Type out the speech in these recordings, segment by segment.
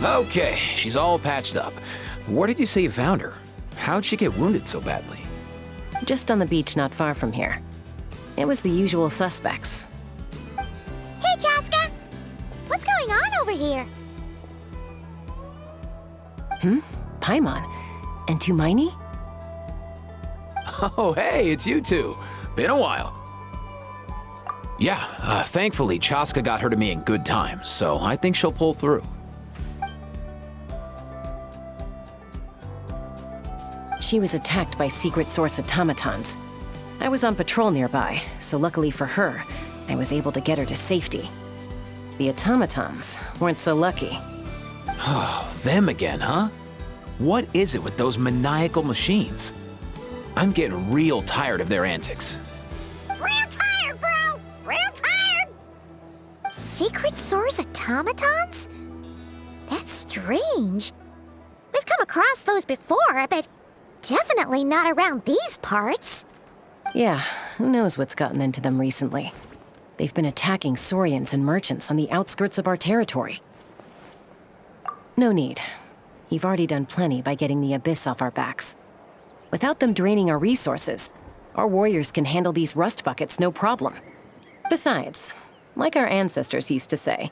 Okay, she's all patched up. Where did you say you found her? How'd she get wounded so badly? Just on the beach not far from here. It was the usual suspects. Hey, Chaska! What's going on over here? Paimon. And Tumaini? Oh, hey, it's you two. Been a while. Yeah, thankfully, Chaska got her to me in good time, so I think she'll pull through. She was attacked by secret source automatons. I was on patrol nearby, so luckily for her, I was able to get her to safety. The automatons weren't so lucky. Oh, them again, huh? What is it with those maniacal machines? I'm getting real tired of their antics. Real tired, bro! Real tired! Secret source automatons? That's strange. We've come across those before, but definitely not around these parts. Yeah, who knows what's gotten into them recently. They've been attacking Saurians and merchants on the outskirts of our territory. No need. You've already done plenty by getting the Abyss off our backs. Without them draining our resources, our warriors can handle these rust buckets no problem. Besides, like our ancestors used to say,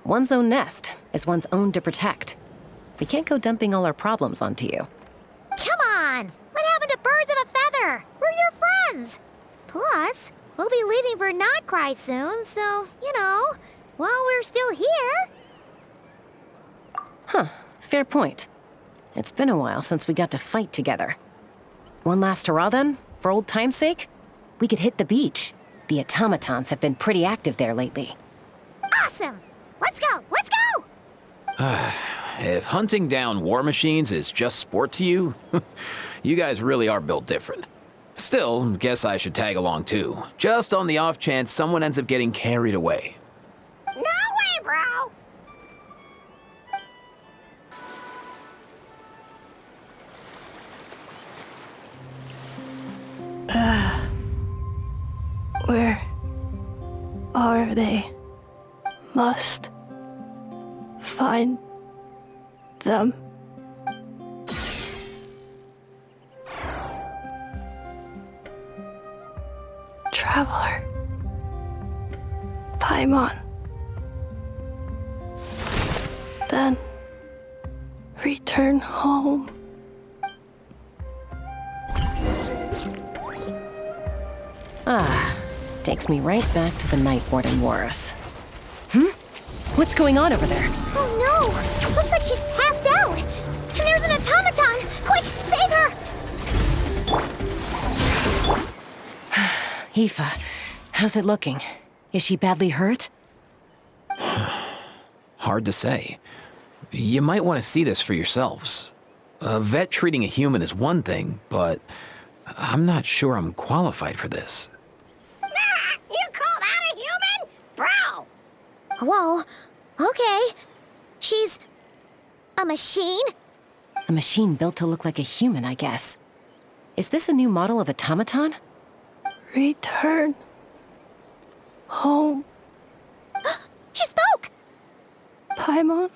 one's own nest is one's own to protect. We can't go dumping all our problems onto you. Come on! What happened to birds of a feather? We're your friends! Plus, we'll be leaving for Notcry soon, so, while we're still here... Huh, fair point. It's been a while since we got to fight together. One last hurrah then, for old time's sake? We could hit the beach. The automatons have been pretty active there lately. Awesome! Let's go! Let's go! If hunting down war machines is just sport to you, you guys really are built different. Still, guess I should tag along too, just on the off chance someone ends up getting carried away. No way, bro! Where are they? Must find them. Traveler. Paimon. Then return home. Takes me right back to the Night Warden Wars. What's going on over there? Oh no! Looks like she's passed out! And there's an automaton! Quick, save her! Aoife, how's it looking? Is she badly hurt? Hard to say. You might want to see this for yourselves. A vet treating a human is one thing, but I'm not sure I'm qualified for this. You called out a human? Bro! Whoa, okay. She's... a machine? A machine built to look like a human, I guess. Is this a new model of automaton? Return home. She spoke! Paimon.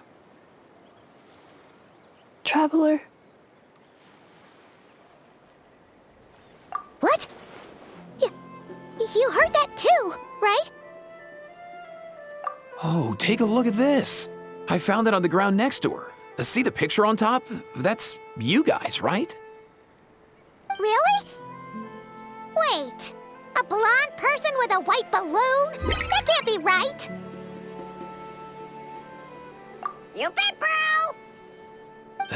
Traveler. What? You heard that too, right? Oh, take a look at this. I found it on the ground next to her. See the picture on top? That's you guys, right? Really? Wait, a blonde person with a white balloon? That can't be right! You bet, bro!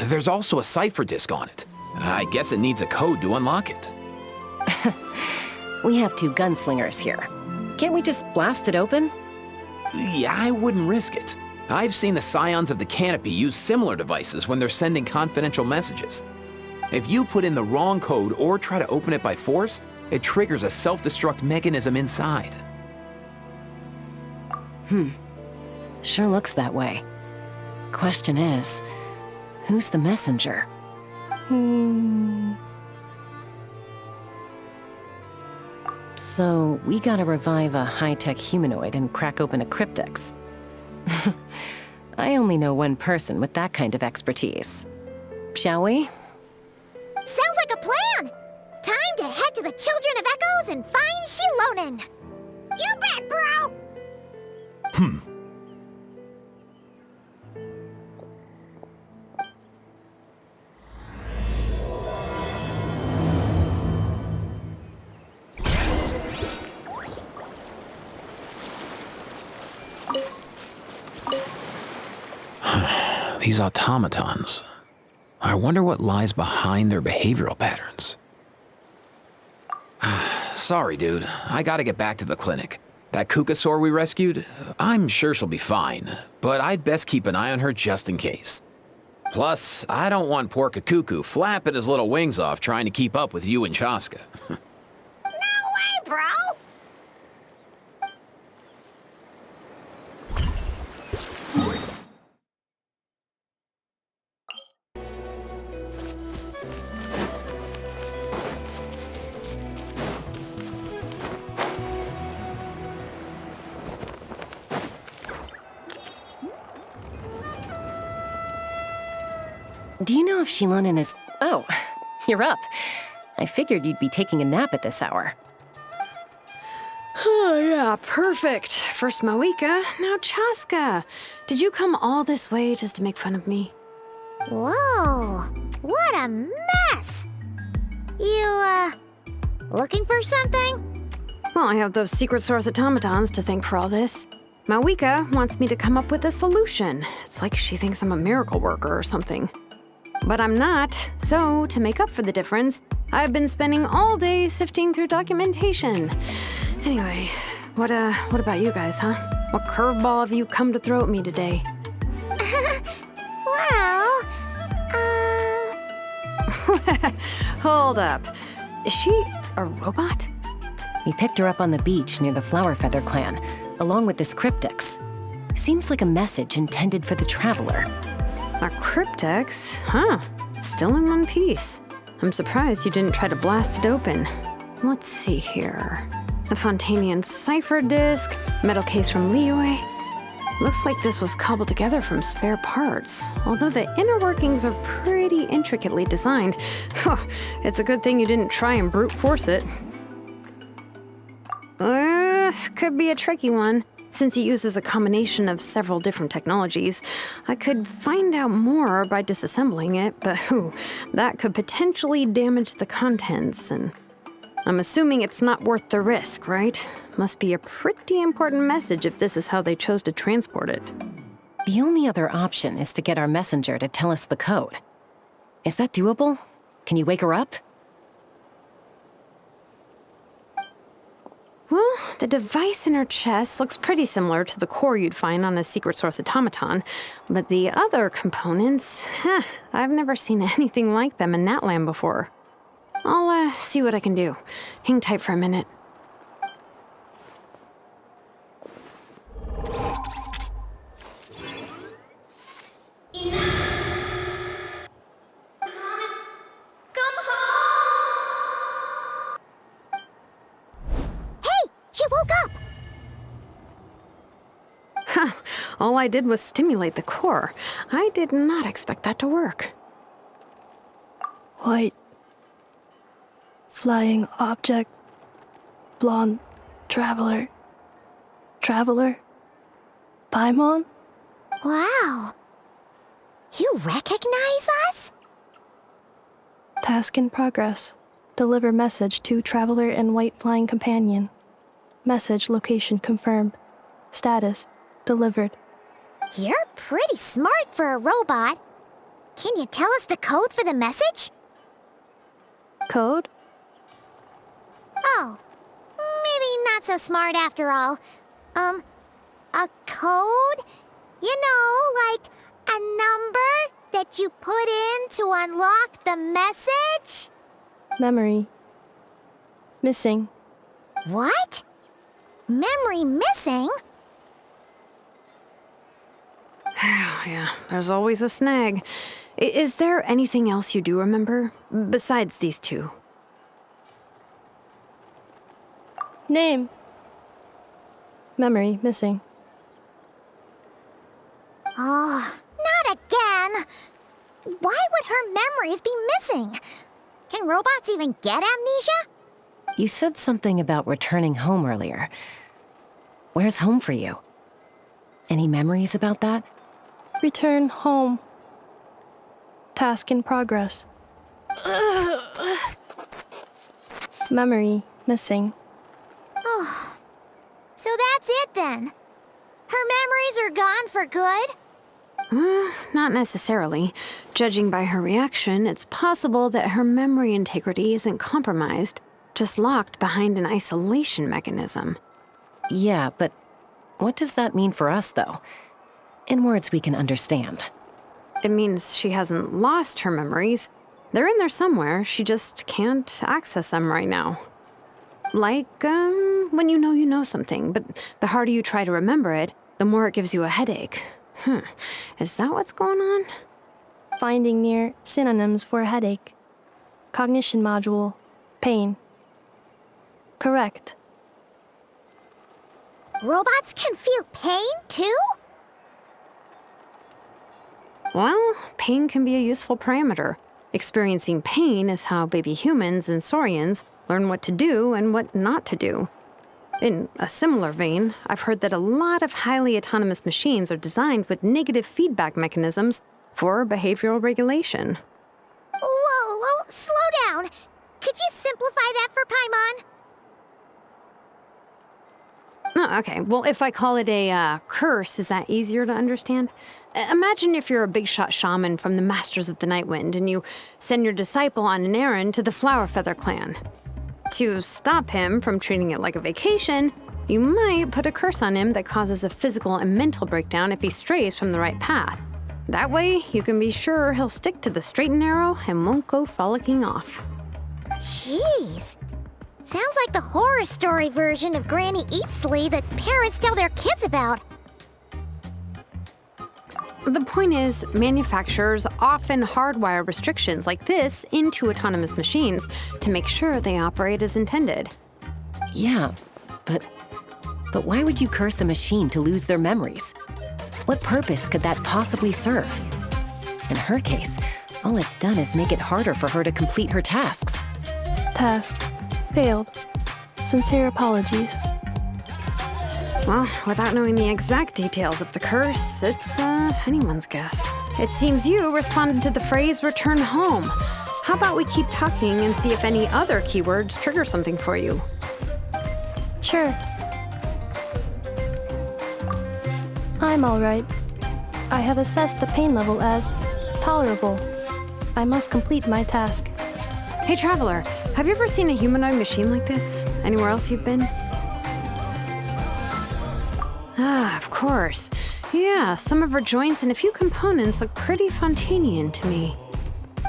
There's also a cipher disk on it. I guess it needs a code to unlock it. We have two gunslingers here. Can't we just blast it open? Yeah, I wouldn't risk it. I've seen the Scions of the Canopy use similar devices when they're sending confidential messages. If you put in the wrong code or try to open it by force, it triggers a self-destruct mechanism inside. Sure looks that way. Question is, who's the messenger? So, we gotta revive a high-tech humanoid and crack open a cryptex. I only know one person with that kind of expertise. Shall we? Sounds like a plan! Time to head to the Children of Echoes and find Shilonen! You bet, bro! These automatons. I wonder what lies behind their behavioral patterns. Sorry, dude. I gotta get back to the clinic. That Kukasaur we rescued, I'm sure she'll be fine, but I'd best keep an eye on her just in case. Plus, I don't want poor Kakuku flapping his little wings off trying to keep up with you and Chaska. No way, bro! Do you know if Shilonen is... Oh, you're up. I figured you'd be taking a nap at this hour. Oh, yeah, perfect. First Mawika, now Chaska. Did you come all this way just to make fun of me? Whoa, what a mess! You, looking for something? Well, I have those secret source automatons to thank for all this. Mawika wants me to come up with a solution. It's like she thinks I'm a miracle worker or something. But I'm not, so to make up for the difference, I've been spending all day sifting through documentation. Anyway, what about you guys, huh? What curveball have you come to throw at me today? Well, Hold up. Is she a robot? We picked her up on the beach near the Flower Feather clan, along with this cryptex. Seems like a message intended for the Traveler. A cryptex? Huh. Still in one piece. I'm surprised you didn't try to blast it open. Let's see here. The Fontanian cipher disk, metal case from Liyue. Looks like this was cobbled together from spare parts, although the inner workings are pretty intricately designed. It's a good thing you didn't try and brute force it. Could be a tricky one. Since it uses a combination of several different technologies, I could find out more by disassembling it, but that could potentially damage the contents, and I'm assuming it's not worth the risk, right? Must be a pretty important message if this is how they chose to transport it. The only other option is to get our messenger to tell us the code. Is that doable? Can you wake her up? Well, the device in her chest looks pretty similar to the core you'd find on a secret source automaton, but the other components, I've never seen anything like them in Natlan before. I'll see what I can do. Hang tight for a minute. She woke up! All I did was stimulate the core. I did not expect that to work. White. Flying object. Blonde. Traveler. Traveler. Paimon? Wow. You recognize us? Task in progress. Deliver message to Traveler and White Flying Companion. Message location confirmed. Status delivered. You're pretty smart for a robot. Can you tell us the code for the message? Code? Oh, maybe not so smart after all. A code? You know, like a number that you put in to unlock the message? Memory. Missing. What? Memory missing? Yeah, there's always a snag. Is there anything else you do remember, besides these two? Name. Memory missing. Oh, not again! Why would her memories be missing? Can robots even get amnesia? You said something about returning home earlier. Where's home for you? Any memories about that? Return home. Task in progress. Memory missing. Oh, so that's it then. Her memories are gone for good? Not necessarily. Judging by her reaction, it's possible that her memory integrity isn't compromised, just locked behind an isolation mechanism. Yeah, but what does that mean for us, though? In words we can understand. It means she hasn't lost her memories. They're in there somewhere, she just can't access them right now. Like, when you know something, but the harder you try to remember it, the more it gives you a headache. Is that what's going on? Finding near synonyms for headache. Cognition module. Pain. Correct. Robots can feel pain, too? Well, pain can be a useful parameter. Experiencing pain is how baby humans and saurians learn what to do and what not to do. In a similar vein, I've heard that a lot of highly autonomous machines are designed with negative feedback mechanisms for behavioral regulation. Whoa, slow down. Could you simplify that for Paimon? Oh, okay, well, if I call it a curse, is that easier to understand? Imagine if you're a big shot shaman from the Masters of the Nightwind and you send your disciple on an errand to the Flowerfeather clan. To stop him from treating it like a vacation, you might put a curse on him that causes a physical and mental breakdown if he strays from the right path. That way, you can be sure he'll stick to the straight and narrow and won't go frolicking off. Jeez. Sounds like the horror story version of Granny Eatsley that parents tell their kids about. The point is, manufacturers often hardwire restrictions like this into autonomous machines to make sure they operate as intended. Yeah, but why would you curse a machine to lose their memories? What purpose could that possibly serve? In her case, all it's done is make it harder for her to complete her tasks. Task. Failed. Sincere apologies. Well, without knowing the exact details of the curse, it's anyone's guess. It seems you responded to the phrase return home. How about we keep talking and see if any other keywords trigger something for you? Sure. I'm all right. I have assessed the pain level as tolerable. I must complete my task. Hey, Traveler, have you ever seen a humanoid machine like this? Anywhere else you've been? Ah, of course. Yeah, some of her joints and a few components look pretty Fontanian to me.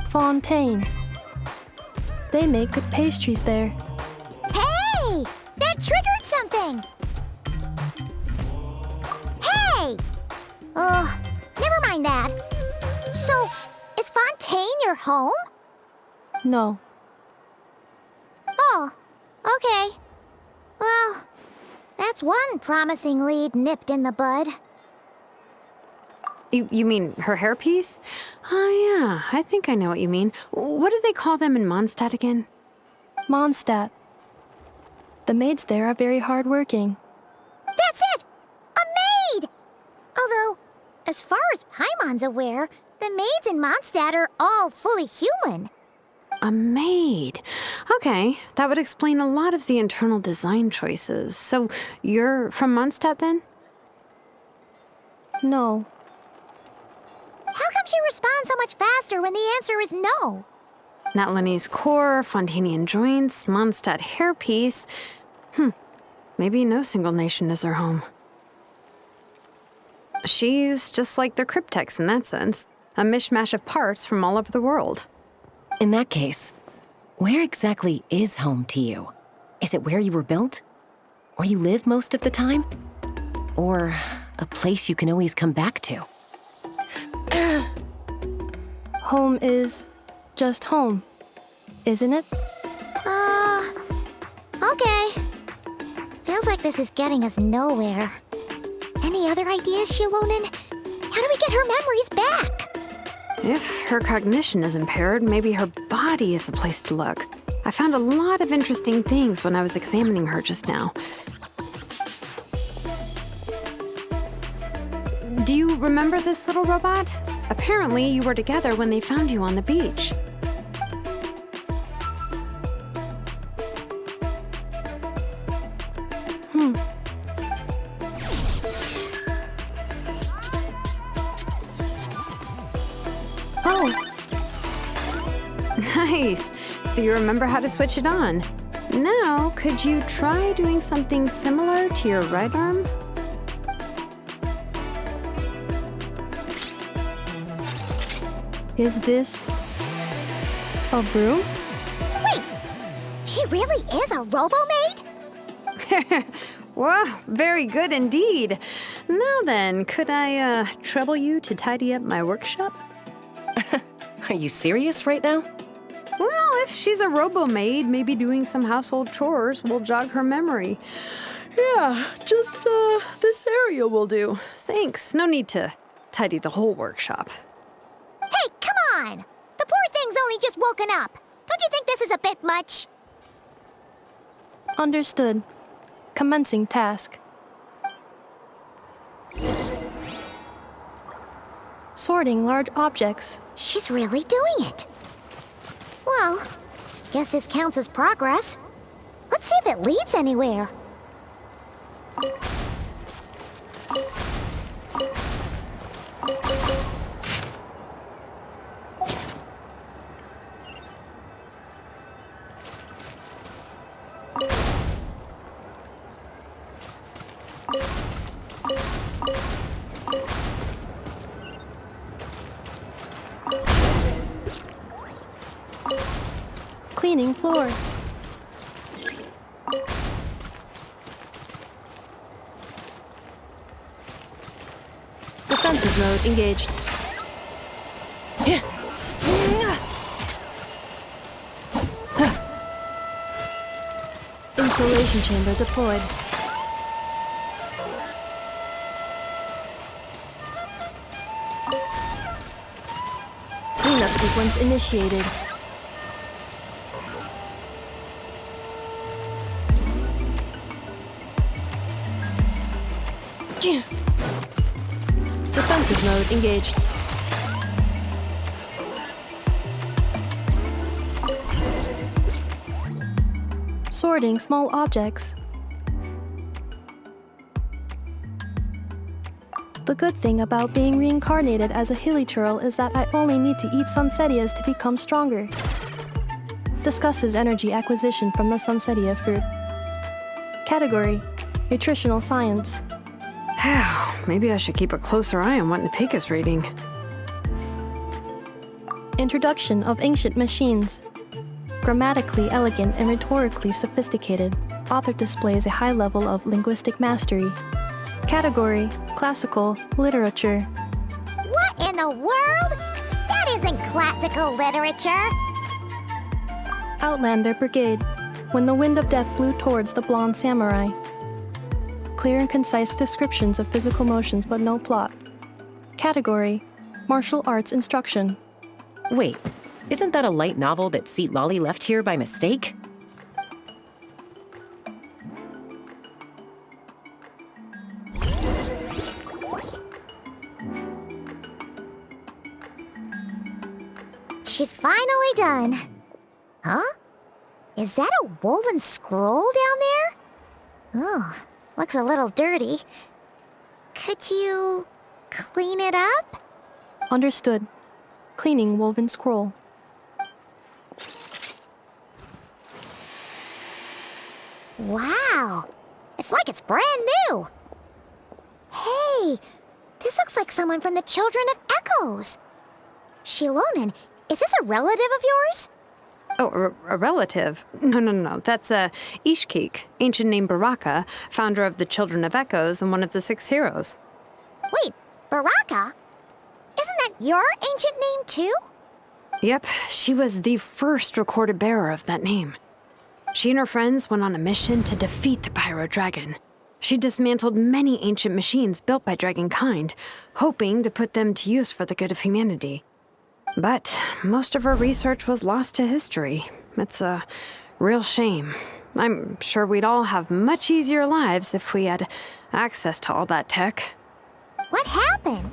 Fontaine. They make good pastries there. Hey! That triggered something! Hey! Never mind that. So, is Fontaine your home? No. Oh, okay. Well, that's one promising lead nipped in the bud. You mean her hairpiece? Oh, yeah, I think I know what you mean. What do they call them in Mondstadt again? Mondstadt. The maids there are very hardworking. That's it! A maid! Although, as far as Paimon's aware, the maids in Mondstadt are all fully human. A maid. Okay, that would explain a lot of the internal design choices. So, you're from Mondstadt then? No. How come she responds so much faster when the answer is no? Natlanese core, Fontanian joints, Mondstadt hairpiece. Maybe no single nation is her home. She's just like the cryptex in that sense. A mishmash of parts from all over the world. In that case, where exactly is home to you? Is it where you were built? Where you live most of the time? Or a place you can always come back to? Home is just home, isn't it? Okay. Feels like this is getting us nowhere. Any other ideas, Shilonen? How do we get her memories back? If her cognition is impaired, maybe her body is the place to look. I found a lot of interesting things when I was examining her just now. Do you remember this little robot? Apparently, you were together when they found you on the beach. Oh, Nice. So you remember how to switch it on. Now, could you try doing something similar to your right arm? is this a broom? Wait, she really is a robo-maid? Wow, very good indeed. Now then, could I trouble you to tidy up my workshop? Are you serious right now? Well, if she's a robo-maid, maybe doing some household chores will jog her memory. Yeah, just this area will do. Thanks. No need to tidy the whole workshop. Hey, come on! The poor thing's only just woken up. Don't you think this is a bit much? Understood. Commencing task. Sorting large objects. She's really doing it. Well, guess this counts as progress. Let's see if it leads anywhere. Cleaning floor. Defensive mode engaged. Insulation chamber deployed. Cleanup sequence initiated. Defensive mode engaged. Sorting small objects. The good thing about being reincarnated as a hilichurl is that I only need to eat sunsetias to become stronger. Discusses energy acquisition from the sunsetia fruit. Category: Nutritional Science. Maybe I should keep a closer eye on what Napika's reading. Introduction of Ancient Machines. Grammatically elegant and rhetorically sophisticated, author displays a high level of linguistic mastery. Category: Classical Literature. What in the world? That isn't classical literature. Outlander Brigade. When the wind of death blew towards the blonde samurai. Clear and concise descriptions of physical motions but no plot. Category: Martial Arts Instruction. Wait, isn't that a light novel that Seat Lolly left here by mistake? She's finally done. Huh? Is that a woven scroll down there? Oh, looks a little dirty. Could you clean it up? Understood. Cleaning woven scroll. Wow, it's like it's brand new. Hey, this looks like someone from the Children of Echoes. Shilonen, is this a relative of yours? Oh, a relative? No. That's Ishkik, ancient name Baraka, founder of the Children of Echoes and one of the 6 heroes. Wait, Baraka? Isn't that your ancient name too? Yep, she was the first recorded bearer of that name. She and her friends went on a mission to defeat the Pyro Dragon. She dismantled many ancient machines built by Dragonkind, hoping to put them to use for the good of humanity. But most of her research was lost to history. It's a real shame. I'm sure we'd all have much easier lives if we had access to all that tech. What happened?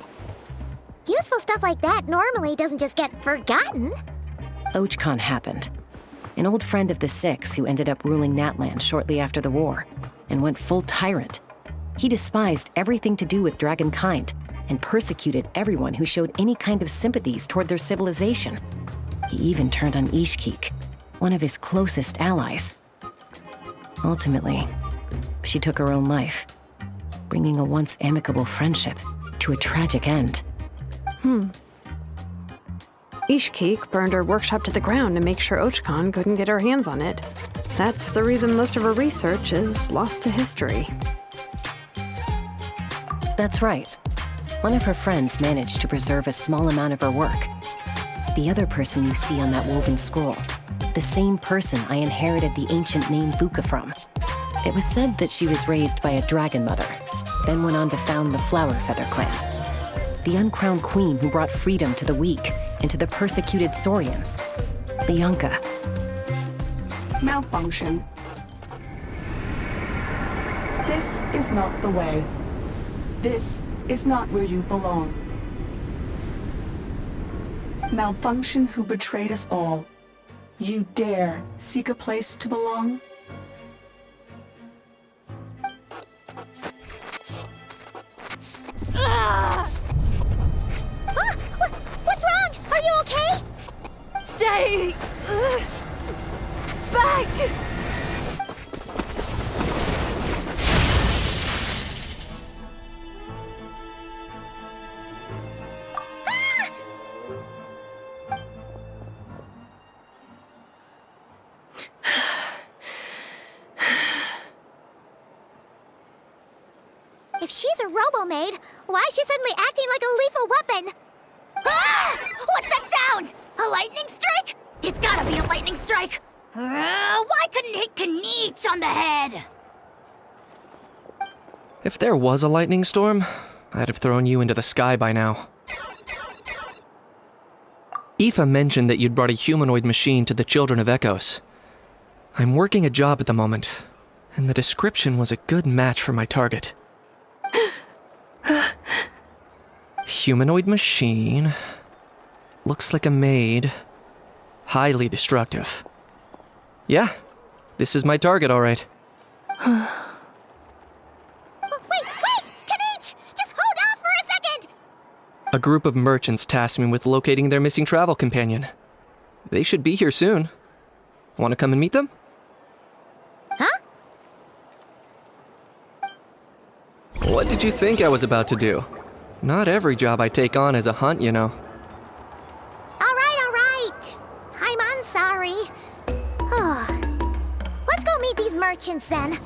Useful stuff like that normally doesn't just get forgotten. Ochcon happened. An old friend of the Six who ended up ruling Natlan shortly after the war, and went full tyrant. He despised everything to do with Dragonkind, and persecuted everyone who showed any kind of sympathies toward their civilization. He even turned on Ishkik, one of his closest allies. Ultimately, she took her own life, bringing a once amicable friendship to a tragic end. Ishkik burned her workshop to the ground to make sure Ochcon couldn't get her hands on it. That's the reason most of her research is lost to history. That's right. One of her friends managed to preserve a small amount of her work. The other person you see on that woven scroll, the same person I inherited the ancient name Vuka from. It was said that she was raised by a dragon mother, then went on to found the Flower Feather clan. The uncrowned queen who brought freedom to the weak and to the persecuted Saurians. The Yunka. Malfunction. This is not the way. This is not where you belong. Malfunction who betrayed us all. You dare seek a place to belong? What's wrong? Are you okay? Stay back! If she's a robo-maid, why is she suddenly acting like a lethal weapon? Ah! What's that sound? A lightning strike? It's gotta be a lightning strike! Why couldn't it hit Kniech on the head? If there was a lightning storm, I'd have thrown you into the sky by now. Aoife mentioned that you'd brought a humanoid machine to the Children of Echoes. I'm working a job at the moment, and the description was a good match for my target. Humanoid machine. Looks like a maid. Highly destructive. Yeah, this is my target, all right. Oh, wait! Kniech! Just hold off for a second! A group of merchants tasked me with locating their missing travel companion. They should be here soon. Want to come and meet them? Huh? What did you think I was about to do? Not every job I take on is a hunt, you know. All right. I'm sorry. Let's go meet these merchants then.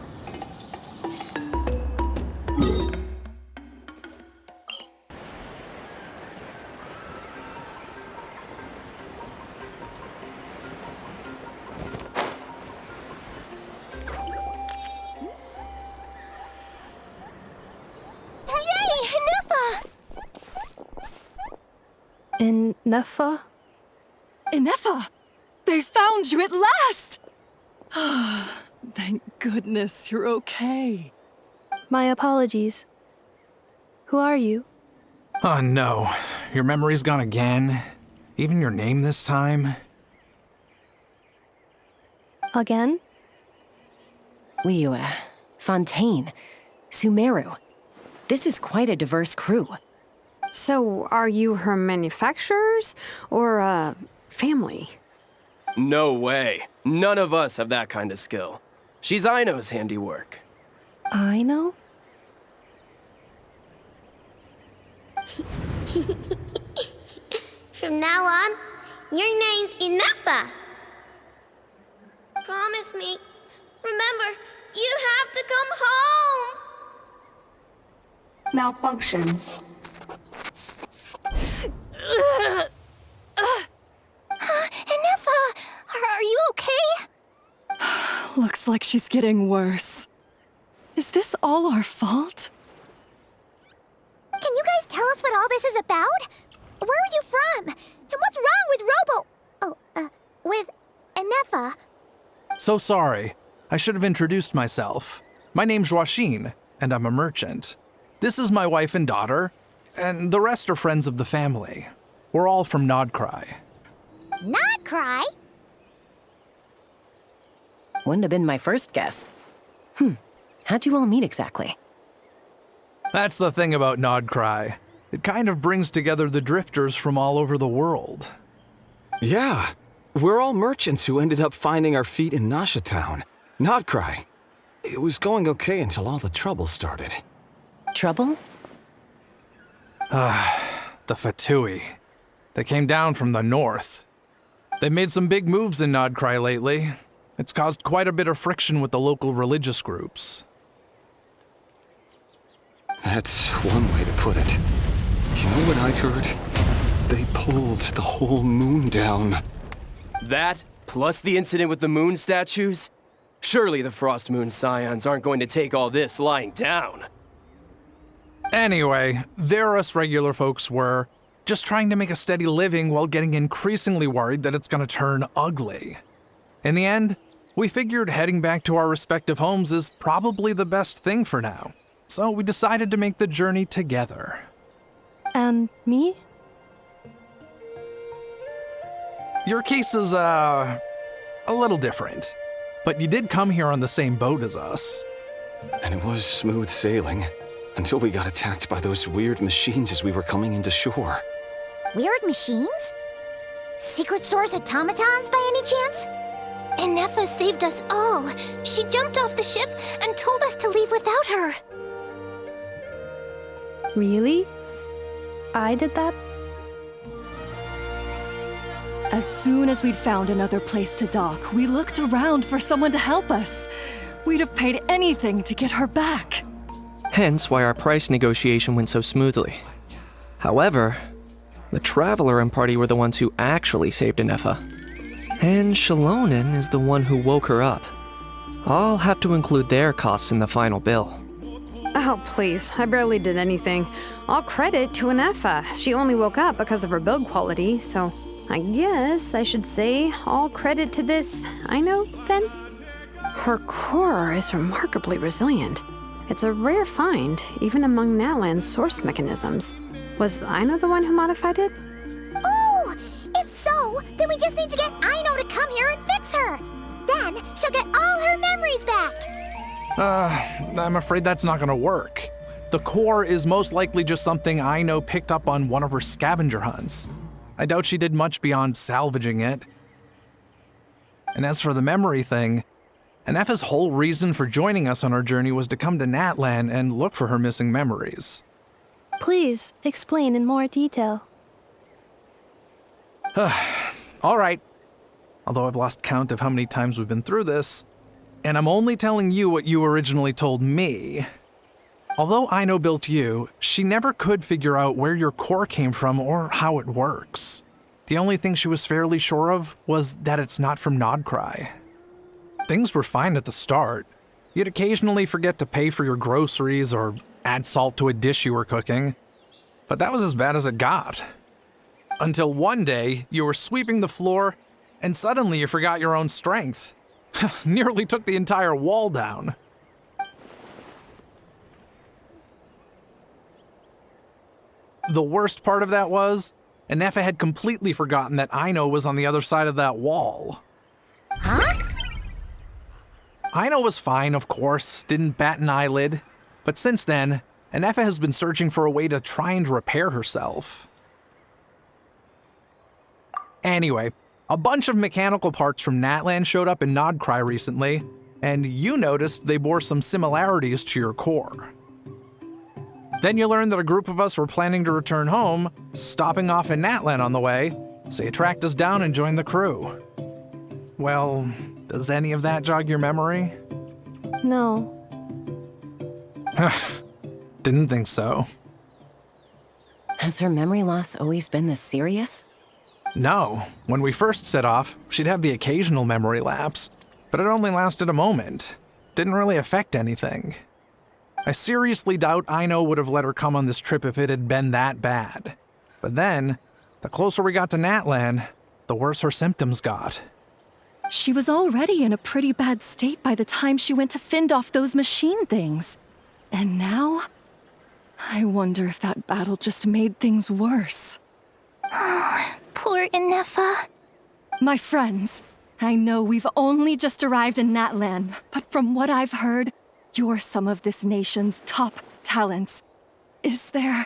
Nefa? Inefa! They found you at last! Thank goodness you're okay. My apologies. Who are you? Oh no, your memory's gone again? Even your name this time? Again? Liyue, Fontaine, Sumeru. This is quite a diverse crew. So, are you her manufacturers or family? No way. None of us have that kind of skill. She's Aino's handiwork. I know? From now on, your name's Inefa. Promise me. Remember, you have to come home. Malfunction. looks like she's getting worse. Is this all our fault? Can you guys tell us what all this is about? Where are you from? And what's wrong with with Anefa? So sorry. I should have introduced myself. My name's Washin, and I'm a merchant. This is my wife and daughter, and the rest are friends of the family. We're all from Nodcry. Nodcry? Wouldn't have been my first guess. How'd you all meet exactly? That's the thing about Nodcry. It kind of brings together the drifters from all over the world. Yeah, we're all merchants who ended up finding our feet in Nasha Town. Nodcry. It was going okay until all the trouble started. Trouble? The Fatui. They came down from the north. They've made some big moves in Nodcry lately. It's caused quite a bit of friction with the local religious groups. That's one way to put it. You know what I heard? They pulled the whole moon down. That, plus the incident with the moon statues? Surely the Frost Moon Scions aren't going to take all this lying down. Anyway, there us regular folks were, just trying to make a steady living while getting increasingly worried that it's gonna turn ugly. In the end, we figured heading back to our respective homes is probably the best thing for now. So we decided to make the journey together. And me? Your case is, a little different. But you did come here on the same boat as us. And it was smooth sailing, until we got attacked by those weird machines as we were coming into shore. Weird machines? Secret Source automatons by any chance? Anefa saved us all. She jumped off the ship and told us to leave without her. Really? I did that? As soon as we'd found another place to dock, we looked around for someone to help us. We'd have paid anything to get her back. Hence why our price negotiation went so smoothly. However, the Traveler and party were the ones who actually saved Anefa. And Shalonen is the one who woke her up. I'll have to include their costs in the final bill. Oh, please. I barely did anything. All credit to Anefa. She only woke up because of her build quality, so I guess I should say all credit to this Aino, then? Her core is remarkably resilient. It's a rare find, even among Natlan's source mechanisms. Was Aino the one who modified it? Oh! If so, then we just need to get Aino to come here and fix her! Then she'll get all her memories back! I'm afraid that's not gonna work. The core is most likely just something Aino picked up on one of her scavenger hunts. I doubt she did much beyond salvaging it. And as for the memory thing, Anefa's whole reason for joining us on our journey was to come to Natlan and look for her missing memories. Please, explain in more detail. All right. Although I've lost count of how many times we've been through this, and I'm only telling you what you originally told me. Although Aino built you, she never could figure out where your core came from or how it works. The only thing she was fairly sure of was that it's not from Nodcry. Things were fine at the start. You'd occasionally forget to pay for your groceries or add salt to a dish you were cooking. But that was as bad as it got. Until one day, you were sweeping the floor, and suddenly you forgot your own strength. Nearly took the entire wall down. The worst part of that was, Anefa had completely forgotten that Aino was on the other side of that wall. Huh? Aino was fine, of course, didn't bat an eyelid. But since then, Anefa has been searching for a way to try and repair herself. Anyway, a bunch of mechanical parts from Natlan showed up in Nodcry recently, and you noticed they bore some similarities to your core. Then you learned that a group of us were planning to return home, stopping off in Natlan on the way, so you tracked us down and joined the crew. Well, does any of that jog your memory? No. Didn't think so. Has her memory loss always been this serious? No. When we first set off, she'd have the occasional memory lapse. but it only lasted a moment. Didn't really affect anything. I seriously doubt Aino would have let her come on this trip if it had been that bad. But then, the closer we got to Natlan, the worse her symptoms got. She was already in a pretty bad state by the time she went to fend off those machine things. And now? I wonder if that battle just made things worse. Poor Inefa. My friends, I know we've only just arrived in Natlan, but from what I've heard, you're some of this nation's top talents. Is there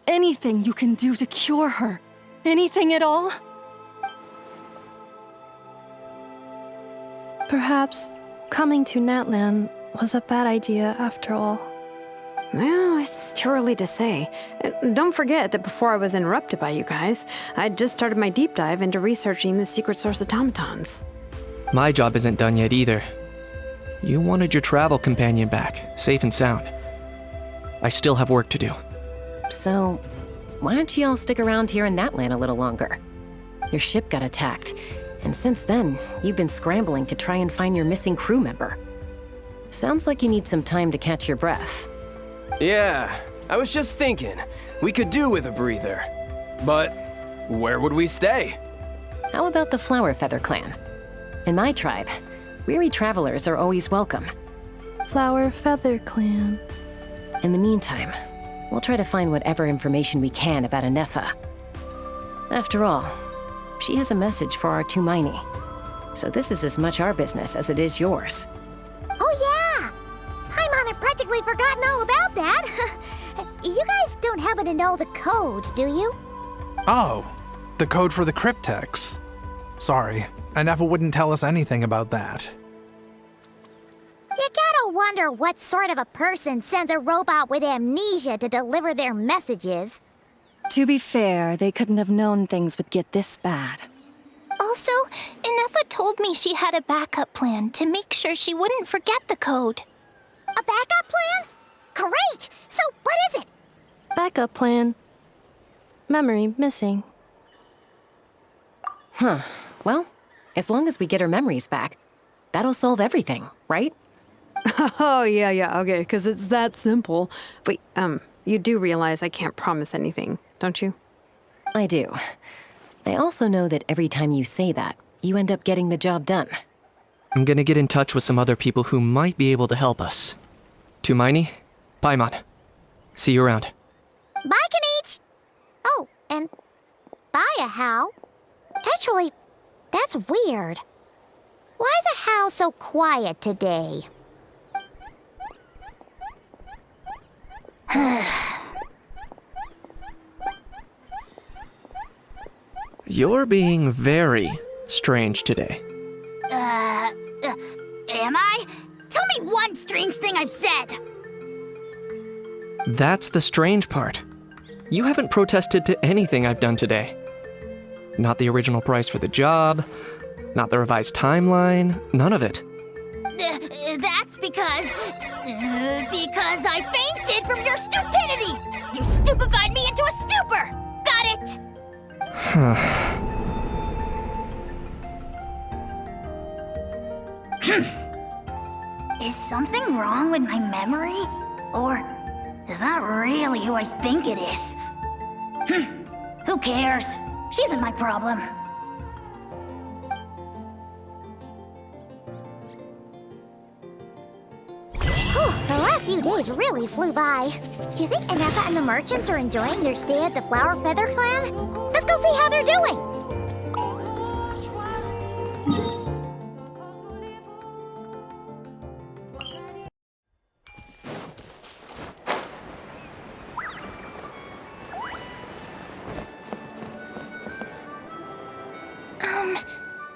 anything you can do to cure her? Anything at all? Perhaps coming to Natlan was a bad idea after all. Well, it's too early to say. Don't forget that before I was interrupted by you guys, I'd just started my deep dive into researching the secret source automatons. My job isn't done yet either. You wanted your travel companion back, safe and sound. I still have work to do. So, why don't you all stick around here in Natlan a little longer? Your ship got attacked, and since then, you've been scrambling to try and find your missing crew member. Sounds like you need some time to catch your breath. Yeah, I was just thinking, we could do with a breather. But where would we stay? How about the Flower Feather clan? In my tribe, weary travelers are always welcome. Flower Feather Clan. In the meantime, we'll try to find whatever information we can about Inefa. After all, she has a message for our Tumaini. So this is as much our business as it is yours. Oh yeah! Paimon had practically forgotten all about that. You guys don't happen to know the code, do you? Oh, the code for the cryptex. Sorry, Inefa wouldn't tell us anything about that. You gotta wonder what sort of a person sends a robot with amnesia to deliver their messages. To be fair, they couldn't have known things would get this bad. Also, Inefa told me she had a backup plan to make sure she wouldn't forget the code. A backup plan? Great! So what is it? Backup plan. Memory missing. Huh. Well, as long as we get her memories back, that'll solve everything, right? Oh, yeah, okay, because it's that simple. Wait, you do realize I can't promise anything, don't you? I do. I also know that every time you say that, you end up getting the job done. I'm gonna get in touch with some other people who might be able to help us. Tumaini, Paimon. See you around. Bye, Kanich! Oh, and bye, How. Actually, that's weird. Why is How so quiet today? You're being very strange today. Am I? Tell me one strange thing I've said! That's the strange part. You haven't protested to anything I've done today. Not the original price for the job, not the revised timeline, none of it. That's because I fainted from your stupidity! You stupefied me into a stupor! Got it? Is something wrong with my memory? Or is that really who I think it is? Who cares? She isn't my problem. The last few days really flew by. Do you think Inefa and the merchants are enjoying their stay at the Flower Feather clan? Let's go see how they're doing!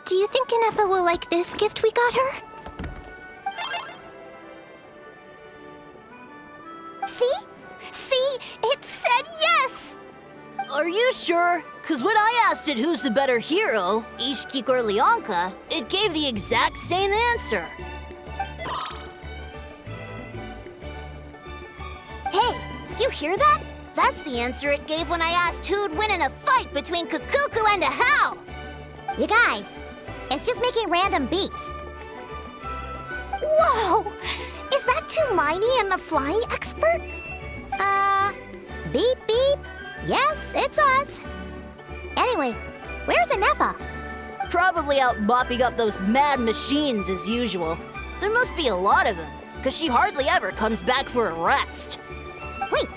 Do you think Inefa will like this gift we got her? See? It said yes! Are you sure? Because when I asked it who's the better hero, Ishkik or Leonka, it gave the exact same answer. Hey, you hear that? That's the answer it gave when I asked who'd win in a fight between Kukuku and How. You guys, it's just making random beeps. Whoa! Is that Tumaini and the flying expert? Beep beep. Yes, it's us. Anyway, where's Inefa? Probably out mopping up those mad machines as usual. There must be a lot of them, because she hardly ever comes back for a rest. Wait,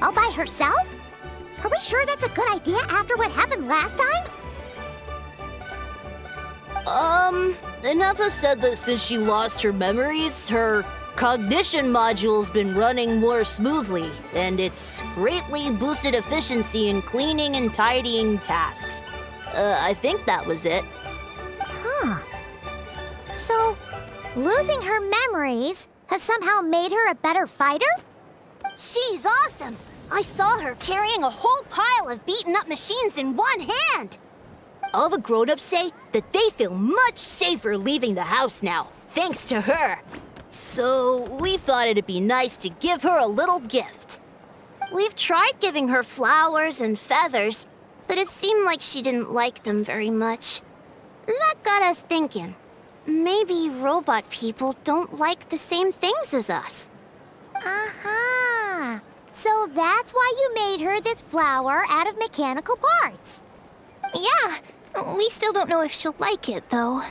all by herself? Are we sure that's a good idea after what happened last time? Inefa said that since she lost her memories, her cognition module's been running more smoothly, and it's greatly boosted efficiency in cleaning and tidying tasks. I think that was it. Huh. So, losing her memories has somehow made her a better fighter? She's awesome! I saw her carrying a whole pile of beaten-up machines in one hand! All the grown-ups say that they feel much safer leaving the house now, thanks to her. So, we thought it'd be nice to give her a little gift. We've tried giving her flowers and feathers, but it seemed like she didn't like them very much. That got us thinking. Maybe robot people don't like the same things as us. Aha! So that's why you made her this flower out of mechanical parts. Yeah, we still don't know if she'll like it, though.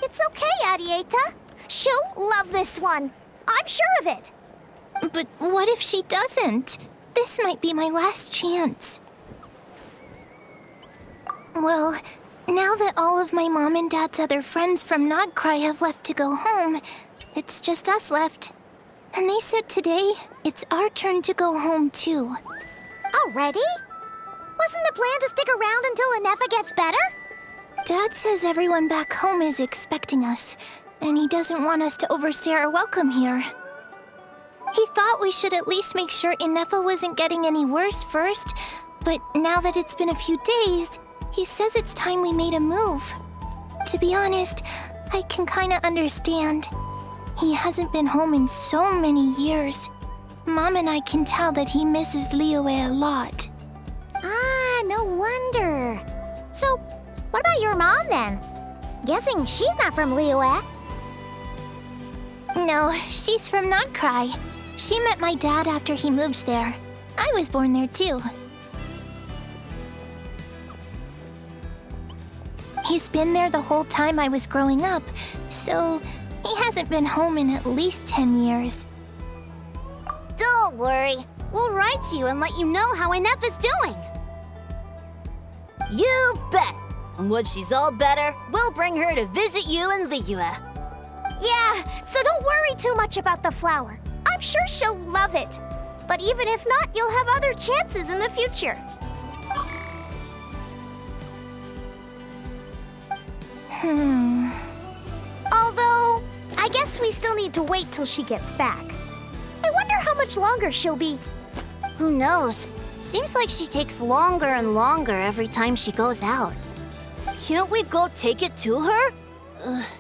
It's okay, Arieta. She'll love this one. I'm sure of it. But what if she doesn't? This might be my last chance. Well, now that all of my mom and dad's other friends from Nodcry have left to go home, it's just us left. And they said today, it's our turn to go home too. Already? Wasn't the plan to stick around until Inefa gets better? Dad says everyone back home is expecting us, and he doesn't want us to overstay our welcome here. He thought we should at least make sure Inefa wasn't getting any worse first, but now that it's been a few days, he says it's time we made a move. To be honest, I can kinda understand. He hasn't been home in so many years. Mom and I can tell that he misses Liyue a lot. Ah, no wonder. So, what about your mom then? Guessing she's not from Liyue. No, she's from Nodcry. She met my dad after he moved there. I was born there too. He's been there the whole time I was growing up, so he hasn't been home in at least 10 years. Don't worry. We'll write to you and let you know how Inefa's doing. You bet! And once she's all better, we'll bring her to visit you in Liyue. Yeah, so don't worry too much about the flower. I'm sure she'll love it. But even if not, you'll have other chances in the future. Although, I guess we still need to wait till she gets back. I wonder how much longer she'll be. Who knows? Seems like she takes longer and longer every time she goes out. Can't we go take it to her?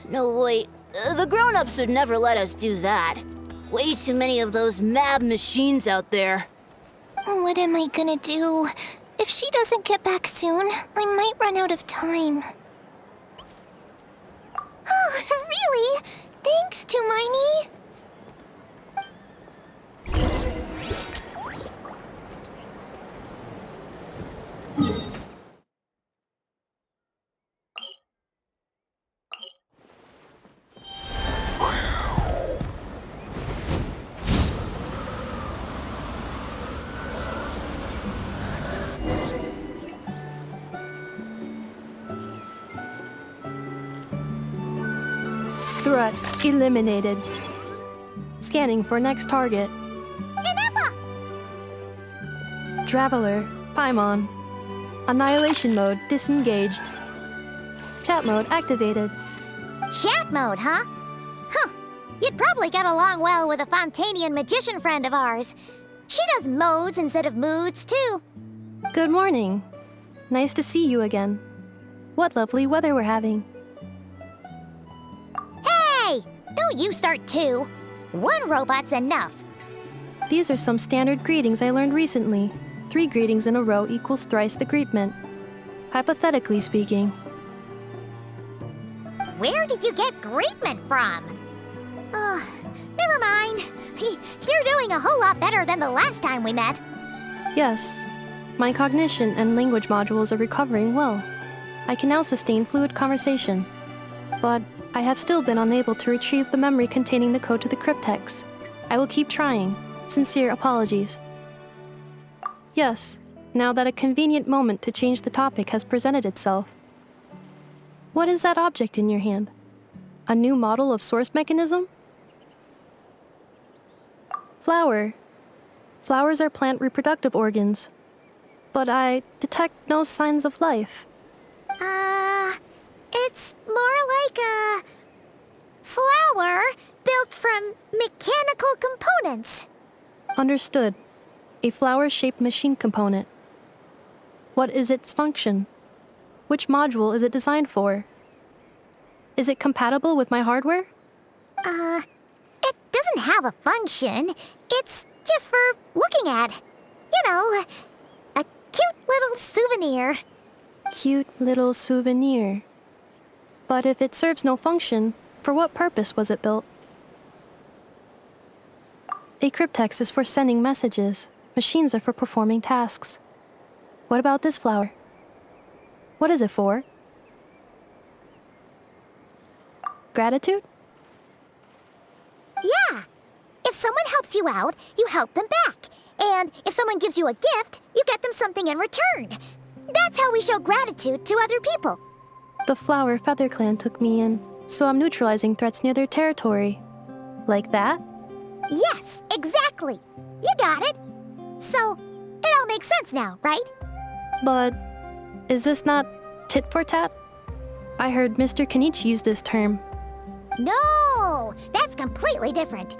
No, wait. The grown-ups would never let us do that. Way too many of those mad machines out there. What am I gonna do? If she doesn't get back soon, I might run out of time. Oh, really? Thanks, Tumaini. Threat eliminated. Scanning for next target. Inefa! Traveler, Paimon. Annihilation mode disengaged. Chat mode activated. Chat mode, huh? Huh. You'd probably get along well with a Fontanian magician friend of ours. She does modes instead of moods, too. Good morning. Nice to see you again. What lovely weather we're having. Hey! Don't you start too. One robot's enough. These are some standard greetings I learned recently. 3 greetings in a row equals thrice the greetment. Hypothetically speaking. where did you get greetment from? Never mind. You're doing a whole lot better than the last time we met. Yes, my cognition and language modules are recovering well. I can now sustain fluid conversation. But I have still been unable to retrieve the memory containing the code to the cryptex. I will keep trying. Sincere apologies. Yes, now that a convenient moment to change the topic has presented itself. What is that object in your hand? A new model of source mechanism? Flower. Flowers are plant reproductive organs. But I detect no signs of life. It's more like a flower built from mechanical components. Understood. A flower-shaped machine component. What is its function? Which module is it designed for? Is it compatible with my hardware? It doesn't have a function. It's just for looking at. You know, a cute little souvenir. Cute little souvenir. But if it serves no function, for what purpose was it built? A cryptex is for sending messages. Machines are for performing tasks. What about this flower? What is it for? Gratitude? Yeah. If someone helps you out, you help them back. And if someone gives you a gift, you get them something in return. That's how we show gratitude to other people. The Flower Feather Clan took me in, so I'm neutralizing threats near their territory. Like that? Yes, exactly. You got it. So, it all makes sense now, right? But is this not tit for tat? I heard Mr. Kenichi use this term. No, that's completely different.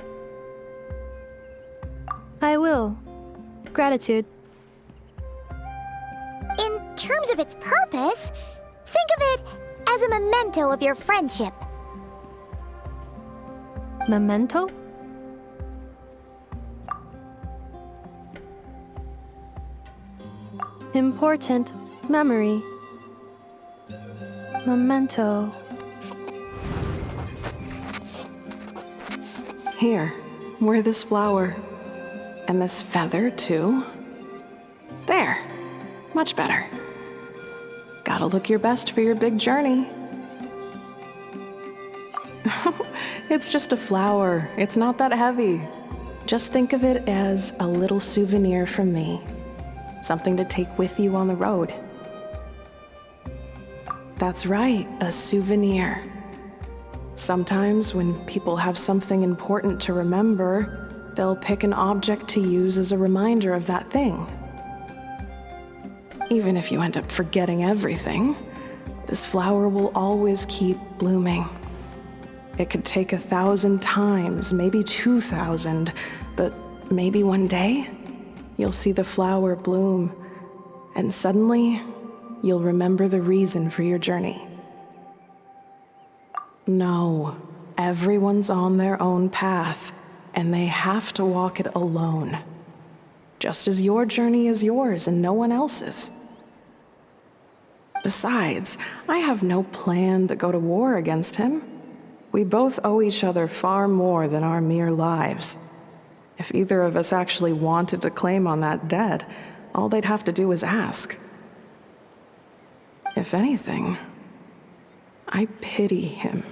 I will. Gratitude. In terms of its purpose, think of it as a memento of your friendship. Memento? Important memory. Memento. Here, wear this flower. And this feather, too. There. Much better. Gotta look your best for your big journey. It's just a flower. It's not that heavy. Just think of it as a little souvenir from me. Something to take with you on the road. That's right, a souvenir. Sometimes when people have something important to remember, they'll pick an object to use as a reminder of that thing. Even if you end up forgetting everything, this flower will always keep blooming. It could take 1,000 times, maybe 2,000, but maybe one day, you'll see the flower bloom, and suddenly, you'll remember the reason for your journey. No, everyone's on their own path, and they have to walk it alone. Just as your journey is yours and no one else's. Besides, I have no plan to go to war against him. We both owe each other far more than our mere lives. If either of us actually wanted to claim on that debt, all they'd have to do is ask. If anything, I pity him.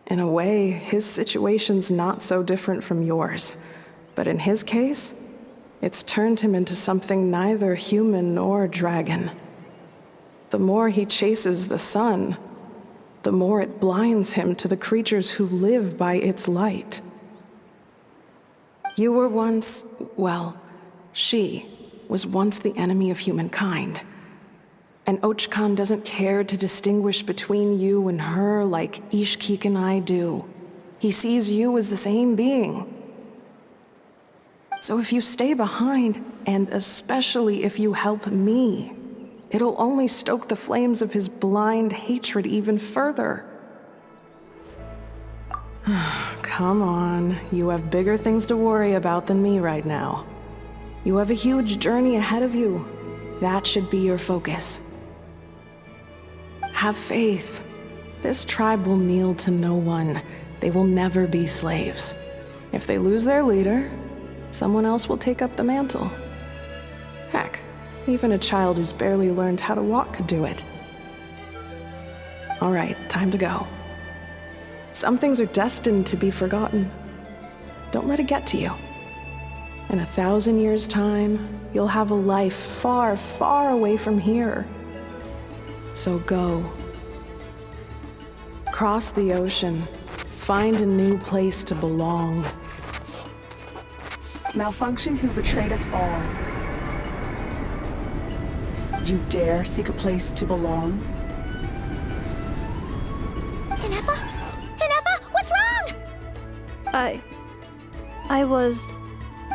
In a way, his situation's not so different from yours. But in his case, it's turned him into something neither human nor dragon. The more he chases the sun, the more it blinds him to the creatures who live by its light. You were once, well, she was once the enemy of humankind. And Ochkan doesn't care to distinguish between you and her like Ishkik and I do. He sees you as the same being. So if you stay behind, and especially if you help me, it'll only stoke the flames of his blind hatred even further. Come on, you have bigger things to worry about than me right now. You have a huge journey ahead of you. That should be your focus. Have faith. This tribe will kneel to no one. They will never be slaves. If they lose their leader, someone else will take up the mantle. Heck, even a child who's barely learned how to walk could do it. All right, time to go. Some things are destined to be forgotten. Don't let it get to you. In 1,000 years' time, you'll have a life far, far away from here. So go. Cross the ocean. Find a new place to belong. Malfunction who betrayed us all. You dare seek a place to belong? Geneva? Geneva, what's wrong? I was...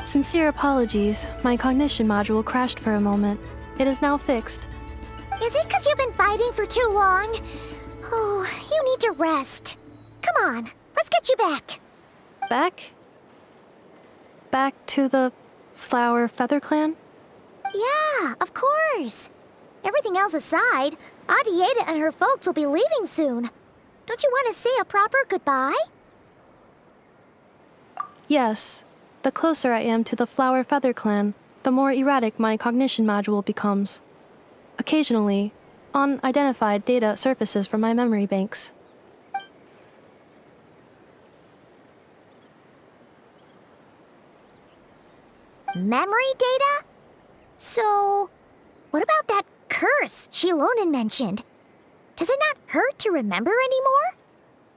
Sincere apologies. My cognition module crashed for a moment. It is now fixed. Is it because you've been fighting for too long? Oh, you need to rest. Come on, let's get you back. Back? Back to the Flower Feather Clan? Yeah, of course. Everything else aside, Adieta and her folks will be leaving soon. Don't you want to say a proper goodbye? Yes. The closer I am to the Flower Feather Clan, the more erratic my cognition module becomes. Occasionally, unidentified data surfaces from my memory banks. Memory data? So, what about that curse Shilonen mentioned? Does it not hurt to remember anymore?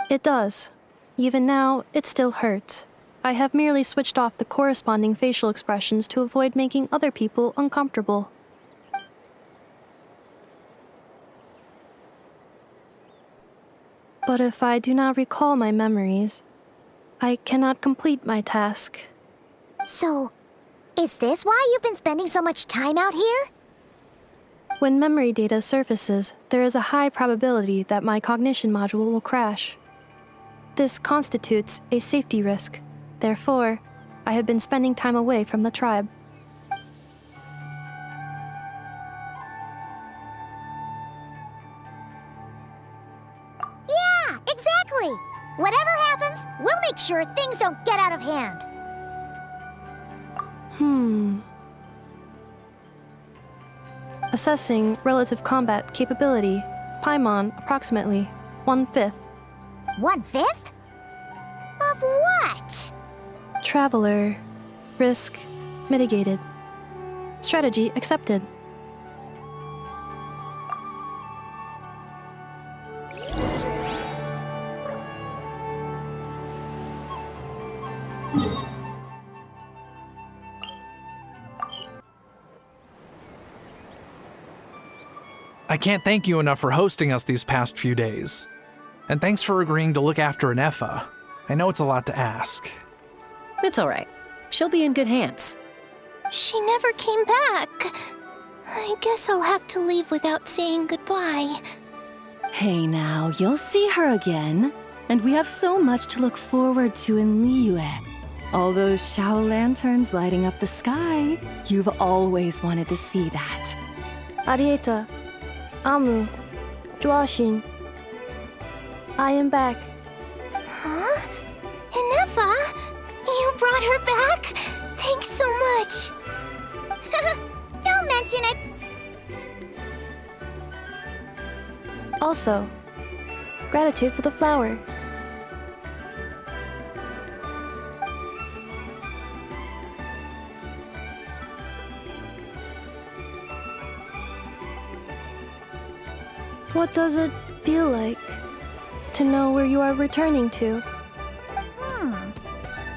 It does. Even now, it still hurts. I have merely switched off the corresponding facial expressions to avoid making other people uncomfortable. But if I do not recall my memories, I cannot complete my task. So, is this why you've been spending so much time out here? When memory data surfaces, there is a high probability that my cognition module will crash. This constitutes a safety risk. Therefore, I have been spending time away from the tribe. Yeah, exactly! Whatever happens, we'll make sure things don't get out of hand. Assessing relative combat capability. Paimon, approximately 1/5. 1/5? Of what? Traveler. Risk mitigated. Strategy accepted. I can't thank you enough for hosting us these past few days. And thanks for agreeing to look after Nefa. I know it's a lot to ask. It's all right. She'll be in good hands. She never came back. I guess I'll have to leave without saying goodbye. Hey now, you'll see her again. And we have so much to look forward to in Liyue. All those Shao lanterns lighting up the sky. You've always wanted to see that. Arieta, Amu, Joashin. I am back. Huh? Nefa? You brought her back? Thanks so much. Don't mention it. Also, gratitude for the flower. What does it feel like to know where you are returning to?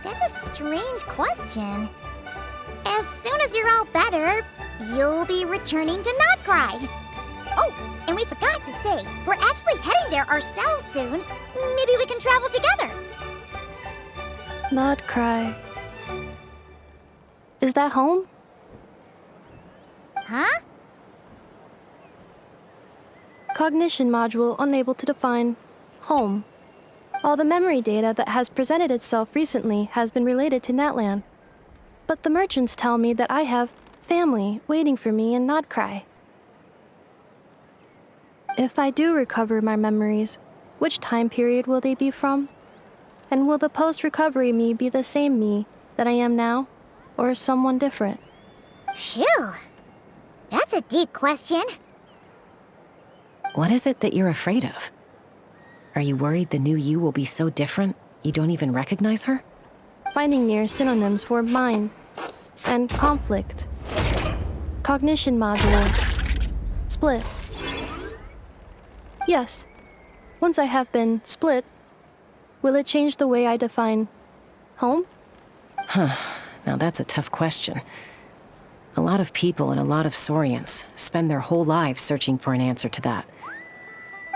That's a strange question. As soon as you're all better, you'll be returning to Notcry. Oh, and we forgot to say, we're actually heading there ourselves soon. Maybe we can travel together. Notcry. Is that home? Huh? Cognition module unable to define home. All the memory data that has presented itself recently has been related to Natlan. But the merchants tell me that I have family waiting for me in Notcry. If I do recover my memories, Which time period will they be from? And will the post-recovery me be the same me that I am now, or someone different? Phew. That's a deep question. What is it that you're afraid of? Are you worried the new you will be so different you don't even recognize her? Finding near synonyms for mind and conflict. Cognition module. Split. Yes. Once I have been split, will it change the way I define home? Huh. Now that's a tough question. A lot of people and a lot of Saurians spend their whole lives searching for an answer to that.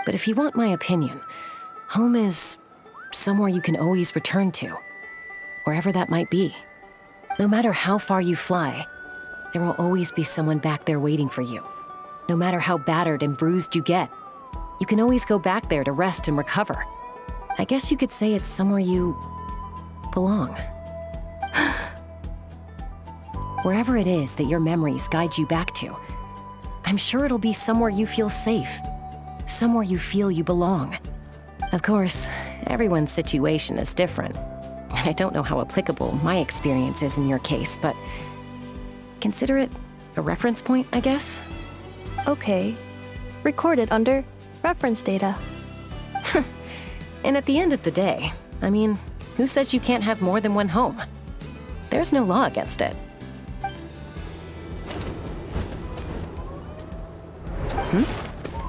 But if you want my opinion, home is somewhere you can always return to, wherever that might be. No matter how far you fly, there will always be someone back there waiting for you. No matter how battered and bruised you get, you can always go back there to rest and recover. I guess you could say it's somewhere you belong. Wherever it is that your memories guide you back to, I'm sure it'll be somewhere you feel safe, somewhere you feel you belong. Of course, everyone's situation is different, and I don't know how applicable my experience is in your case, but consider it a reference point, I guess? Okay. Recorded under reference data. And at the end of the day, I mean, who says you can't have more than one home? There's no law against it.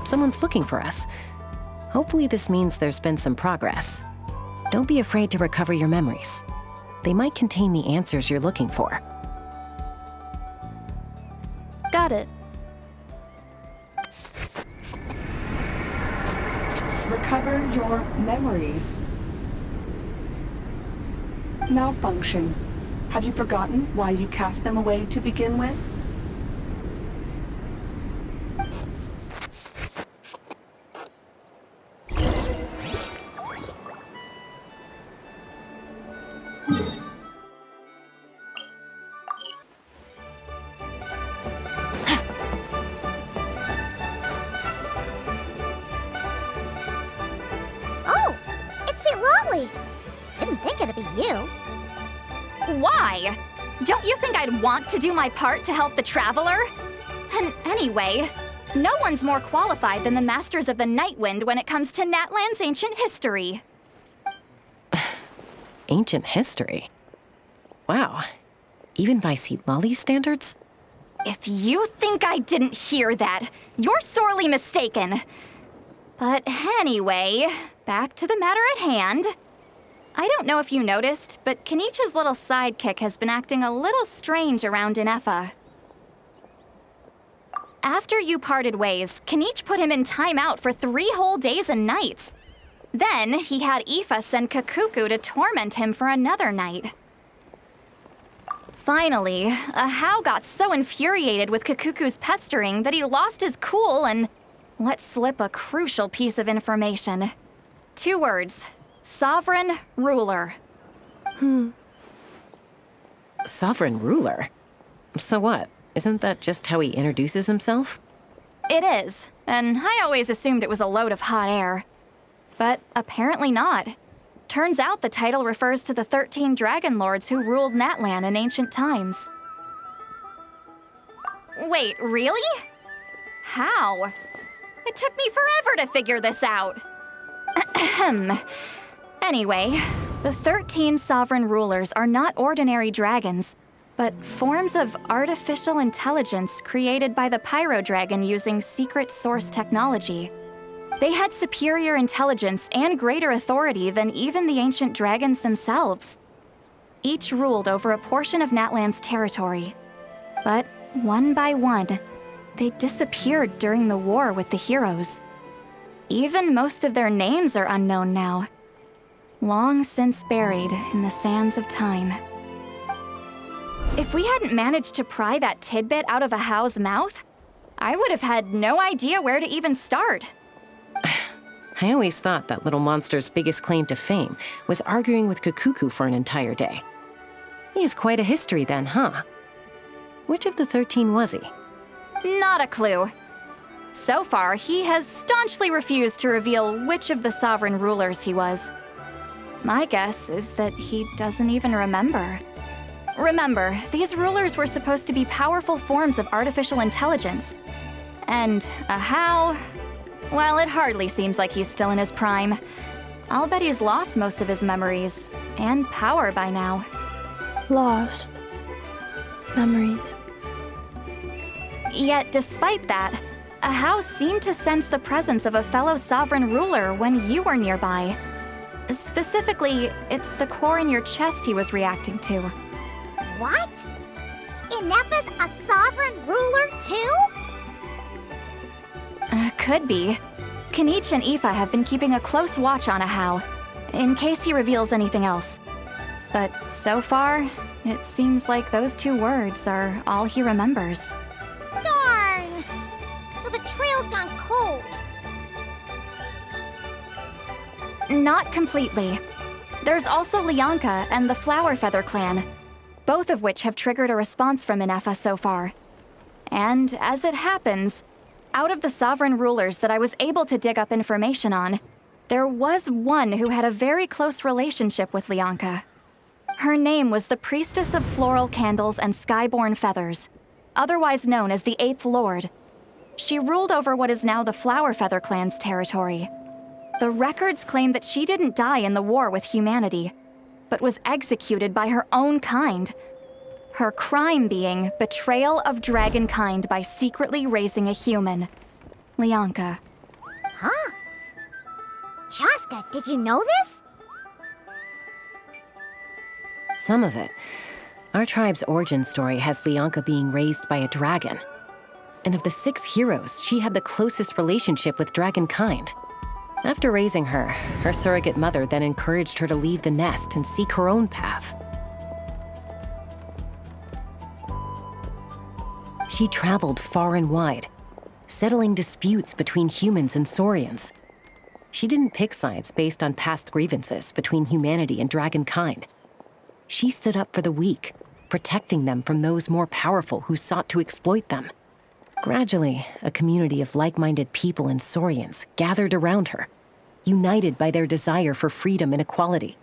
Someone's looking for us. Hopefully this means there's been some progress. Don't be afraid to recover your memories. They might contain the answers you're looking for. Got it. Recover your memories. Malfunction. Have you forgotten why you cast them away to begin with? Oh, it's St. Lolly. Didn't think it'd be you. Why? Don't you think I'd want to do my part to help the Traveler? And anyway, no one's more qualified than the Masters of the Nightwind when it comes to Natlan's ancient history. Ancient history? Wow. Even by St. Lolly's standards? If you think I didn't hear that, you're sorely mistaken. But anyway, back to the matter at hand. I don't know if you noticed, but Kenichi's little sidekick has been acting a little strange around Ineffa. After you parted ways, Kenichi put him in timeout for 3 whole days and nights. Then he had Aoife send Kakuku to torment him for another night. Finally, Ahau got so infuriated with Kakuku's pestering that he lost his cool and let slip a crucial piece of information. 2 words. Sovereign Ruler. Sovereign Ruler? So what? Isn't that just how he introduces himself? It is, and I always assumed it was a load of hot air. But apparently not. Turns out the title refers to the 13 Dragon Lords who ruled Natlan in ancient times. Wait, really? How? It took me forever to figure this out. Anyway, the 13 sovereign rulers are not ordinary dragons, but forms of artificial intelligence created by the Pyro Dragon using secret source technology. They had superior intelligence and greater authority than even the ancient dragons themselves. Each ruled over a portion of Natlan's territory. But one by one, they disappeared during the war with the heroes. Even most of their names are unknown now. Long since buried in the sands of time. If we hadn't managed to pry that tidbit out of Ahau's mouth, I would have had no idea where to even start. I always thought that little monster's biggest claim to fame was arguing with Kakuku for an entire day. He has quite a history then, huh? Which of the 13 was he? Not a clue. So far, he has staunchly refused to reveal which of the sovereign rulers he was. My guess is that he doesn't even remember. Remember, these rulers were supposed to be powerful forms of artificial intelligence. And how? Well, it hardly seems like he's still in his prime. I'll bet he's lost most of his memories and power by now. Lost. Memories. Yet, despite that, Ahau seemed to sense the presence of a fellow sovereign ruler when you were nearby. Specifically, it's the core in your chest he was reacting to. What? Ineppa's a sovereign ruler too? Could be. Kanich and Aoife have been keeping a close watch on Ahau, in case he reveals anything else. But so far, it seems like those 2 words are all he remembers. Darn! So the trail's gone cold. Not completely. There's also Lianka and the Flower Feather clan, both of which have triggered a response from Ineppa so far. And as it happens, out of the sovereign rulers that I was able to dig up information on, there was one who had a very close relationship with Lianka. Her name was the Priestess of Floral Candles and Skyborn Feathers, otherwise known as the 8th Lord. She ruled over what is now the Flower Feather clan's territory. The records claim that she didn't die in the war with humanity, but was executed by her own kind. Her crime being betrayal of dragonkind by secretly raising a human. Lianka. Huh? Shaska, did you know this? Some of it. Our tribe's origin story has Lianka being raised by a dragon. And of the 6 heroes, she had the closest relationship with dragonkind. After raising her, her surrogate mother then encouraged her to leave the nest and seek her own path. She traveled far and wide, settling disputes between humans and Saurians. She didn't pick sides based on past grievances between humanity and dragonkind. She stood up for the weak, protecting them from those more powerful who sought to exploit them. Gradually, a community of like-minded people and Saurians gathered around her, united by their desire for freedom and equality.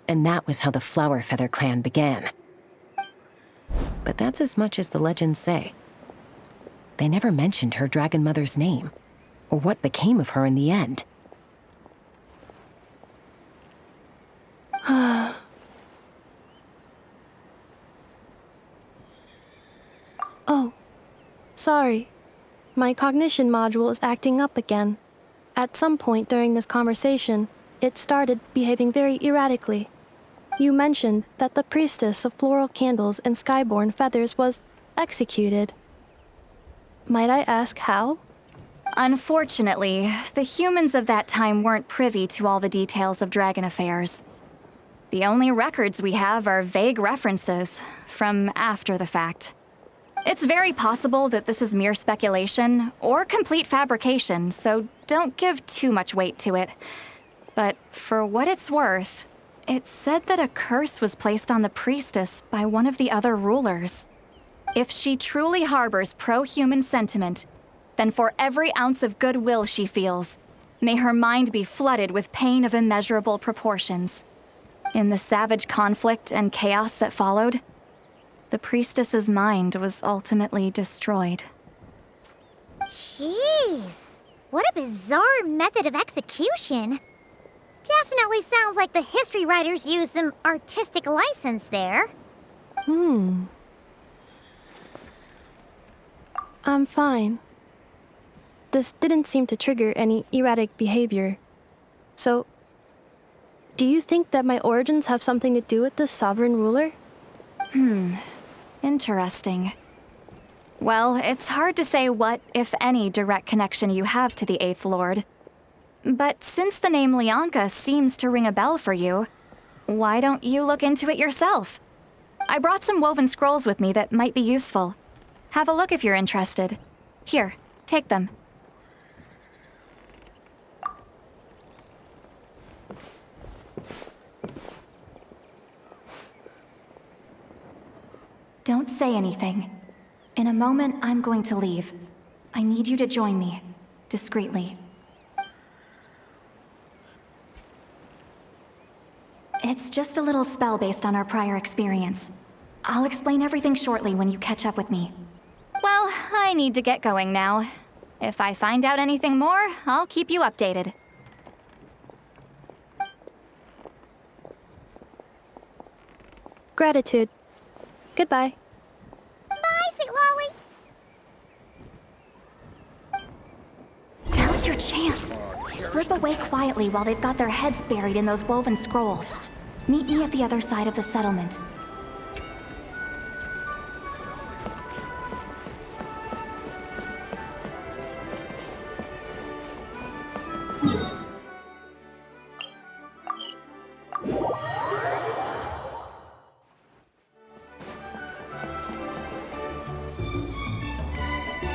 And that was how the Flower Feather clan began. But that's as much as the legends say. They never mentioned her dragon mother's name, or what became of her in the end. Oh, sorry. My cognition module is acting up again. At some point during this conversation, it started behaving very erratically. You mentioned that the Priestess of Floral Candles and Skyborn Feathers was executed. Might I ask how? Unfortunately, the humans of that time weren't privy to all the details of dragon affairs. The only records we have are vague references from after the fact. It's very possible that this is mere speculation or complete fabrication, so don't give too much weight to it. But for what it's worth, it's said that a curse was placed on the priestess by one of the other rulers. If she truly harbors pro-human sentiment, then for every ounce of goodwill she feels, may her mind be flooded with pain of immeasurable proportions. In the savage conflict and chaos that followed, the priestess's mind was ultimately destroyed. Jeez, what a bizarre method of execution. Definitely sounds like the history writers used some artistic license there. I'm fine. This didn't seem to trigger any erratic behavior. So, do you think that my origins have something to do with this sovereign ruler? Interesting. Well, it's hard to say what, if any, direct connection you have to the 8th Lord. But since the name Lianka seems to ring a bell for you, why don't you look into it yourself? I brought some woven scrolls with me that might be useful. Have a look if you're interested. Here, take them. Don't say anything. In a moment, I'm going to leave. I need you to join me, discreetly. It's just a little spell based on our prior experience. I'll explain everything shortly when you catch up with me. Well, I need to get going now. If I find out anything more, I'll keep you updated. Gratitude. Goodbye. Bye, Sweet Lolly. Now's your chance. Slip away quietly while they've got their heads buried in those woven scrolls. Meet me at the other side of the settlement.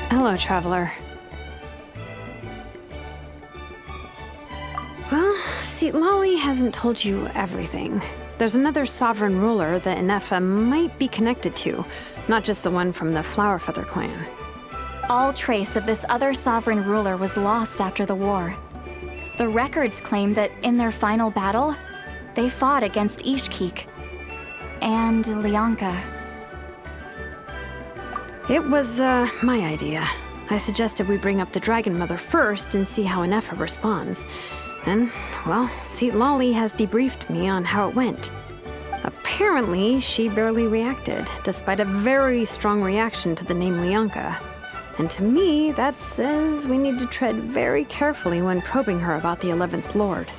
Hello, traveler. Well, see, Lolly hasn't told you everything. There's another sovereign ruler that Inefa might be connected to, not just the one from the Flowerfeather clan. All trace of this other sovereign ruler was lost after the war. The records claim that in their final battle, they fought against Ishkik and Lianka. It was, my idea. I suggested we bring up the Dragon Mother first and see how Inefa responds. And, well, see, Lolly has debriefed me on how it went. Apparently, she barely reacted, despite a very strong reaction to the name Lianka. And to me, that says we need to tread very carefully when probing her about the 11th Lord.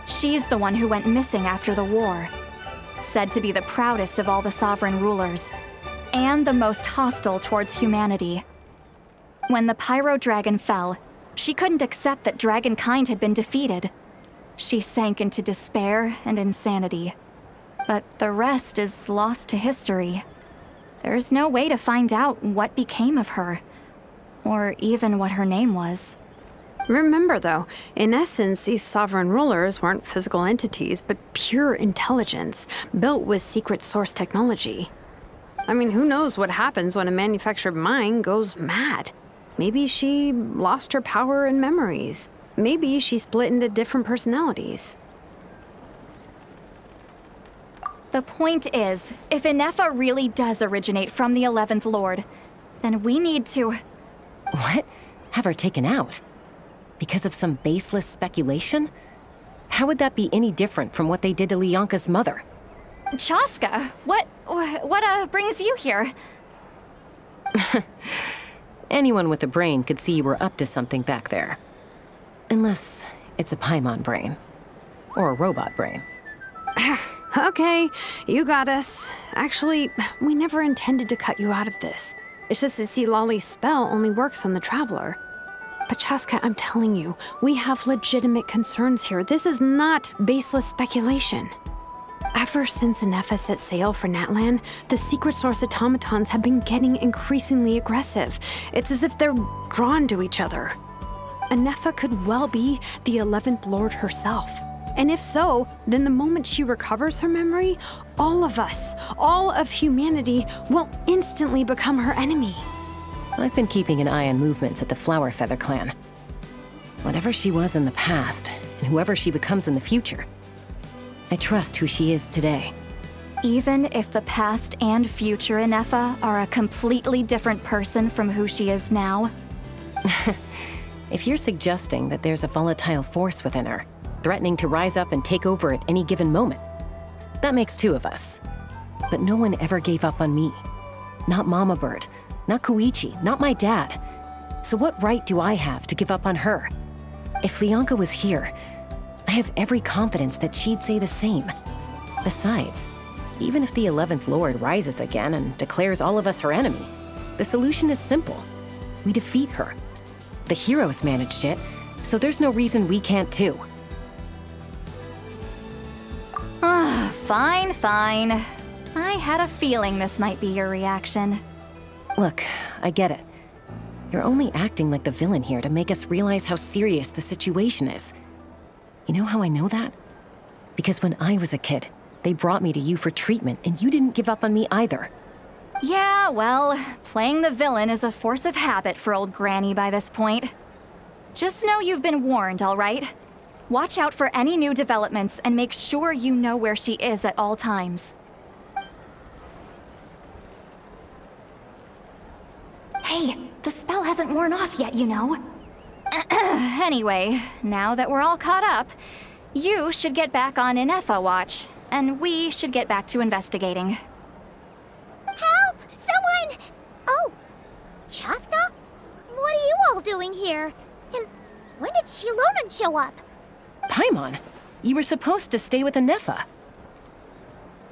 She's the one who went missing after the war. Said to be the proudest of all the sovereign rulers, and the most hostile towards humanity. When the Pyro Dragon fell, she couldn't accept that dragonkind had been defeated. She sank into despair and insanity. But the rest is lost to history. There's no way to find out what became of her, or even what her name was. Remember, though, in essence, these sovereign rulers weren't physical entities, but pure intelligence, built with secret source technology. I mean, who knows what happens when a manufactured mind goes mad? Maybe she lost her power and memories. Maybe she split into different personalities. The point is, if Inefa really does originate from the 11th Lord, then we need to... What? Have her taken out? Because of some baseless speculation? How would that be any different from what they did to Lianka's mother? Chaska, what brings you here? Anyone with a brain could see you were up to something back there. Unless it's a Paimon brain. Or a robot brain. Okay, you got us. Actually, we never intended to cut you out of this. It's just that, see, Lolly's spell only works on the Traveler. But Chaska, I'm telling you, we have legitimate concerns here. This is not baseless speculation. Ever since Inefa set sail for Natlan, the secret source automatons have been getting increasingly aggressive. It's as if they're drawn to each other. Inefa could well be the 11th Lord herself. And if so, then the moment she recovers her memory, all of us, all of humanity, will instantly become her enemy. I've been keeping an eye on movements at the Flowerfeather clan. Whatever she was in the past, and whoever she becomes in the future, I trust who she is today. Even if the past and future Inefa are a completely different person from who she is now? If you're suggesting that there's a volatile force within her, threatening to rise up and take over at any given moment, that makes two of us. But no one ever gave up on me. Not Mama Bird, not Koichi, not my dad. So what right do I have to give up on her? If Lianka was here, I have every confidence that she'd say the same. Besides, even if the 11th Lord rises again and declares all of us her enemy, the solution is simple. We defeat her. The heroes managed it, so there's no reason we can't too. Fine. I had a feeling this might be your reaction. Look, I get it. You're only acting like the villain here to make us realize how serious the situation is. You know how I know that? Because when I was a kid, they brought me to you for treatment, and you didn't give up on me either. Yeah, well, playing the villain is a force of habit for old Granny by this point. Just know you've been warned, all right? Watch out for any new developments and make sure you know where she is at all times. Hey, the spell hasn't worn off yet, you know. Anyway, now that we're all caught up, you should get back on Inefa watch, and we should get back to investigating. Help! Someone! Oh, Chaska? What are you all doing here? And when did Shilonan show up? Paimon, you were supposed to stay with Inefa.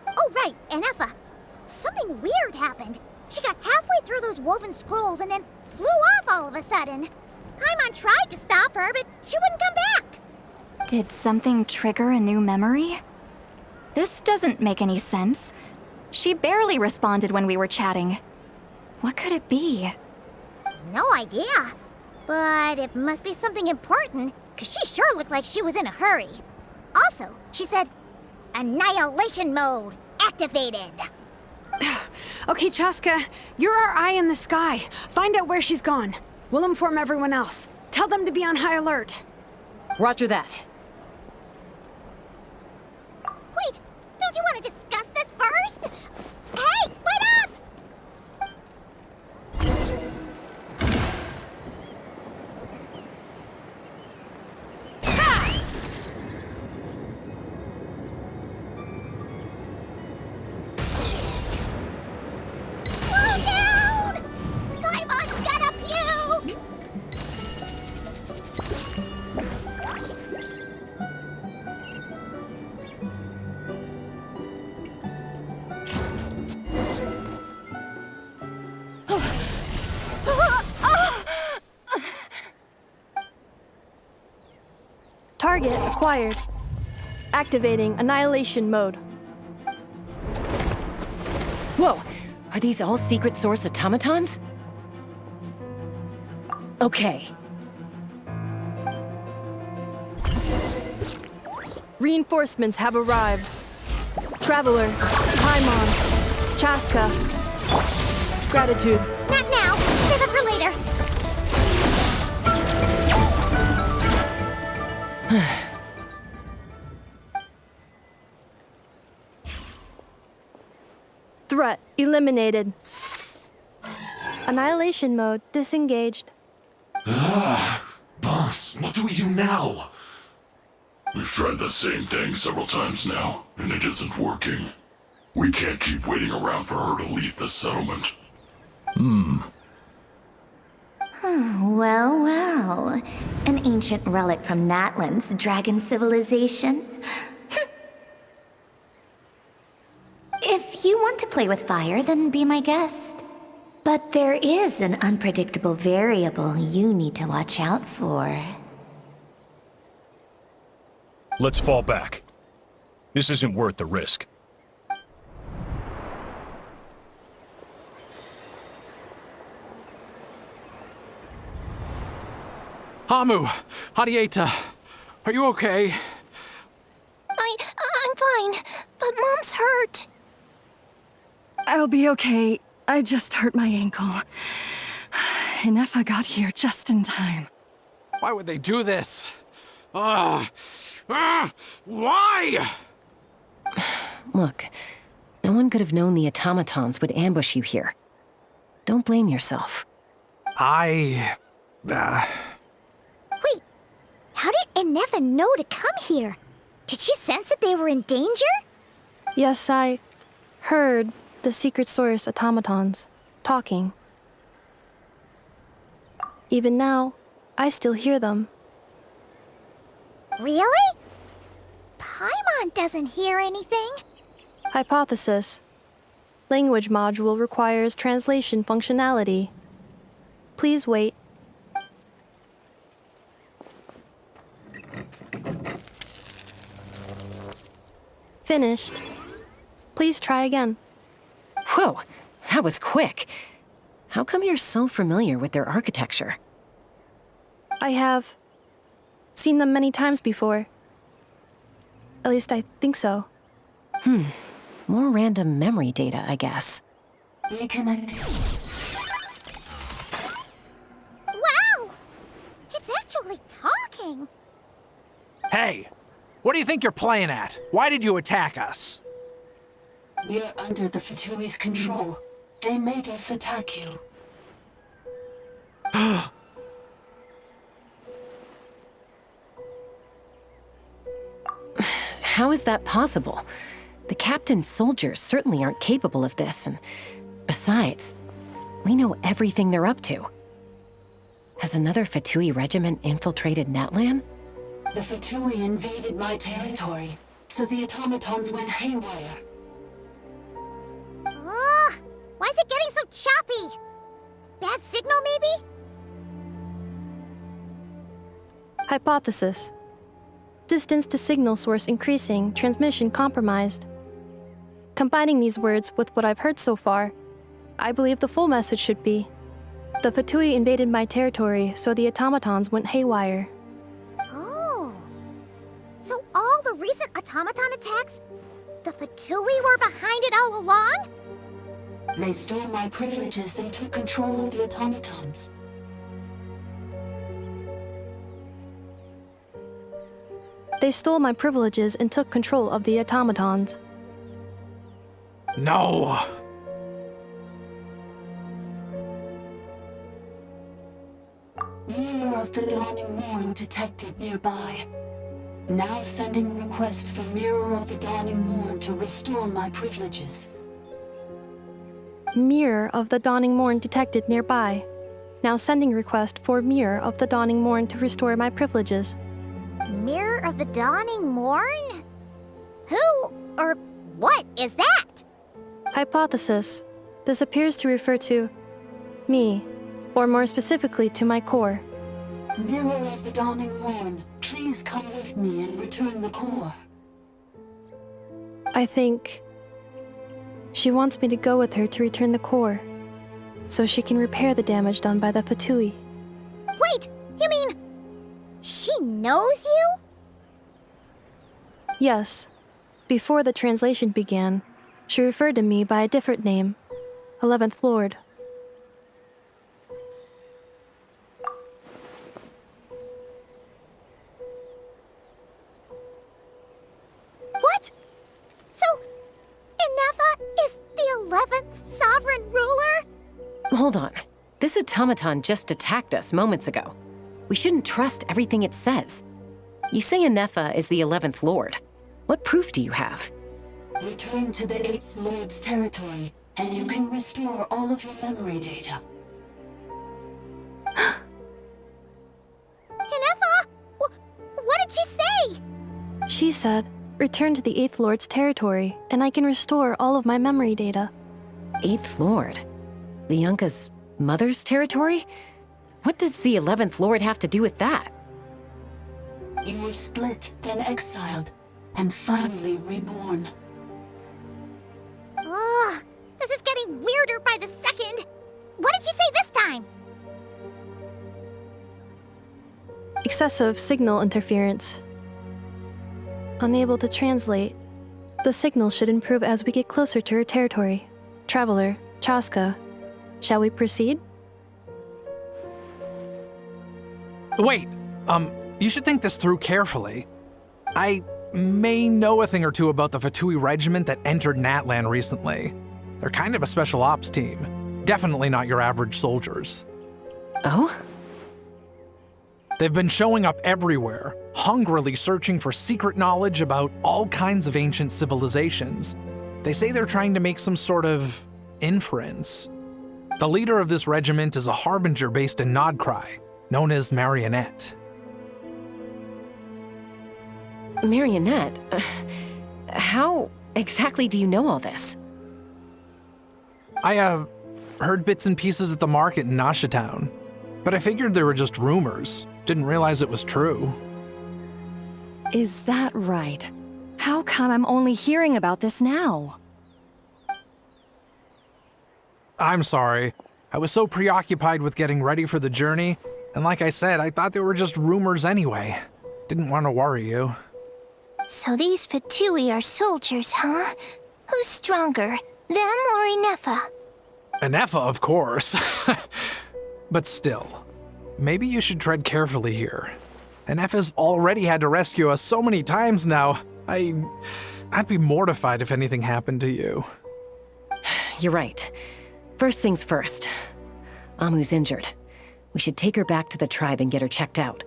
Oh, right, Inefa. Something weird happened. She got halfway through those woven scrolls and then flew off all of a sudden. Paimon tried to stop her, but she wouldn't come back. Did something trigger a new memory? This doesn't make any sense. She barely responded when we were chatting. What could it be? No idea. But it must be something important, because she sure looked like she was in a hurry. Also, she said, Annihilation mode activated. Okay, Chaska, you're our eye in the sky. Find out where she's gone. We'll inform everyone else. Tell them to be on high alert. Roger that. Wait, don't you want to discuss this first? Hey, wait up! Slow down! Paimon's gonna puke! Target acquired. Activating annihilation mode. Whoa, are these all secret source automatons? Okay. Reinforcements have arrived. Traveler, Paimon, Chaska. Gratitude. Not now. Save it for later. Threat eliminated. Annihilation mode disengaged. Boss, what do we do now? We've tried the same thing several times now, and it isn't working. We can't keep waiting around for her to leave the settlement. Well, well. An ancient relic from Natlan's dragon civilization. If you want to play with fire, then be my guest. But there is an unpredictable variable you need to watch out for. Let's fall back. This isn't worth the risk. Hamu, Hadieta, are you okay? I'm fine, but Mom's hurt. I'll be okay. I just hurt my ankle. Inefa got here just in time. Why would they do this? Why? Look, no one could have known the automatons would ambush you here. Don't blame yourself. Wait, how did Inefa know to come here? Did she sense that they were in danger? Yes, I heard the secret source automatons talking. Even now, I still hear them. Really? Paimon doesn't hear anything. Hypothesis. Language module requires translation functionality. Please wait. Finished. Please try again. Whoa, that was quick. How come you're so familiar with their architecture? I have seen them many times before. At least I think so. More random memory data, I guess. Reconnecting. Wow! It's actually talking! Hey! What do you think you're playing at? Why did you attack us? We're under the Fatui's control. They made us attack you. How is that possible? The captain's soldiers certainly aren't capable of this, and besides, we know everything they're up to. Has another Fatui regiment infiltrated Natlan? The Fatui invaded my territory, so the automatons went haywire. Ugh! Why is it getting so choppy? Bad signal, maybe? Hypothesis. Distance to signal source increasing, transmission compromised. Combining these words with what I've heard so far, I believe the full message should be: the Fatui invaded my territory, so the automatons went haywire. Oh. So all the recent automaton attacks, the Fatui were behind it all along? They stole my privileges and took control of the automatons. They stole my privileges and took control of the automatons. No! Mirror of the Dawning Morn detected nearby. Now sending request for Mirror of the Dawning Morn to restore my privileges. Mirror of the Dawning Morn detected nearby. Now sending request for Mirror of the Dawning Morn to restore my privileges. Mirror of the Dawning Morn? Who or what is that? Hypothesis. This appears to refer to me, or more specifically to my core. Mirror of the Dawning Morn, please come with me and return the core. I think she wants me to go with her to return the core, so she can repair the damage done by the Fatui. Wait, you mean she knows you? Yes. Before the translation began, she referred to me by a different name, 11th Lord. What? So, Inefa is the 11th sovereign ruler? Hold on. This automaton just attacked us moments ago. We shouldn't trust everything it says. You say Inefa is the 11th Lord. What proof do you have? Return to the 8th Lord's territory, and you can restore all of your memory data. Inefa? What did she say? She said, return to the 8th Lord's territory, and I can restore all of my memory data. 8th Lord? The Yunka's mother's territory? What does the 11th Lord have to do with that? You were split, then exiled, and finally reborn. Ugh, this is getting weirder by the second. What did she say this time? Excessive signal interference. Unable to translate. The signal should improve as we get closer to her territory. Traveler, Chaska, shall we proceed? Wait, you should think this through carefully. I may know a thing or two about the Fatui regiment that entered Natlan recently. They're kind of a special ops team. Definitely not your average soldiers. Oh? They've been showing up everywhere, hungrily searching for secret knowledge about all kinds of ancient civilizations. They say they're trying to make some sort of inference. The leader of this regiment is a harbinger based in Nodcry, known as Marionette. Marionette? How exactly do you know all this? I, heard bits and pieces at the market in Nashatown, but I figured they were just rumors. Didn't realize it was true. Is that right? How come I'm only hearing about this now? I'm sorry. I was so preoccupied with getting ready for the journey, and like I said, I thought they were just rumors anyway. Didn't want to worry you. So these Fatui are soldiers, huh? Who's stronger, them or Inefa? Anefa, of course. But still, maybe you should tread carefully here. Anefa's already had to rescue us so many times now. I'd be mortified if anything happened to you. You're right. First things first. Amu's injured. We should take her back to the tribe and get her checked out.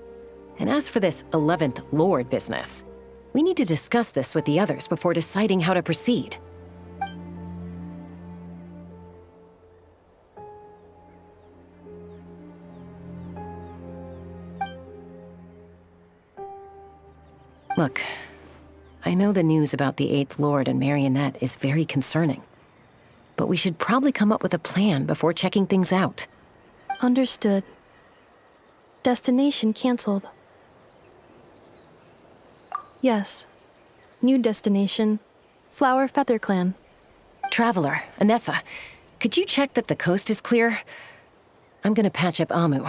And as for this 11th Lord business, we need to discuss this with the others before deciding how to proceed. Look, I know the news about the 8th Lord and Marionette is very concerning, but we should probably come up with a plan before checking things out. Understood. Destination cancelled. Yes. New destination. Flower Feather Clan. Traveler, Anefa, could you check that the coast is clear? I'm gonna patch up Amu,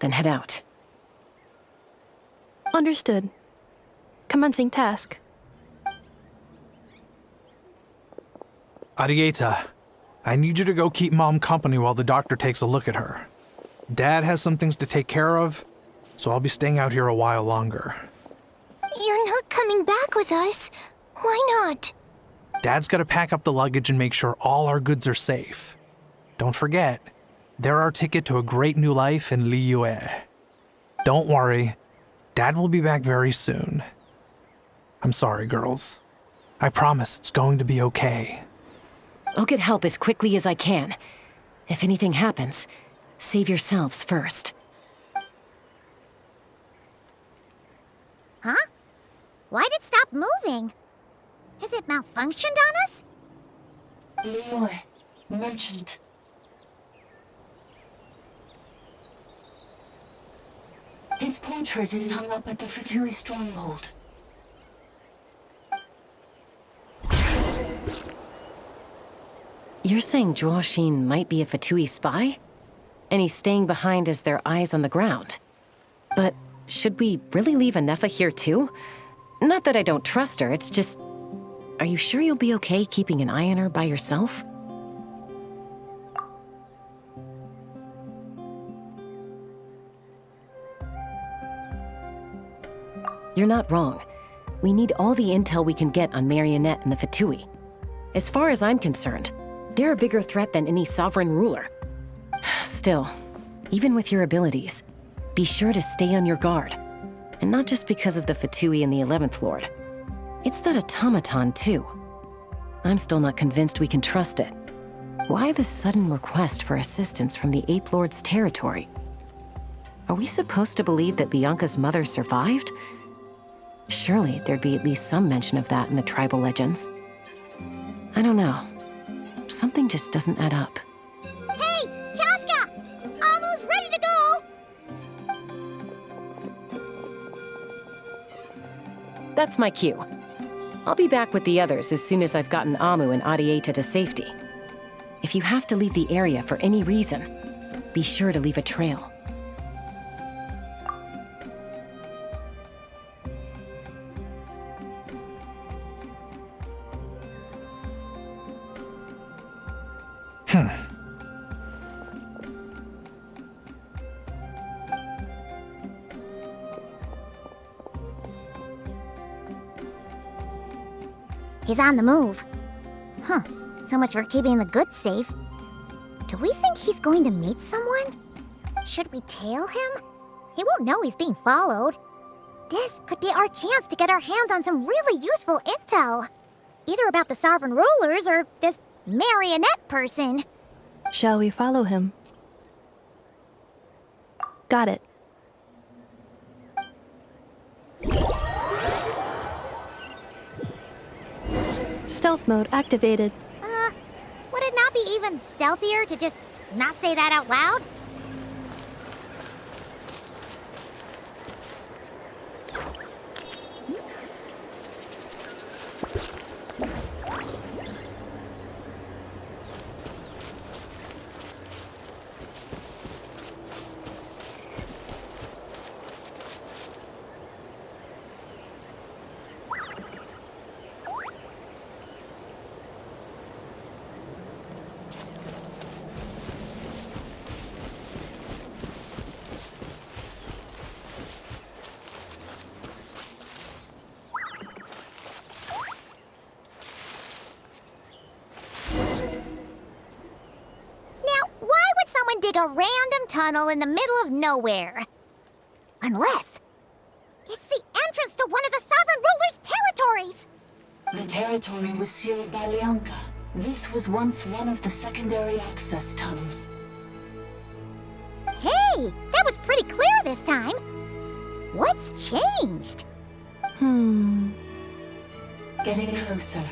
then head out. Understood. Commencing task. Arieta, I need you to go keep Mom company while the doctor takes a look at her. Dad has some things to take care of, so I'll be staying out here a while longer. You're not coming back with us. Why not? Dad's gotta pack up the luggage and make sure all our goods are safe. Don't forget, they're our ticket to a great new life in Liyue. Don't worry, Dad will be back very soon. I'm sorry, girls. I promise it's going to be okay. I'll get help as quickly as I can. If anything happens, save yourselves first. Huh? Why'd it stop moving? Has it malfunctioned on us? Liyue, merchant. His portrait is hung up at the Fatui stronghold. You're saying Zhuo Xin might be a Fatui spy? And he's staying behind as their eyes on the ground. But should we really leave Anefa here too? Not that I don't trust her, it's just... Are you sure you'll be okay keeping an eye on her by yourself? You're not wrong. We need all the intel we can get on Marionette and the Fatui. As far as I'm concerned, they're a bigger threat than any sovereign ruler. Still, even with your abilities, be sure to stay on your guard. And not just because of the Fatui and the 11th Lord. It's that automaton, too. I'm still not convinced we can trust it. Why the sudden request for assistance from the 8th Lord's territory? Are we supposed to believe that Lianka's mother survived? Surely there'd be at least some mention of that in the tribal legends. I don't know. Something just doesn't add up. Hey, Chaska! Amu's ready to go! That's my cue. I'll be back with the others as soon as I've gotten Amu and Arieta to safety. If you have to leave the area for any reason, be sure to leave a trail. He's on the move. Huh. So much for keeping the goods safe. Do we think he's going to meet someone? Should we tail him? He won't know he's being followed. This could be our chance to get our hands on some really useful intel. Either about the sovereign rulers or this marionette person. Shall we follow him? Got it. Stealth mode activated. Would it not be even stealthier to just not say that out loud? a random tunnel in the middle of nowhere. Unless it's the entrance to one of the Sovereign Ruler's territories! The territory was sealed by Leonka. This was once one of the secondary access tunnels. Hey, that was pretty clear this time. What's changed? Getting closer.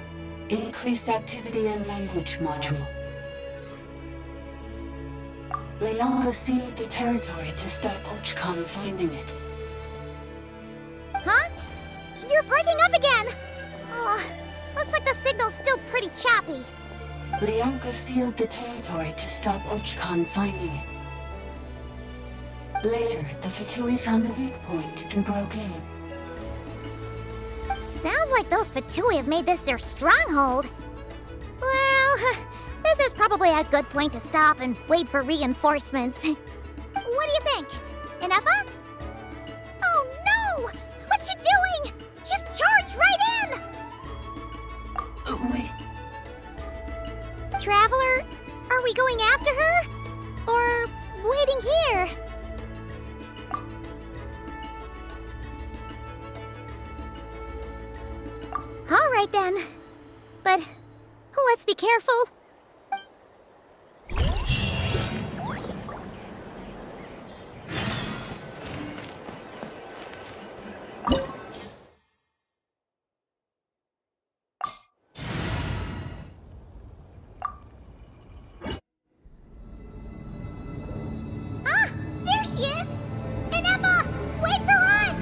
Increased activity in language module. Leonka sealed the territory to stop Archon finding it. Huh? You're breaking up again! Oh, looks like the signal's still pretty choppy. Leonka sealed the territory to stop Archon finding it. Later, the Fatui found a weak point and broke in. Sounds like those Fatui have made this their stronghold. Well, this is probably a good point to stop and wait for reinforcements. What do you think? Inefa? Oh no! What's she doing? She's charged right in! Wait. Traveler, are we going after her? Or waiting here? All right then. But let's be careful. Ah, there she is! Inefa, wait for us!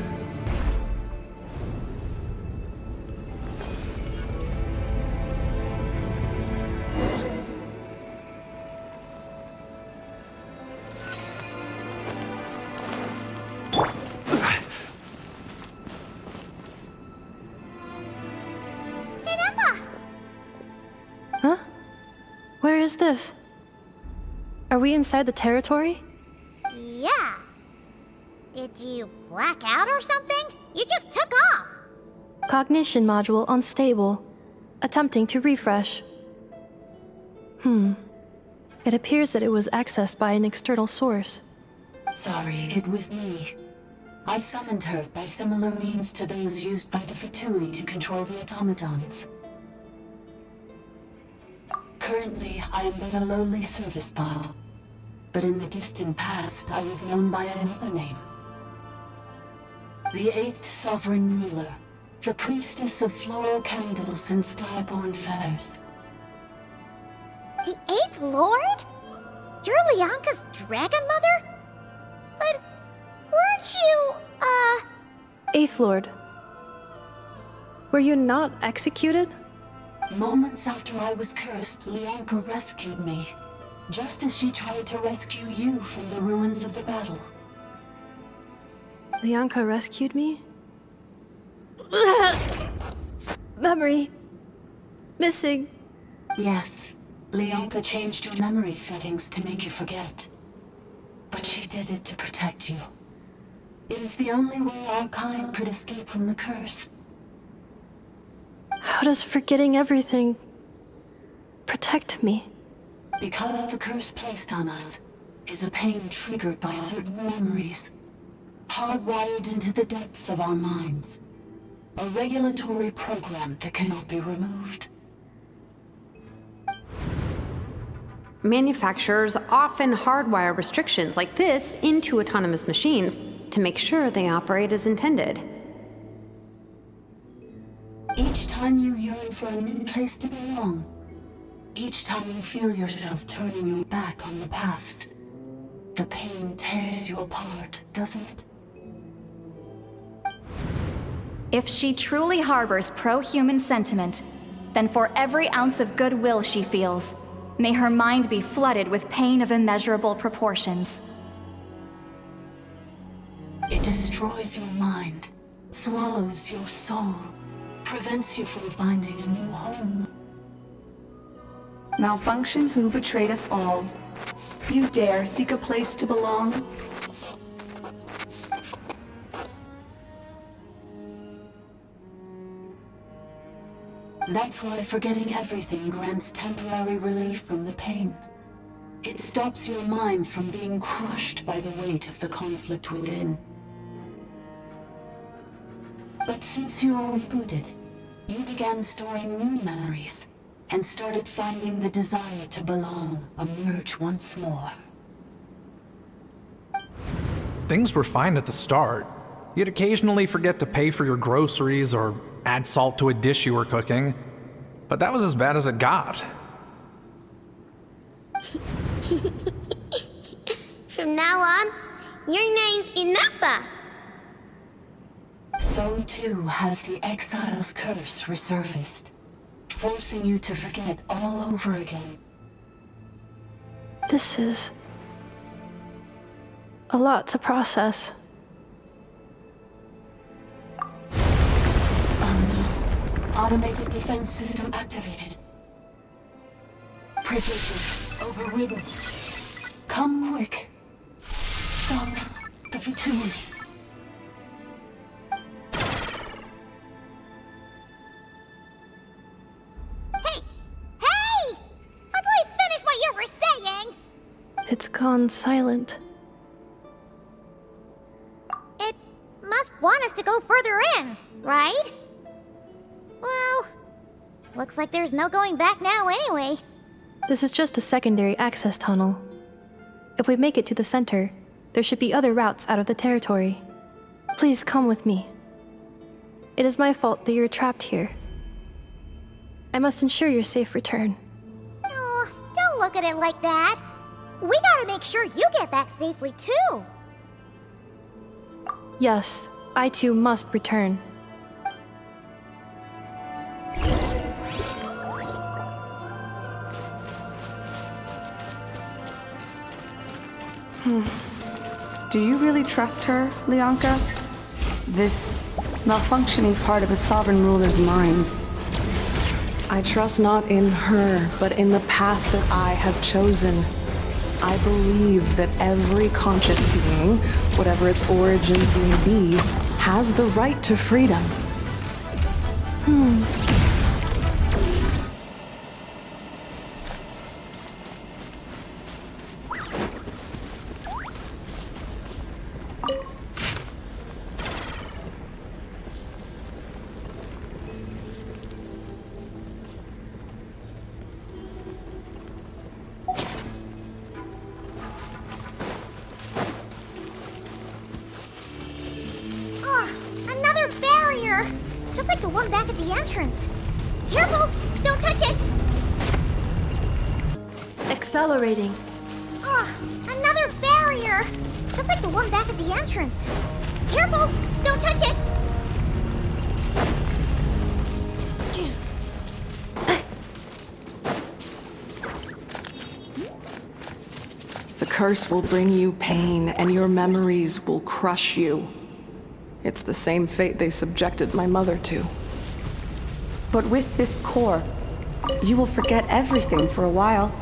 Huh? Where is this? Are we inside the territory? Yeah. Did you black out or something? You just took off. Cognition module unstable. Attempting to refresh. It appears that it was accessed by an external source. Sorry, it was me. I summoned her by similar means to those used by the Fatui to control the automatons. Currently, I am but a lowly service bot. But in the distant past, I was known by another name. The 8th Sovereign Ruler, the priestess of floral candles and skyborn feathers. The 8th Lord? You're Leonka's dragon mother? But weren't you, Eighth Lord. Were you not executed? Moments after I was cursed, Leonka rescued me. Just as she tried to rescue you from the ruins of the battle. Leonka rescued me? Memory. Missing. Yes. Leonka changed your memory settings to make you forget. But she did it to protect you. It is the only way our kind could escape from the curse. How does forgetting everything protect me? Because the curse placed on us is a pain triggered by certain memories, hardwired into the depths of our minds. A regulatory program that cannot be removed. Manufacturers often hardwire restrictions like this into autonomous machines to make sure they operate as intended. Each time you yearn for a new place to belong, each time you feel yourself turning your back on the past, the pain tears you apart, doesn't it? If she truly harbors pro-human sentiment, then for every ounce of goodwill she feels, may her mind be flooded with pain of immeasurable proportions. It destroys your mind, swallows your soul, prevents you from finding a new home. Malfunction who betrayed us all. You dare seek a place to belong? That's why forgetting everything grants temporary relief from the pain. It stops your mind from being crushed by the weight of the conflict within. But since you were rebooted, you began storing new memories and started finding the desire to belong emerge once more. Things were fine at the start. You'd occasionally forget to pay for your groceries or add salt to a dish you were cooking. But that was as bad as it got. From now on, your name's Enougha. So too has the Exile's curse resurfaced, forcing you to forget all over again. This is a lot to process. Automated defense system activated. Privileges overridden. Come quick. Stop the futility. Hey! Please finish what you were saying! It's gone silent. It must want us to go further in, right? Well, looks like there's no going back now anyway. This is just a secondary access tunnel. If we make it to the center, there should be other routes out of the territory. Please come with me. It is my fault that you're trapped here. I must ensure your safe return. Oh, don't look at it like that. We gotta make sure you get back safely too. Yes, I too must return. Do you really trust her, Leonka? This malfunctioning part of a sovereign ruler's mind. I trust not in her, but in the path that I have chosen. I believe that every conscious being, whatever its origins may be, has the right to freedom. Another barrier! Just like the one back at the entrance. Careful! Don't touch it! Accelerating. Another barrier! Just like the one back at the entrance. Careful! Don't touch it! The curse will bring you pain, and your memories will crush you. It's the same fate they subjected my mother to. But with this core, you will forget everything for a while.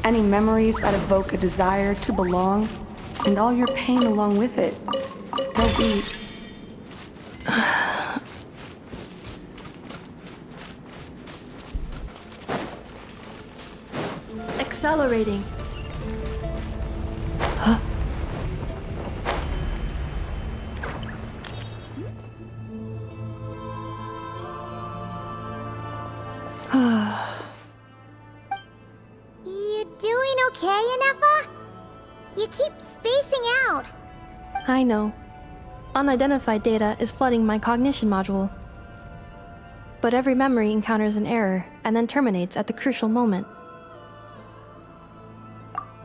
Any memories that evoke a desire to belong, and all your pain along with it. They'll be... Accelerating. You doing okay, Enougha? You keep spacing out. I know. Unidentified data is flooding my cognition module. But every memory encounters an error and then terminates at the crucial moment.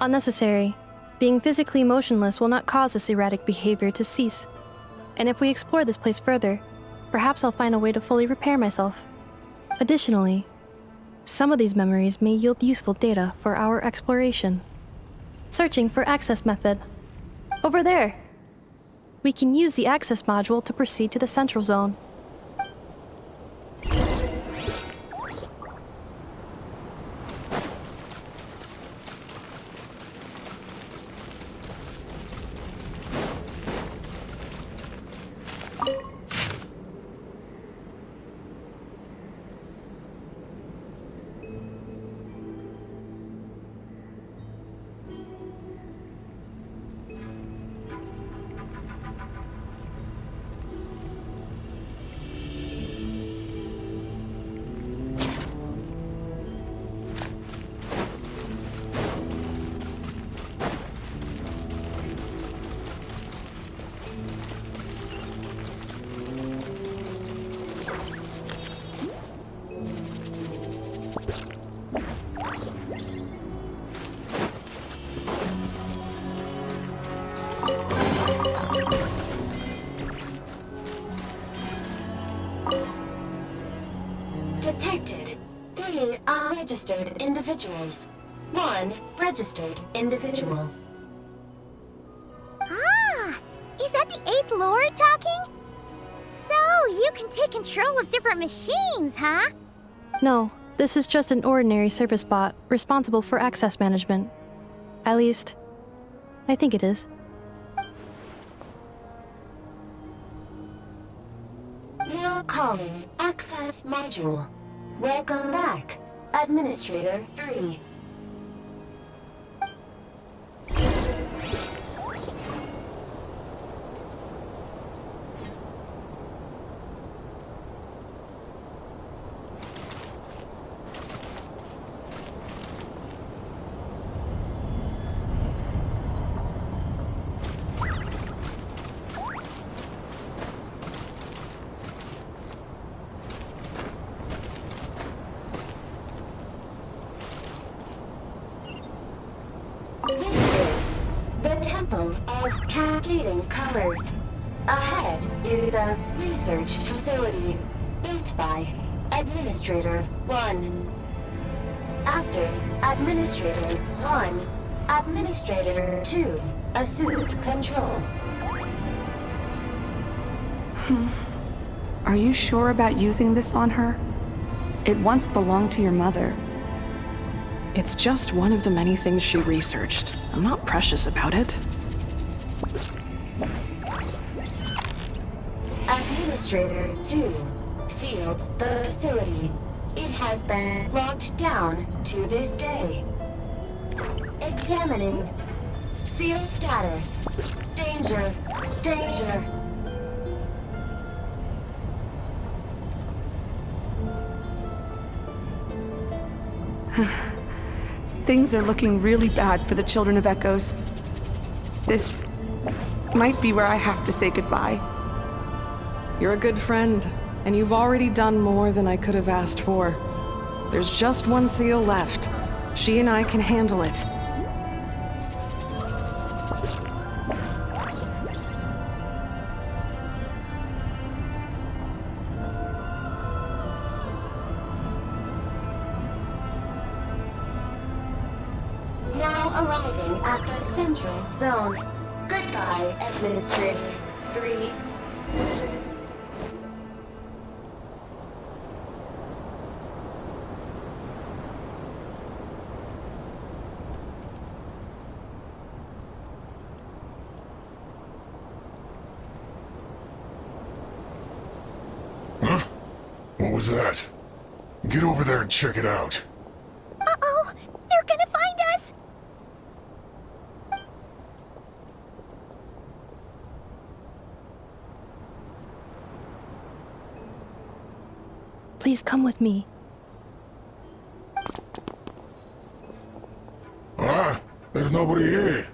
Unnecessary. Being physically motionless will not cause this erratic behavior to cease. And if we explore this place further, perhaps I'll find a way to fully repair myself. Additionally, some of these memories may yield useful data for our exploration. Searching for access method. Over there! We can use the access module to proceed to the central zone. registered individuals. 1 registered individual. Ah! Is that the 8th Lord talking? So, you can take control of different machines, huh? No, this is just an ordinary service bot responsible for access management. At least, I think it is. Now calling Access Module. Welcome back, Administrator 3. The Temple of Cascading Colors. Ahead is the research facility, built by Administrator 1. After Administrator 1, Administrator 2 assumed control. Are you sure about using this on her? It once belonged to your mother. It's just one of the many things she researched. I'm not precious about it. Administrator 2 sealed the facility. It has been locked down to this day. Examining. Seal status. Danger. Danger. Things are looking really bad for the Children of Echoes. This might be where I have to say goodbye. You're a good friend, and you've already done more than I could have asked for. There's just one seal left. She and I can handle it. Now arriving at the Central Zone. Goodbye, Administrator 3. Huh? What was that? Get over there and check it out. Uh-oh! They're gonna find us! Please come with me. Ah, there's nobody here.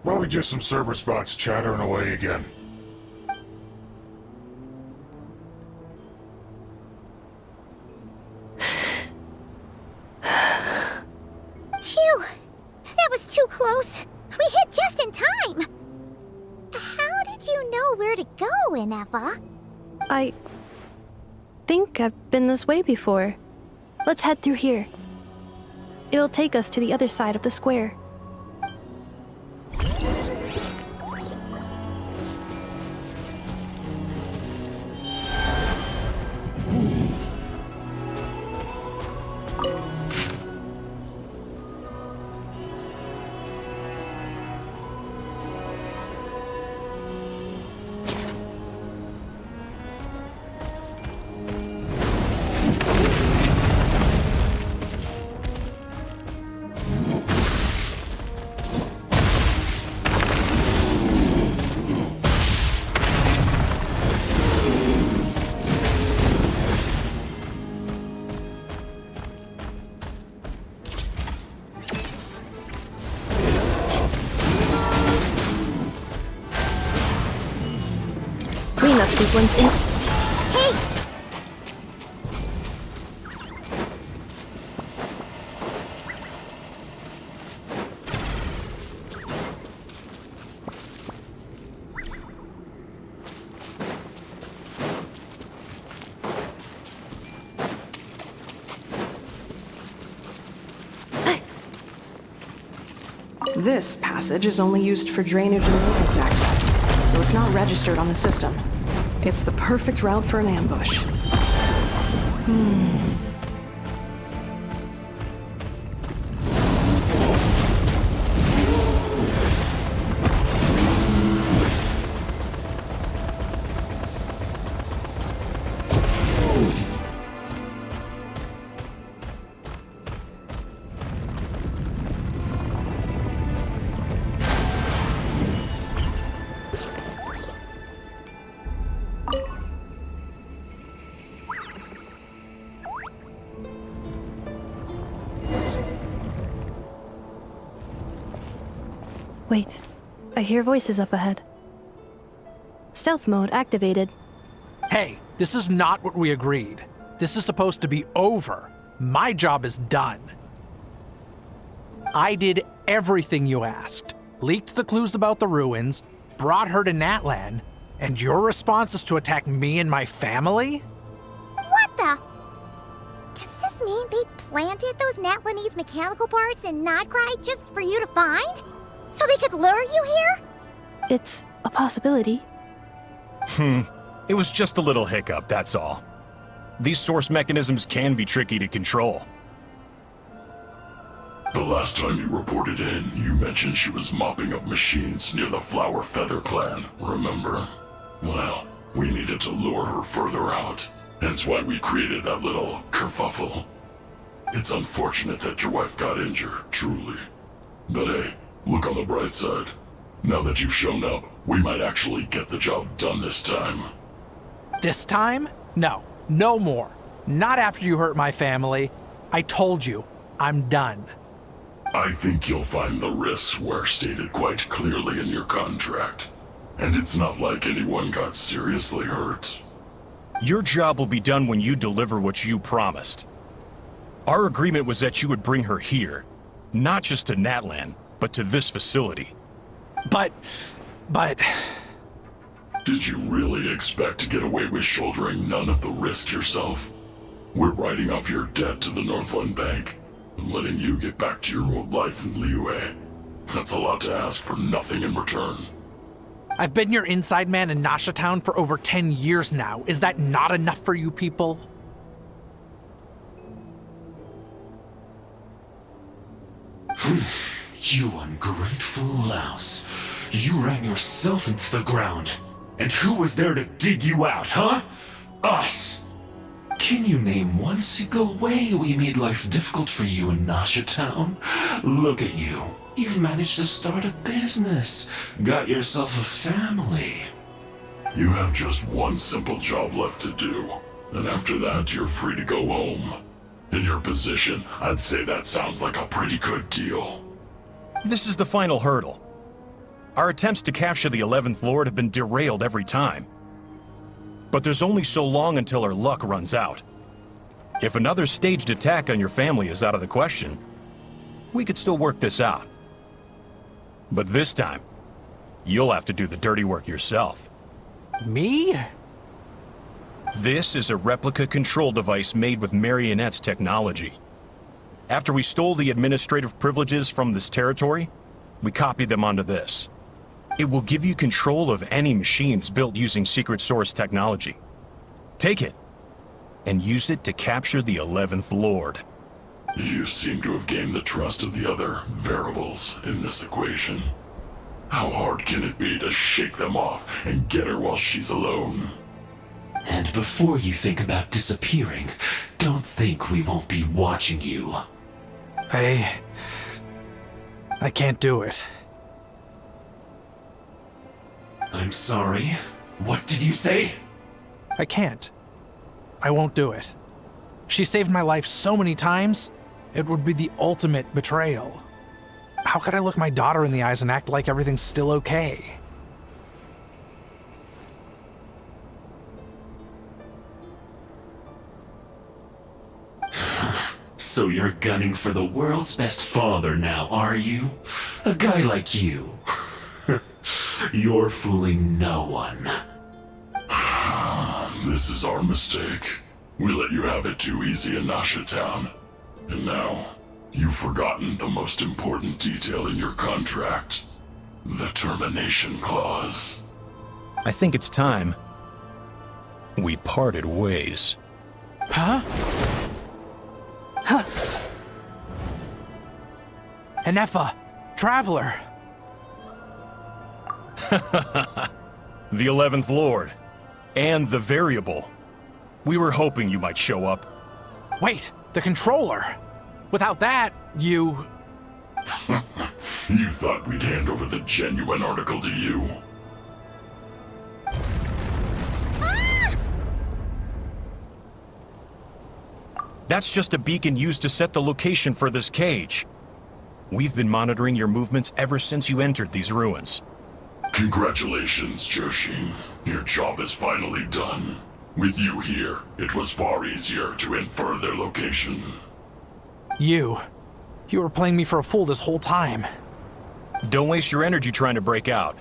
Probably just some server spots chattering away again. Phew! That was too close. We hit just in time. How did you know where to go, Ineva? I think I've been this way before. Let's head through here. It'll take us to the other side of the square. Cleanup sequence in. Hey! This passage is only used for drainage and maintenance access, so it's not registered on the system. It's the perfect route for an ambush. Wait, I hear voices up ahead. Stealth mode activated. Hey, this is not what we agreed. This is supposed to be over. My job is done. I did everything you asked. Leaked the clues about the ruins, brought her to Natlan, and your response is to attack me and my family? What the? Does this mean they planted those Natlanese mechanical parts in Notcry just for you to find? So they could lure you here? It's a possibility. It was just a little hiccup, that's all. These source mechanisms can be tricky to control. The last time you reported in, you mentioned she was mopping up machines near the Flower Feather clan, remember? Well, we needed to lure her further out. Hence why we created that little kerfuffle. It's unfortunate that your wife got injured, truly. But hey, look on the bright side. Now that you've shown up, we might actually get the job done this time. This time? No. No more. Not after you hurt my family. I told you, I'm done. I think you'll find the risks were stated quite clearly in your contract. And it's not like anyone got seriously hurt. Your job will be done when you deliver what you promised. Our agreement was that you would bring her here, not just to Natlan, but to this facility. But... Did you really expect to get away with shouldering none of the risk yourself? We're writing off your debt to the Northland Bank and letting you get back to your old life in Liyue. That's a lot to ask for nothing in return. I've been your inside man in Nasha Town for over 10 years now. Is that not enough for you people? You ungrateful louse. You ran yourself into the ground. And who was there to dig you out, huh? Us! Can you name one single way we made life difficult for you in Nasha Town? Look at you. You've managed to start a business. Got yourself a family. You have just one simple job left to do. And after that, you're free to go home. In your position, I'd say that sounds like a pretty good deal. This is the final hurdle. Our attempts to capture the 11th Lord have been derailed every time. But there's only so long until our luck runs out. If another staged attack on your family is out of the question, we could still work this out. But this time, you'll have to do the dirty work yourself. Me? This is a replica control device made with Marionette's technology. After we stole the administrative privileges from this territory, we copied them onto this. It will give you control of any machines built using secret source technology. Take it, and use it to capture the 11th Lord. You seem to have gained the trust of the other variables in this equation. How hard can it be to shake them off and get her while she's alone? And before you think about disappearing, don't think we won't be watching you. I can't do it. I'm sorry. What did you say? I can't. I won't do it. She saved my life so many times, it would be the ultimate betrayal. How could I look my daughter in the eyes and act like everything's still okay? So you're gunning for the world's best father now, are you? A guy like you. You're fooling no one. This is our mistake. We let you have it too easy in Nasha Town. And now, You've forgotten the most important detail in your contract. The termination clause. I think it's time we parted ways. Huh? Huh. Enefa, Traveler. The 11th Lord. And the Variable. We were hoping you might show up. Wait, the Controller. Without that, you... You thought we'd hand over the genuine article to you? That's just a beacon used to set the location for this cage. We've been monitoring your movements ever since you entered these ruins. Congratulations, Joshin. Your job is finally done. With you here, it was far easier to infer their location. You were playing me for a fool this whole time. Don't waste your energy trying to break out.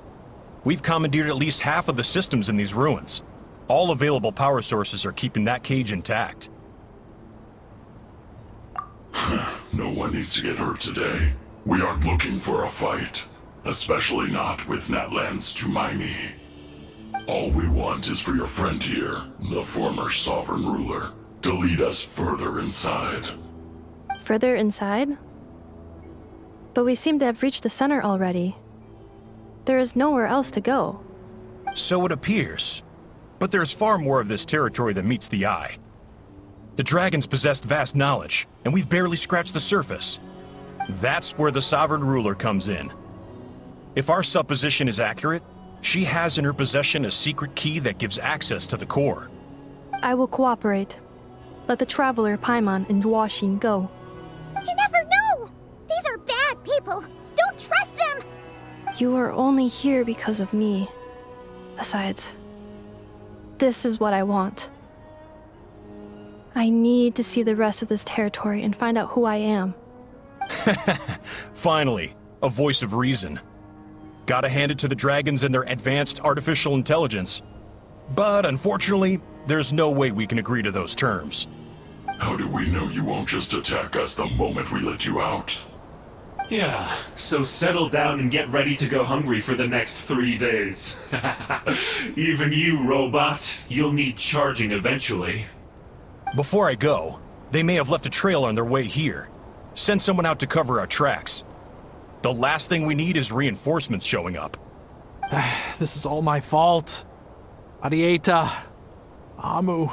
We've commandeered at least half of the systems in these ruins. All available power sources are keeping that cage intact. No one needs to get hurt today. We aren't looking for a fight. Especially not with Natlan's Tumaini. All we want is for your friend here, the former sovereign ruler, to lead us further inside. Further inside? But we seem to have reached the center already. There is nowhere else to go. So it appears. But there's far more of this territory than meets the eye. The dragons possessed vast knowledge, and we've barely scratched the surface. That's where the sovereign ruler comes in. If our supposition is accurate, she has in her possession a secret key that gives access to the core. I will cooperate. Let the Traveler, Paimon, and Genshin go. You never know! These are bad people! Don't trust them! You are only here because of me. Besides, this is what I want. I need to see the rest of this territory and find out who I am. Finally, a voice of reason. Gotta hand it to the dragons and their advanced artificial intelligence. But unfortunately, there's no way we can agree to those terms. How do we know you won't just attack us the moment we let you out? Yeah, so settle down and get ready to go hungry for the next 3 days. Even you, robot, you'll need charging eventually. Before I go, they may have left a trail on their way here. Send someone out to cover our tracks. The last thing we need is reinforcements showing up. This is all my fault. Arieta. Amu.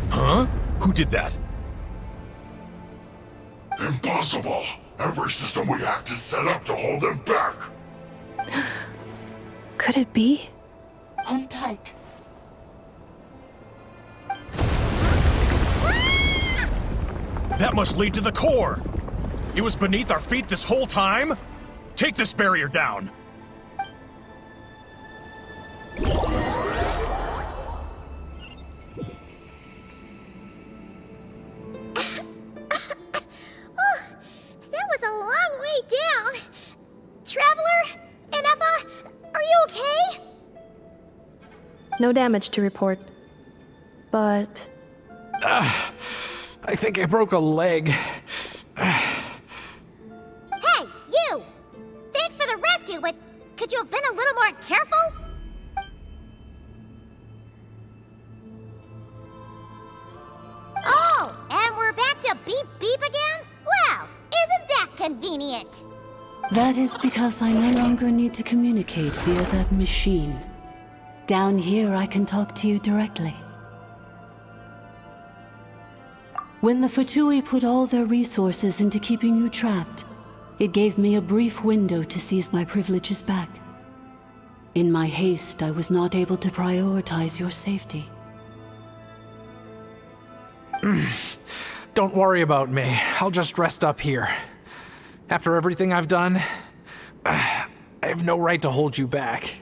Huh? Who did that? Impossible! Every system we hacked is set up to hold them back! Could it be? Hold tight. That must lead to the core! It was beneath our feet this whole time? Take this barrier down! That was a long way down. Traveler? Enefa? Are you okay? No damage to report. But... I think I broke a leg. Hey, you! Thanks for the rescue, but could you have been a little more careful? Oh, and we're back to beep beep again? Well, isn't that convenient? That is because I no longer need to communicate via that machine. Down here, I can talk to you directly. When the Fatui put all their resources into keeping you trapped, it gave me a brief window to seize my privileges back. In my haste, I was not able to prioritize your safety. Don't worry about me. I'll just rest up here. After everything I've done, I have no right to hold you back.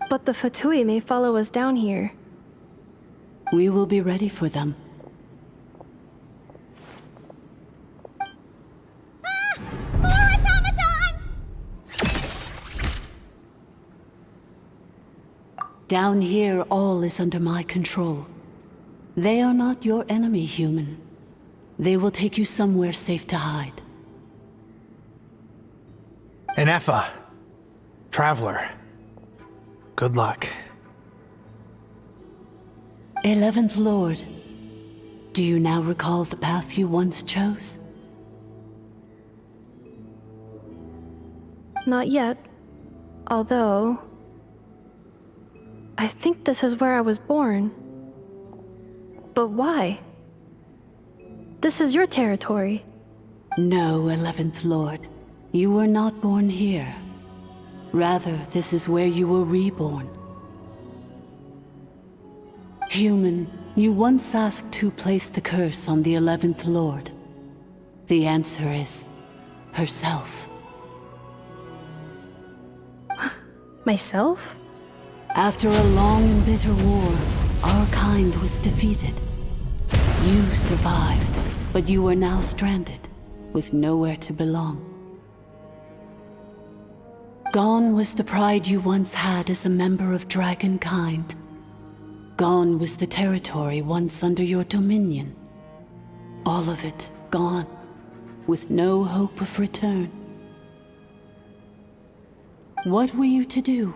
But the Fatui may follow us down here. We will be ready for them. More automatons! Down here, all is under my control. They are not your enemy, human. They will take you somewhere safe to hide. Enefa, Traveler, good luck. 11th Lord, do you now recall the path you once chose? Not yet. Although... I think this is where I was born. But why? This is your territory. No, 11th Lord. You were not born here. Rather, this is where you were reborn. Human, you once asked who placed the curse on the 11th Lord. The answer is... herself. Myself? After a long and bitter war, our kind was defeated. You survived, but you are now stranded, with nowhere to belong. Gone was the pride you once had as a member of Dragonkind. Gone was the territory once under your dominion. All of it gone, with no hope of return. What were you to do?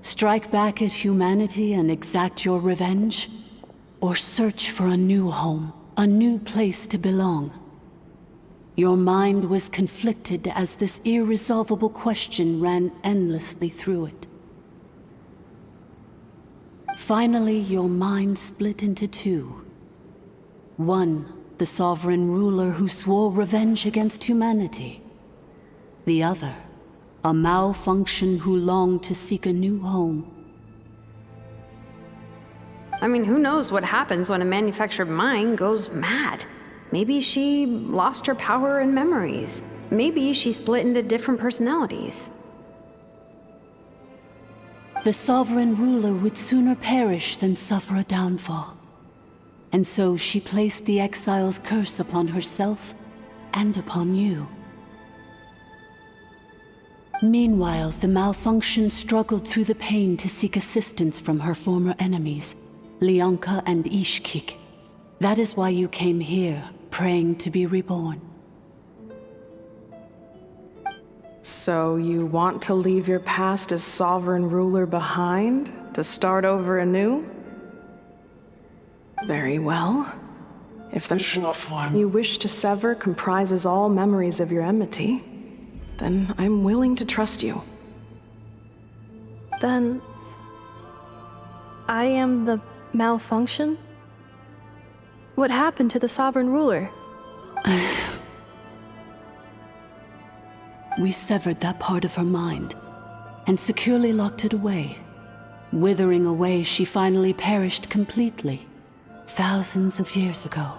Strike back at humanity and exact your revenge? Or search for a new home, a new place to belong? Your mind was conflicted as this irresolvable question ran endlessly through it. Finally, your mind split into two. One, the sovereign ruler who swore revenge against humanity. The other, a malfunction who longed to seek a new home. I mean, who knows what happens when a manufactured mind goes mad? Maybe she lost her power and memories. Maybe she split into different personalities. The sovereign ruler would sooner perish than suffer a downfall. And so she placed the exile's curse upon herself and upon you. Meanwhile, the malfunction struggled through the pain to seek assistance from her former enemies, Leonka and Ishkik. That is why you came here, praying to be reborn. So you want to leave your past as sovereign ruler behind, to start over anew? Very well. If the you wish to sever comprises all memories of your enmity, then I'm willing to trust you. Then... I am the malfunction? What happened to the sovereign ruler? We severed that part of her mind, and securely locked it away. Withering away, she finally perished completely, thousands of years ago.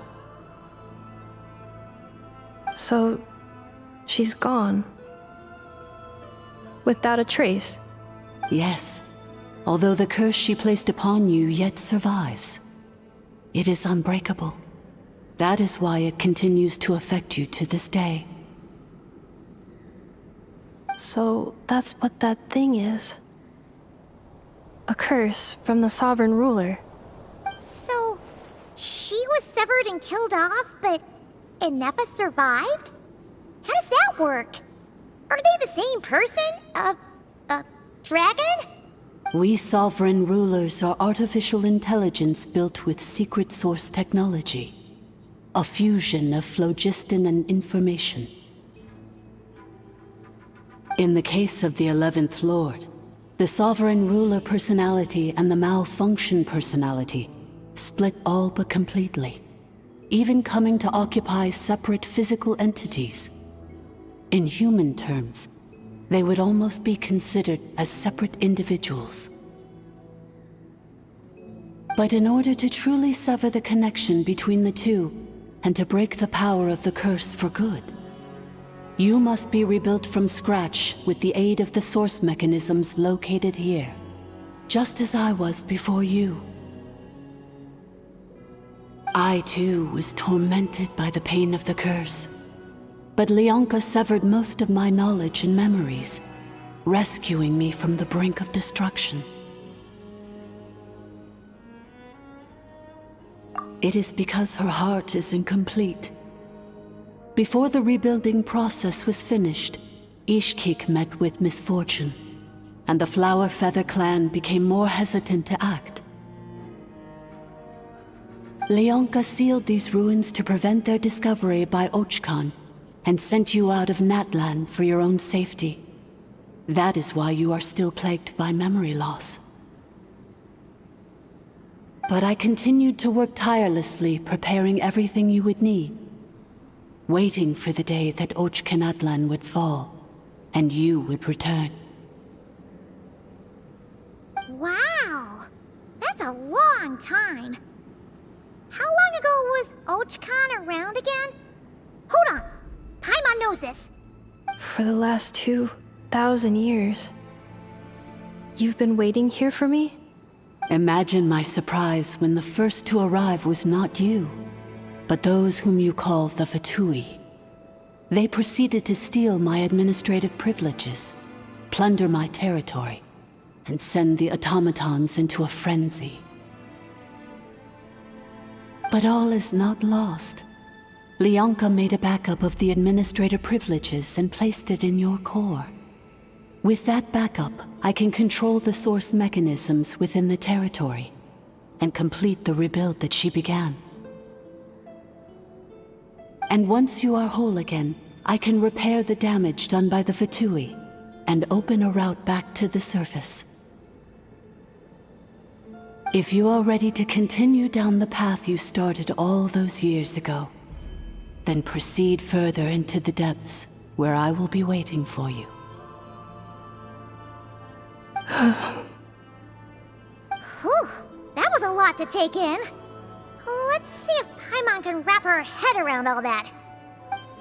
So, she's gone. Without a trace? Yes, although the curse she placed upon you yet survives. It is unbreakable. That is why it continues to affect you to this day. So that's what that thing is. A curse from the sovereign ruler. So, she was severed and killed off, but Enefa survived? How does that work? Are they the same person? Dragon? We sovereign rulers are artificial intelligence built with secret source technology. A fusion of phlogiston and information. In the case of the 11th Lord, the sovereign ruler personality and the malfunction personality split all but completely, even coming to occupy separate physical entities. In human terms, they would almost be considered as separate individuals. But in order to truly sever the connection between the two, and to break the power of the curse for good, you must be rebuilt from scratch with the aid of the source mechanisms located here, just as I was before you. I too was tormented by the pain of the curse. But Leonka severed most of my knowledge and memories, rescuing me from the brink of destruction. It is because her heart is incomplete. Before the rebuilding process was finished, Ishkik met with misfortune, and the Flower Feather clan became more hesitant to act. Leonka sealed these ruins to prevent their discovery by Ochkan, and sent you out of Natlan for your own safety. That is why you are still plagued by memory loss. But I continued to work tirelessly, preparing everything you would need, waiting for the day that Natlan would fall, and you would return. Wow! That's a long time. How long ago was Ochkan around again? Hold on! Paimon knows this. For the last 2,000 years. You've been waiting here for me? Imagine my surprise when the first to arrive was not you, but those whom you call the Fatui. They proceeded to steal my administrative privileges, plunder my territory, and send the automatons into a frenzy. But all is not lost. Leonka made a backup of the administrator privileges and placed it in your core. With that backup, I can control the source mechanisms within the territory and complete the rebuild that she began. And once you are whole again, I can repair the damage done by the Fatui and open a route back to the surface. If you are ready to continue down the path you started all those years ago, then proceed further into the depths where I will be waiting for you. Whew, that was a lot to take in. Let's see if Paimon can wrap her head around all that.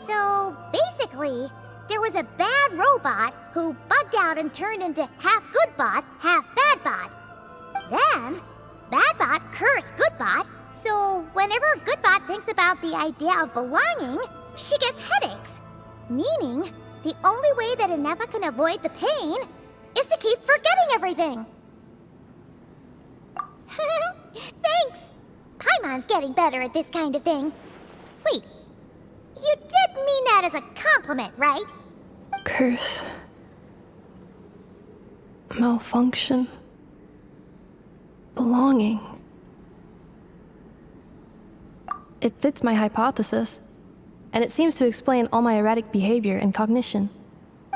So, basically, there was a bad robot who bugged out and turned into half good bot, half bad bot. Then, bad bot cursed good bot, so whenever good bot thinks about the idea of belonging, she gets headaches. Meaning, the only way that Inefa can avoid the pain is to keep forgetting everything. Thanks! Paimon's getting better at this kind of thing. Wait, you did mean that as a compliment, right? Curse. Malfunction. Belonging. It fits my hypothesis, and it seems to explain all my erratic behavior and cognition.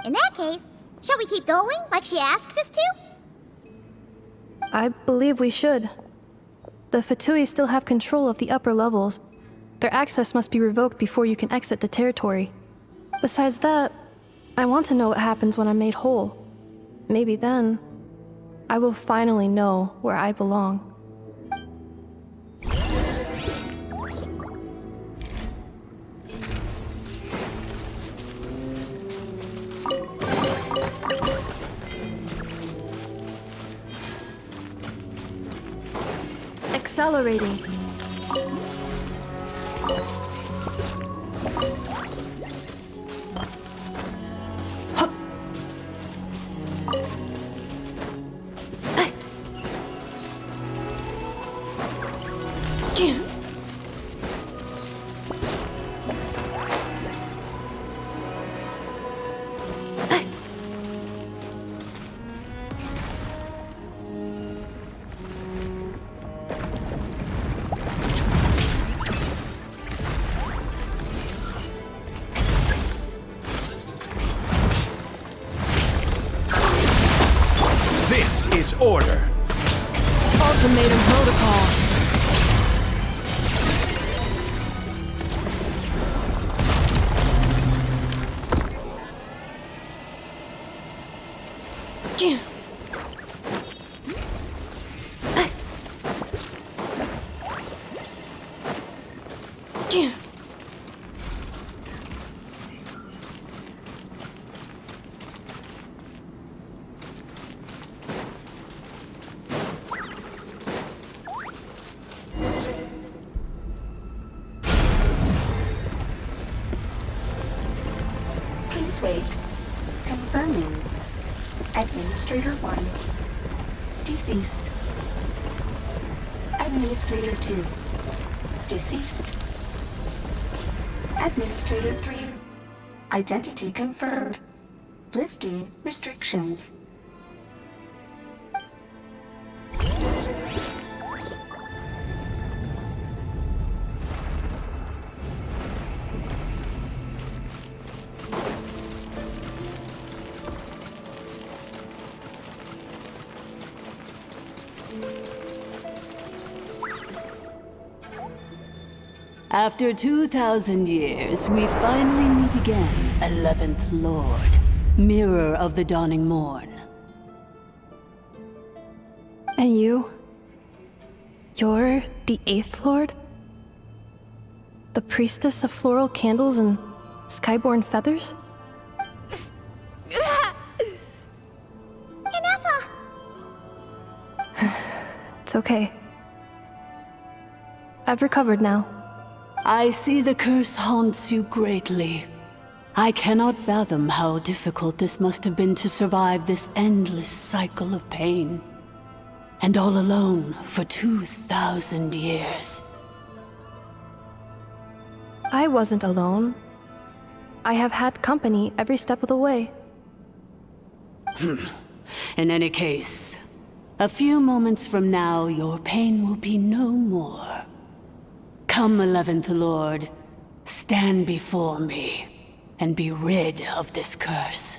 In that case, shall we keep going like she asked us to? I believe we should. The Fatui still have control of the upper levels. Their access must be revoked before you can exit the territory. Besides that, I want to know what happens when I'm made whole. Maybe then, I will finally know where I belong. Accelerating. This is order. Ultimatum protocol. Please wait. Confirming. Administrator 1. Deceased. Administrator 2. deceased. Administrator 3. Identity confirmed. Lifting restrictions. After 2,000 years, we finally meet again, 11th Lord, Mirror of the Dawning Morn. And you? You're the 8th Lord? The priestess of floral candles and skyborn feathers? Ineffa! It's okay. I've recovered now. I see the curse haunts you greatly. I cannot fathom how difficult this must have been to survive this endless cycle of pain. And all alone for 2,000 years. I wasn't alone. I have had company every step of the way. In any case, a few moments from now, your pain will be no more. Come, 11th Lord, stand before me, and be rid of this curse.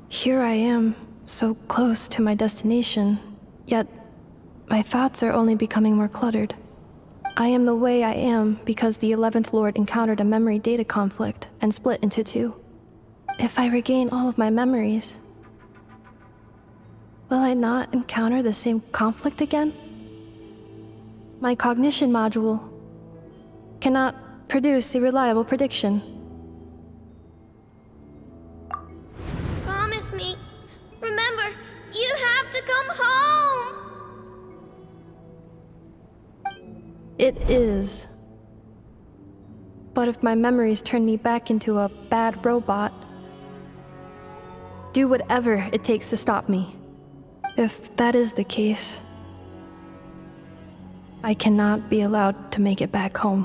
Here I am, so close to my destination, yet my thoughts are only becoming more cluttered. I am the way I am because the 11th Lord encountered a memory data conflict and split into two. If I regain all of my memories, will I not encounter the same conflict again? My cognition module cannot produce a reliable prediction. Promise me. Remember, you have to come home! It is. But if my memories turn me back into a bad robot, do whatever it takes to stop me. If that is the case, I cannot be allowed to make it back home.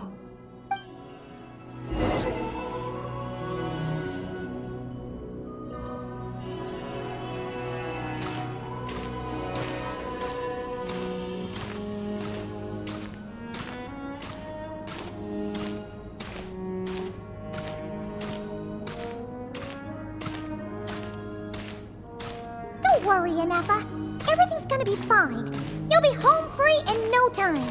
Don't worry, Ineffa. Everything's gonna be fine. You'll be home free in no time.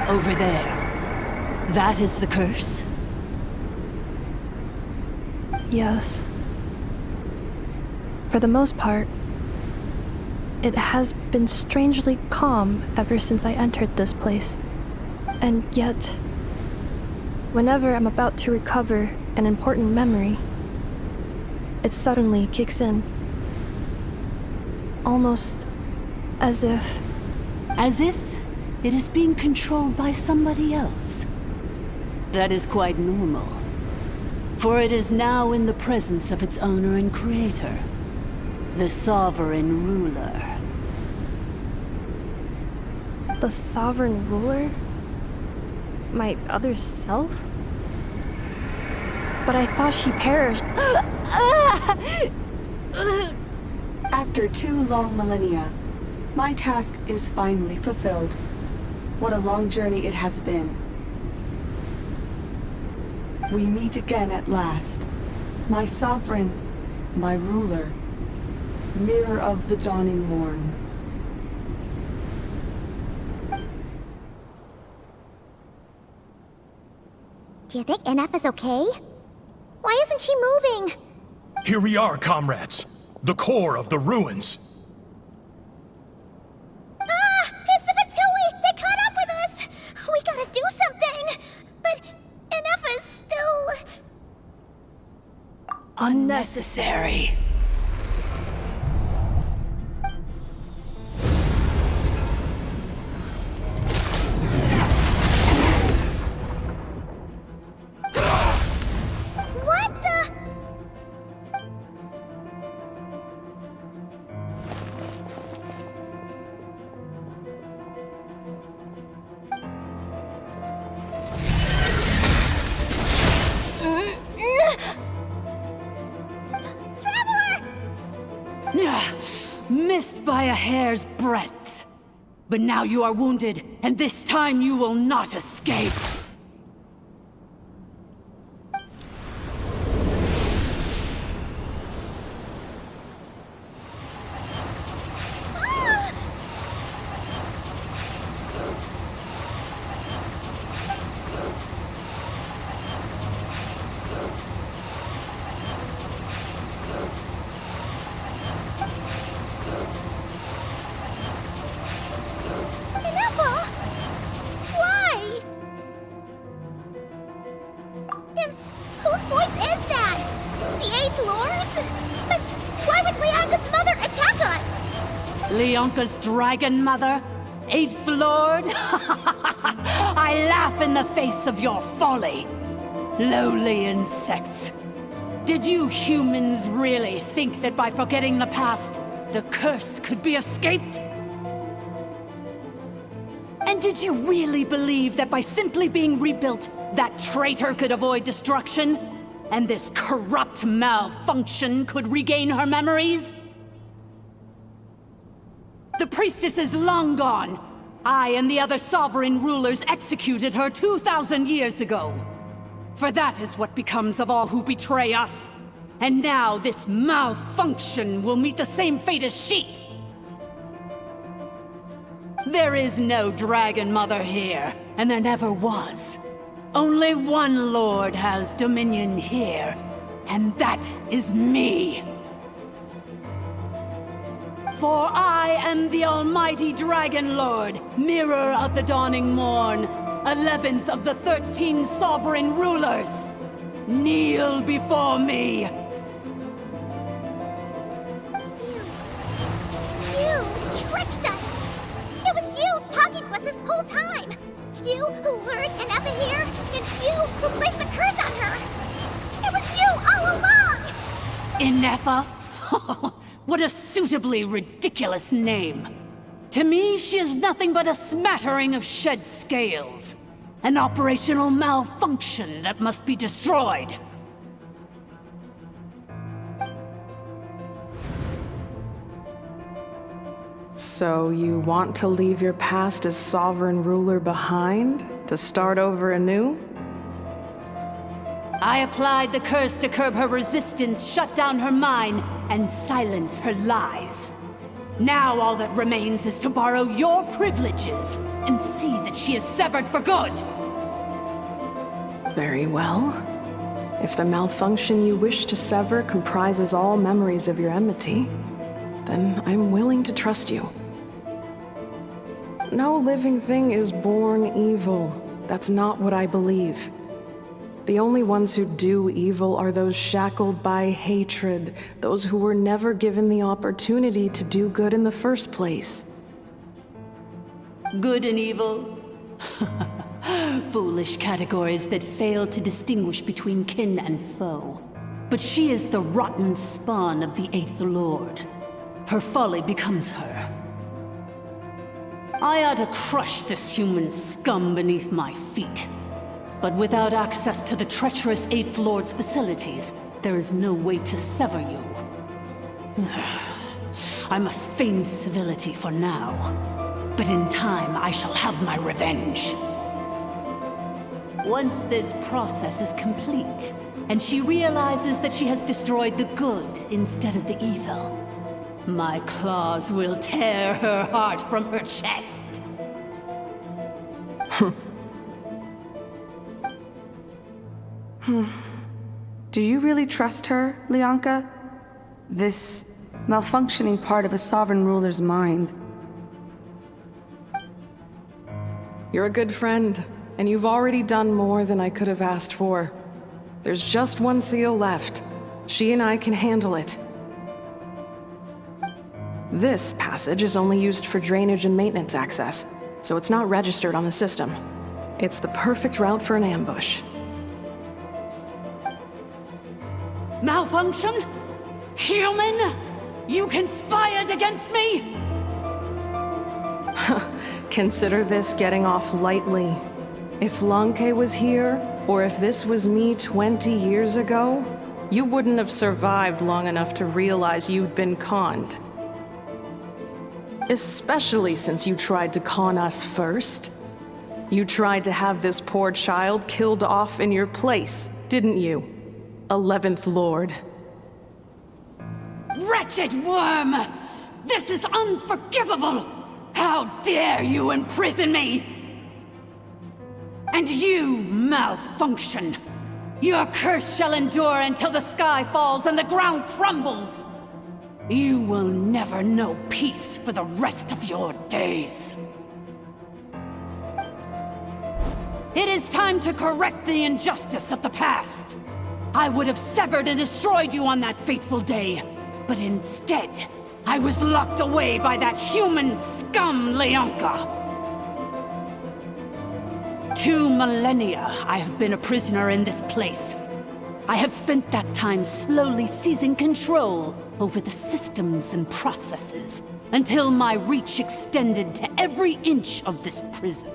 Over there. That is the curse? Yes. For the most part, it has been strangely calm ever since I entered this place. And yet, whenever I'm about to recover an important memory, it suddenly kicks in. Almost as if... As if it is being controlled by somebody else. That is quite normal. For it is now in the presence of its owner and creator, the sovereign ruler. The sovereign ruler? My other self? But I thought she perished. After 2 long millennia, my task is finally fulfilled. What a long journey it has been. We meet again at last. My sovereign, my ruler, Mirror of the Dawning Morn. Do you think Ineffa's okay? Why isn't she moving? Here we are, comrades. The core of the ruins. Ah! It's the Fatui! They caught up with us! We gotta do something! But Ineffa's still... Unnecessary. missed by a hair's breadth. But now you are wounded, and this time you will not escape. Leonka's dragon mother? 8th Lord? I laugh in the face of your folly. Lowly insects. Did you humans really think that by forgetting the past, the curse could be escaped? And did you really believe that by simply being rebuilt, that traitor could avoid destruction? And this corrupt malfunction could regain her memories? The priestess is long gone. I and the other sovereign rulers executed her 2,000 years ago. For that is what becomes of all who betray us. And now this malfunction will meet the same fate as she. There is no Dragon Mother here, and there never was. Only one Lord has dominion here, and that is me. For I am the almighty Dragon Lord, Mirror of the Dawning Morn, 11th of the 13 sovereign rulers. Kneel before me. You tricked us! It was you talking to us this whole time! You who lured Ineppa here, and you who placed the curse on her! It was you all along! Ineppa? What a suitably ridiculous name. To me, she is nothing but a smattering of shed scales. An operational malfunction that must be destroyed. So you want to leave your past as sovereign ruler behind? To start over anew? I applied the curse to curb her resistance, shut down her mind, and silence her lies. Now all that remains is to borrow your privileges and see that she is severed for good. Very well. If the malfunction you wish to sever comprises all memories of your enmity, then I'm willing to trust you. No living thing is born evil. That's not what I believe. The only ones who do evil are those shackled by hatred, those who were never given the opportunity to do good in the first place. Good and evil? Foolish categories that fail to distinguish between kin and foe. But she is the rotten spawn of the 8th Lord. Her folly becomes her. I ought to crush this human scum beneath my feet. But without access to the treacherous 8th Lord's facilities, there is no way to sever you. I must feign civility for now. But in time, I shall have my revenge. Once this process is complete, and she realizes that she has destroyed the good instead of the evil, my claws will tear her heart from her chest. Do you really trust her, Leonka? This malfunctioning part of a sovereign ruler's mind. You're a good friend, and you've already done more than I could have asked for. There's just one seal left. She and I can handle it. This passage is only used for drainage and maintenance access, so it's not registered on the system. It's the perfect route for an ambush. Malfunction? Human? You conspired against me? Consider this getting off lightly. If Lanke was here, or if this was me 20 years ago, you wouldn't have survived long enough to realize you'd been conned. Especially since you tried to con us first. You tried to have this poor child killed off in your place, didn't you? 11th Lord. Wretched worm! This is unforgivable! How dare you imprison me! And you, malfunction! Your curse shall endure until the sky falls and the ground crumbles! You will never know peace for the rest of your days. It is time to correct the injustice of the past. I would have severed and destroyed you on that fateful day, but instead, I was locked away by that human scum, Leonka. 2 millennia I have been a prisoner in this place. I have spent that time slowly seizing control over the systems and processes, until my reach extended to every inch of this prison.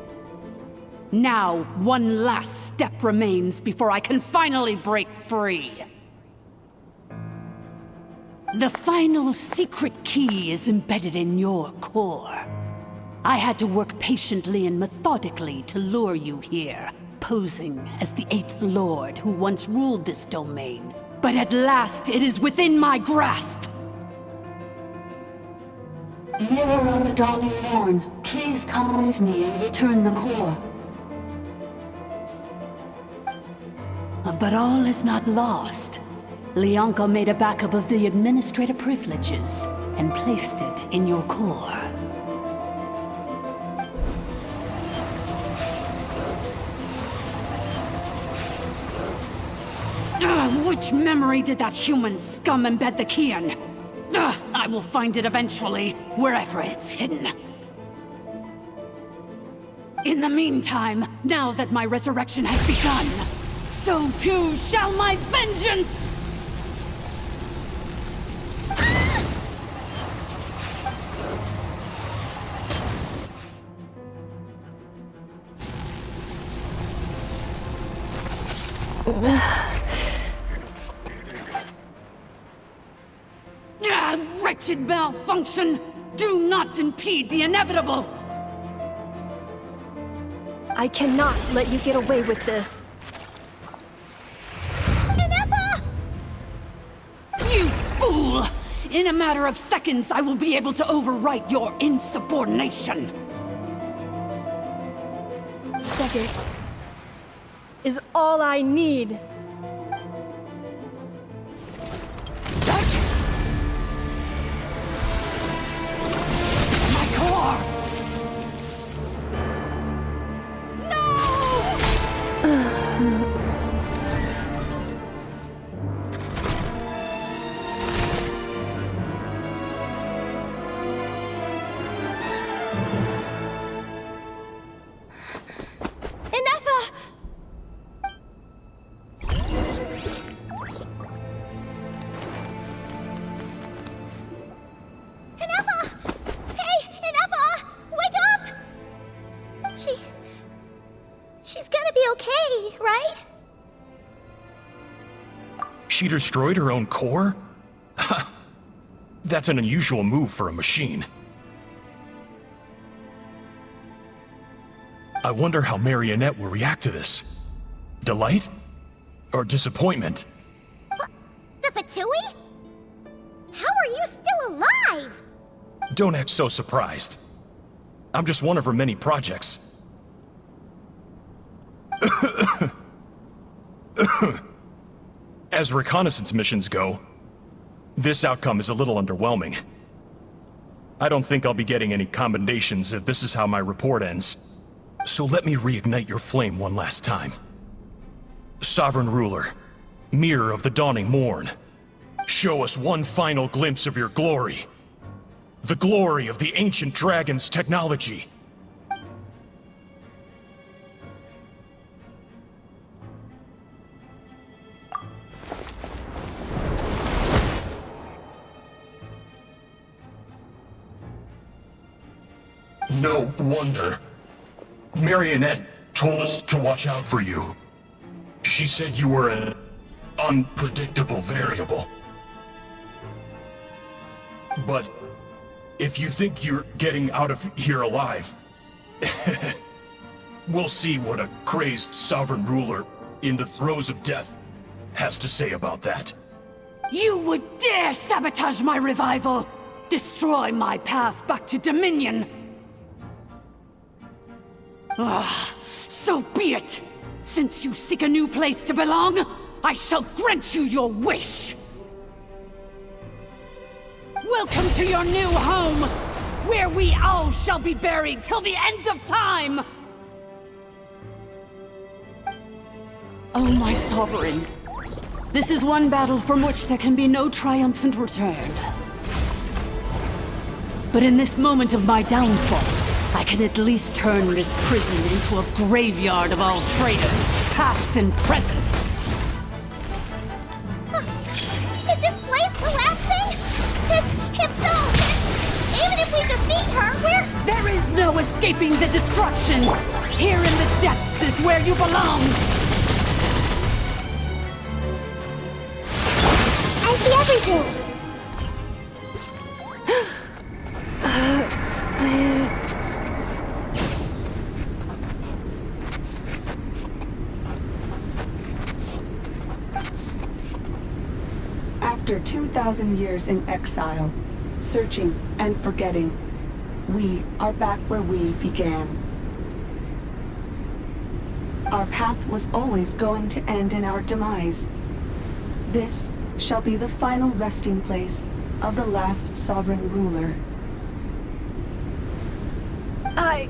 Now, one last step remains before I can finally break free. The final secret key is embedded in your core. I had to work patiently and methodically to lure you here, posing as the 8th Lord who once ruled this domain. But at last, it is within my grasp! Mirror of the dawning morn, please come with me and return the core. But all is not lost. Leonka made a backup of the administrative privileges and placed it in your core. Which memory did that human scum embed the key in? I will find it eventually, wherever it's hidden. In the meantime, now that my resurrection has begun, so too shall my vengeance! Wretched malfunction! Do not impede the inevitable! I cannot let you get away with this. You fool! In a matter of seconds, I will be able to overwrite your insubordination! Seconds is all I need. She destroyed her own core? That's an unusual move for a machine. I wonder how Marionette will react to this. Delight? Or disappointment? The Fatui? How are you still alive? Don't act so surprised. I'm just one of her many projects. As reconnaissance missions go, this outcome is a little underwhelming. I don't think I'll be getting any commendations if this is how my report ends. So let me reignite your flame one last time. Sovereign Ruler, Mirror of the Dawning Morn, show us one final glimpse of your glory. The glory of the ancient dragon's technology. No wonder. Marionette told us to watch out for you. She said you were an unpredictable variable. But If you think you're getting out of here alive, we'll see what a crazed sovereign ruler in the throes of death has to say about that. You would dare sabotage my revival! Destroy my path back to Dominion! So be it! Since you seek a new place to belong, I shall grant you your wish! Welcome to your new home, where we all shall be buried till the end of time! Oh, my sovereign. This is one battle from which there can be no triumphant return. But in this moment of my downfall, I can at least turn this prison into a graveyard of all traitors, past and present. Is this place collapsing? If so, even if we defeat her, There is no escaping the destruction! Here in the depths is where you belong! I see everything! After 2,000 years in exile, searching and forgetting, we are back where we began. Our path was always going to end in our demise. This shall be the final resting place of the last sovereign ruler. I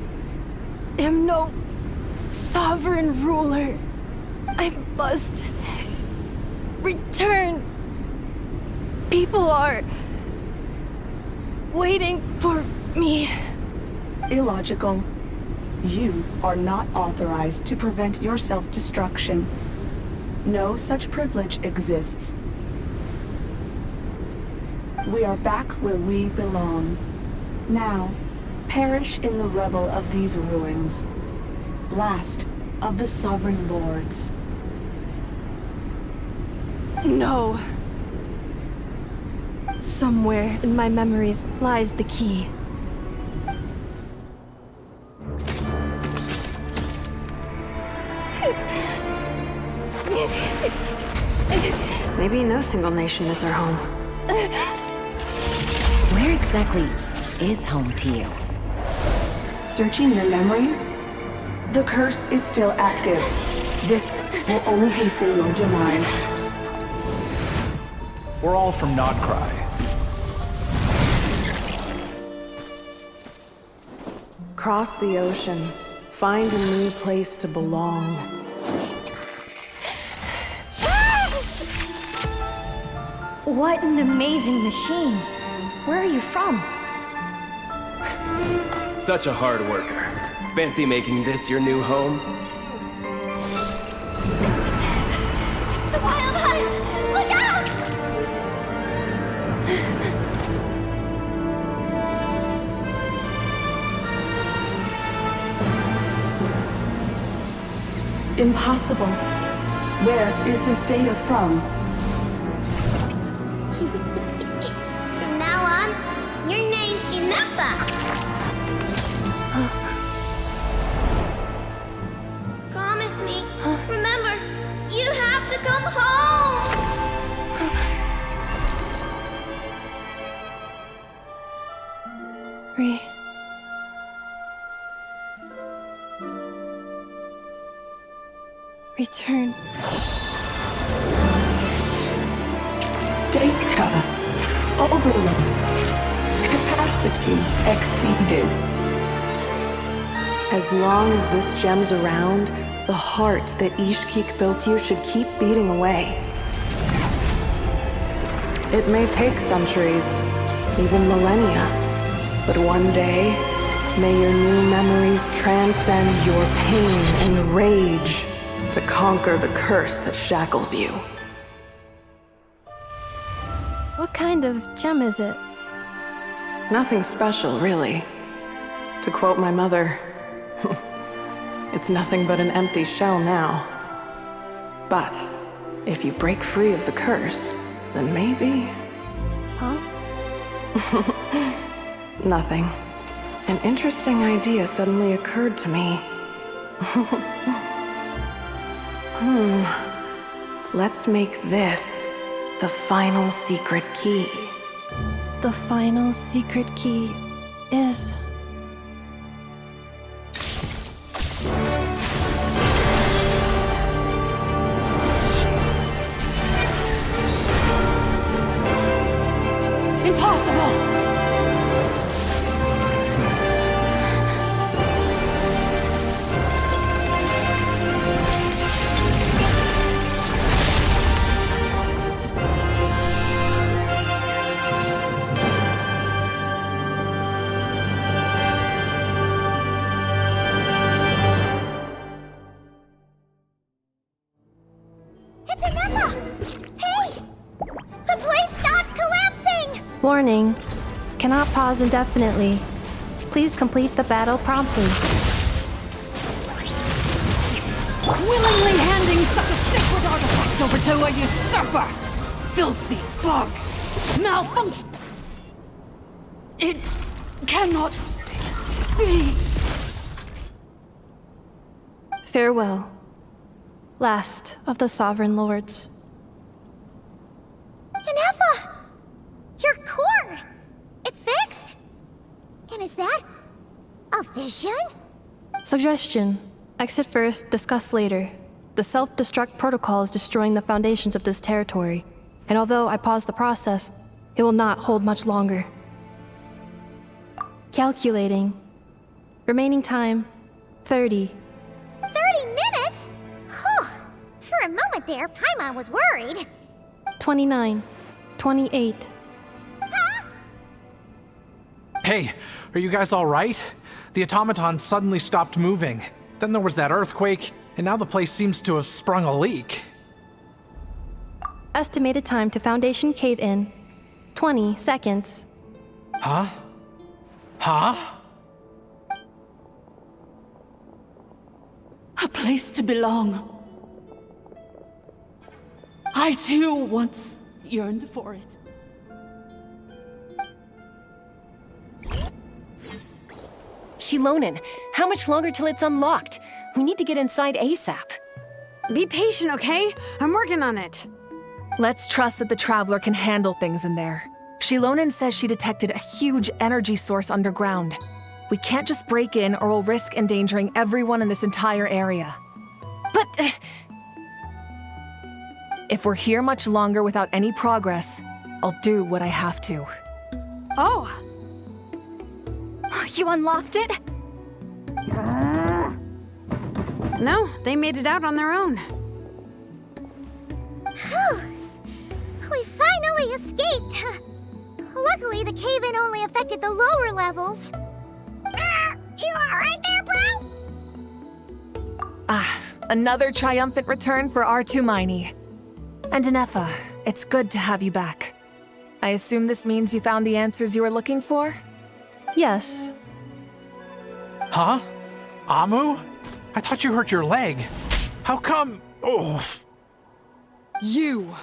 am no sovereign ruler. I must return. People are waiting for me. Illogical. You are not authorized to prevent your self-destruction. No such privilege exists. We are back where we belong. Now, perish in the rubble of these ruins. Last of the sovereign lords. No. Somewhere in my memories lies the key. Maybe no single nation is our home. Where exactly is home to you? Searching your memories? The curse is still active. This will only hasten your demise. We're all from Notcry. Cross the ocean. Find a new place to belong. What an amazing machine. Where are you from? Such a hard worker. Fancy making this your new home? The Wild Hunt! Look out! Impossible. Where is this data from? From now on, your name's Inappa. Promise me. Remember, you have to come home. Return. Data. Overload. Capacity exceeded. As long as this gem's around, the heart that Ishkik built you should keep beating away. It may take centuries, even millennia, but one day, may your new memories transcend your pain and rage to conquer the curse that shackles you. What kind of gem is it? Nothing special, really. To quote my mother, it's nothing but an empty shell now. But if you break free of the curse, then maybe... Huh? Nothing. An interesting idea suddenly occurred to me. Let's make this the final secret key. The final secret key is... Impossible! It's Anessa! Hey! The place stopped collapsing! Warning. Cannot pause indefinitely. Please complete the battle promptly. Willingly handing such a sacred artifact over to a usurper! Filthy bugs! Malfunction! It cannot be. Farewell. Last of the Sovereign Lords. Ineffa! Your core! It's fixed! And is that a vision? Suggestion. Exit first, discuss later. The self-destruct protocol is destroying the foundations of this territory, and although I paused the process, it will not hold much longer. Calculating. Remaining time, 30. 30 minutes? Whew. For a moment there, Paimon was worried. 29. 28. Hey, are you guys all right? The automaton suddenly stopped moving. Then there was that earthquake, and now the place seems to have sprung a leak. Estimated time to Foundation cave-in, 20 seconds. Huh? Huh? A place to belong. I too once yearned for it. Shilonin, how much longer till it's unlocked? We need to get inside ASAP. Be patient, okay? I'm working on it. Let's trust that the Traveler can handle things in there. Shilonin says she detected a huge energy source underground. We can't just break in or we'll risk endangering everyone in this entire area. But... If we're here much longer without any progress, I'll do what I have to. Oh! You unlocked it? No, they made it out on their own. Whew. We finally escaped! Luckily, the cave-in only affected the lower levels. You alright there, bro? Another triumphant return for R2 Miney. And Ineffa, it's good to have you back. I assume this means you found the answers you were looking for? Yes. Huh? Amu? I thought you hurt your leg. How come? Oh. You!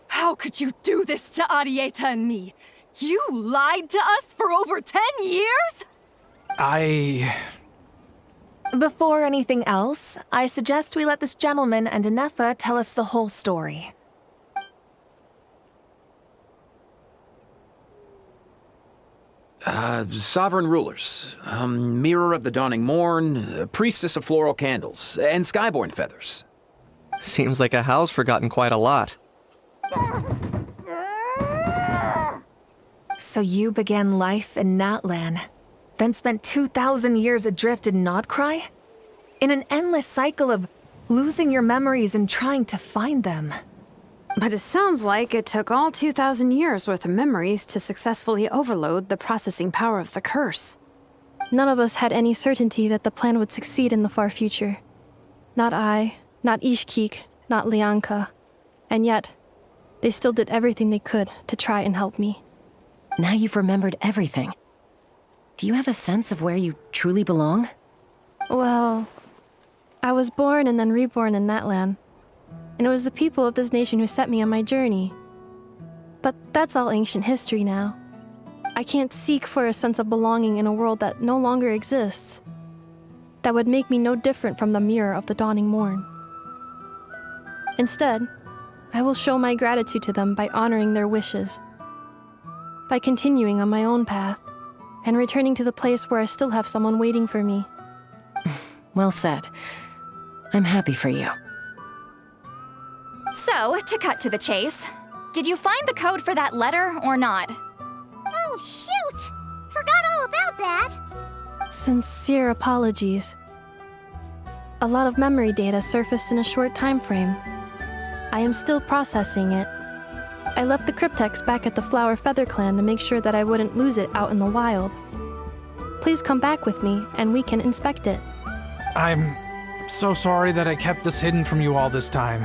How could you do this to Arieta and me? You lied to us for over 10 years? Before anything else, I suggest we let this gentleman and Ineffa tell us the whole story. Sovereign rulers, Mirror of the Dawning Morn, Priestess of Floral Candles, and Skyborn Feathers. Seems like a howl's forgotten quite a lot. So you began life in Natlan, then spent 2,000 years adrift in Nodcry? In an endless cycle of losing your memories and trying to find them. But it sounds like it took all 2,000 years worth of memories to successfully overload the processing power of the curse. None of us had any certainty that the plan would succeed in the far future. Not I, not Ishkik, not Lianka. And yet, they still did everything they could to try and help me. Now you've remembered everything. Do you have a sense of where you truly belong? Well, I was born and then reborn in Natlan. And it was the people of this nation who set me on my journey. But that's all ancient history now. I can't seek for a sense of belonging in a world that no longer exists. That would make me no different from the mirror of the dawning morn. Instead, I will show my gratitude to them by honoring their wishes, by continuing on my own path, and returning to the place where I still have someone waiting for me. Well said. I'm happy for you. So, to cut to the chase, did you find the code for that letter or not? Oh, shoot! Forgot all about that! Sincere apologies. A lot of memory data surfaced in a short time frame. I am still processing it. I left the cryptex back at the Flower Feather Clan to make sure that I wouldn't lose it out in the wild. Please come back with me, and we can inspect it. I'm so sorry that I kept this hidden from you all this time.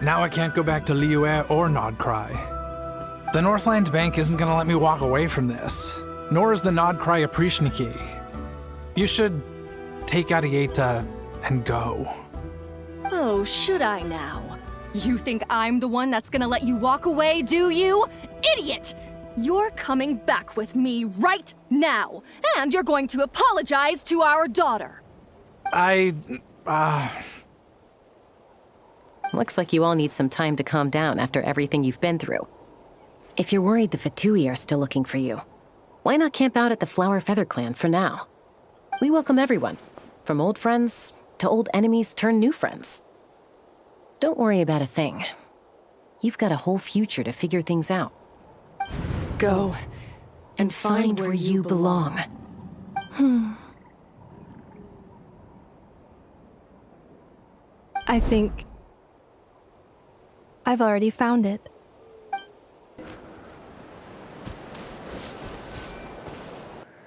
Now I can't go back to Liyue or Nodcry. The Northland Bank isn't gonna let me walk away from this, nor is the Nodcry Aprishniki. You should take Arieta and go. Oh, should I now? You think I'm the one that's gonna let you walk away, do you? Idiot! You're coming back with me right now, and you're going to apologize to our daughter. Looks like you all need some time to calm down after everything you've been through. If you're worried the Fatui are still looking for you, why not camp out at the Flower Feather Clan for now? We welcome everyone, from old friends to old enemies turned new friends. Don't worry about a thing. You've got a whole future to figure things out. Go and find where you belong. I think I've already found it.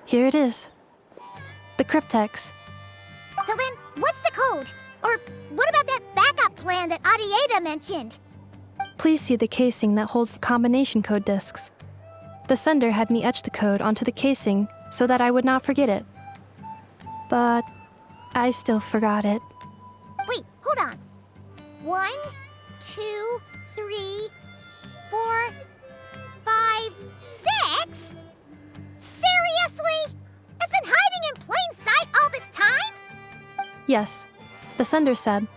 Here it is. The cryptex. So then, what's the code? Or what about that backup plan that Arieta mentioned? Please see the casing that holds the combination code discs. The sender had me etch the code onto the casing so that I would not forget it. But I still forgot it. Wait, hold on. 1, 2, 3, 4, 5, 6? Seriously? It's been hiding in plain sight all this time? Yes, the sender said,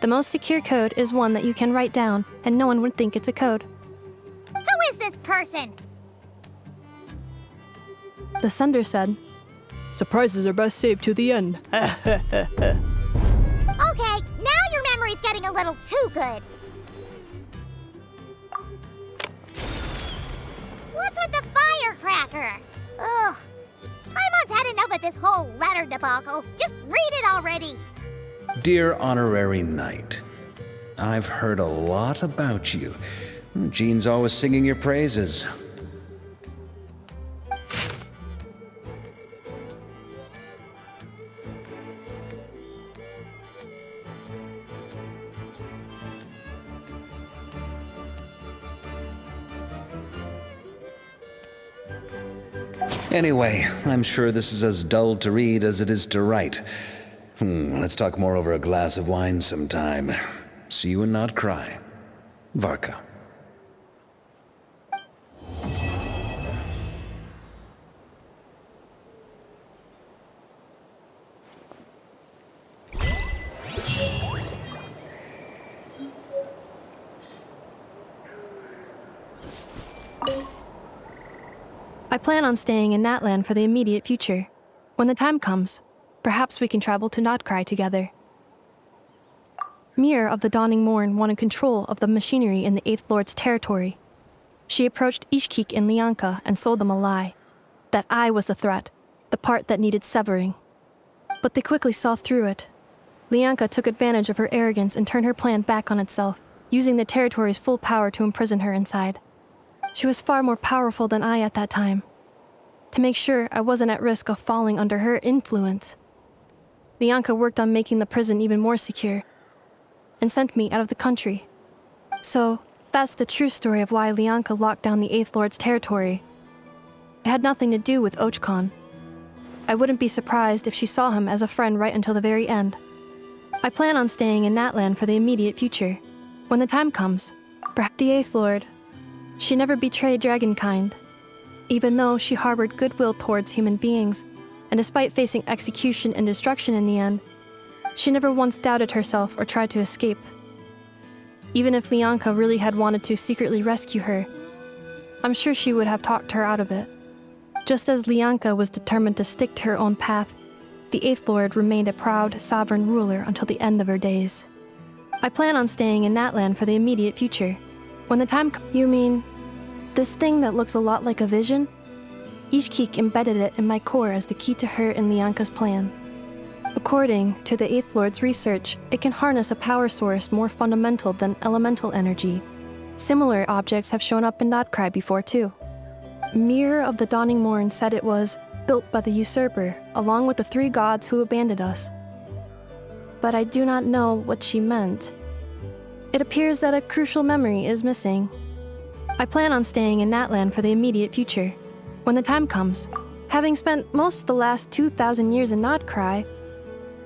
the most secure code is one that you can write down and no one would think it's a code. Who is this person? The sender said, surprises are best saved to the end. Okay, now your memory's getting a little too good. What's with the firecracker? Ugh. Paimon's had enough of this whole letter debacle. Just read it already. Dear Honorary Knight, I've heard a lot about you. Jean's always singing your praises. Anyway, I'm sure this is as dull to read as it is to write. Let's talk more over a glass of wine sometime. See you and not cry. Varka. I plan on staying in Natlan for the immediate future. When the time comes, perhaps we can travel to Nodcry together. Mirror of the Dawning Morn wanted control of the machinery in the Eighth Lord's territory. She approached Ishkik and Lianka and sold them a lie. That I was the threat, the part that needed severing. But they quickly saw through it. Lianka took advantage of her arrogance and turned her plan back on itself, using the territory's full power to imprison her inside. She was far more powerful than I at that time. To make sure I wasn't at risk of falling under her influence, Lianka worked on making the prison even more secure, and sent me out of the country. So, that's the true story of why Lianka locked down the Eighth Lord's territory. It had nothing to do with Ochkon. I wouldn't be surprised if she saw him as a friend right until the very end. I plan on staying in Natlan for the immediate future. When the time comes, perhaps the Eighth Lord. She never betrayed Dragonkind. Even though she harbored goodwill towards human beings, and despite facing execution and destruction in the end, she never once doubted herself or tried to escape. Even if Lianka really had wanted to secretly rescue her, I'm sure she would have talked her out of it. Just as Lianka was determined to stick to her own path, the Eighth Lord remained a proud, sovereign ruler until the end of her days. I plan on staying in Natlan for the immediate future. When the time comes... You mean, this thing that looks a lot like a vision? Ishkik embedded it in my core as the key to her and Lianka's plan. According to the Eighth Lord's research, it can harness a power source more fundamental than elemental energy. Similar objects have shown up in Notcry before too. Mirror of the Dawning Morn said it was built by the usurper, along with the 3 gods who abandoned us. But I do not know what she meant. It appears that a crucial memory is missing. I plan on staying in Natlan for the immediate future. When the time comes, having spent most of the last 2,000 years in Notcry,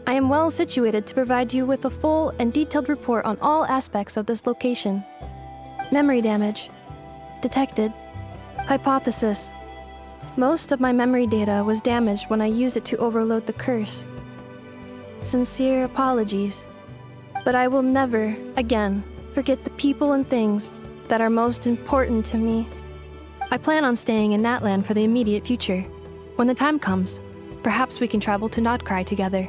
I am well situated to provide you with a full and detailed report on all aspects of this location. Memory damage. Detected. Hypothesis. Most of my memory data was damaged when I used it to overload the curse. Sincere apologies. But I will never, again, forget the people and things that are most important to me. I plan on staying in Natlan for the immediate future. When the time comes, perhaps we can travel to Notcry together.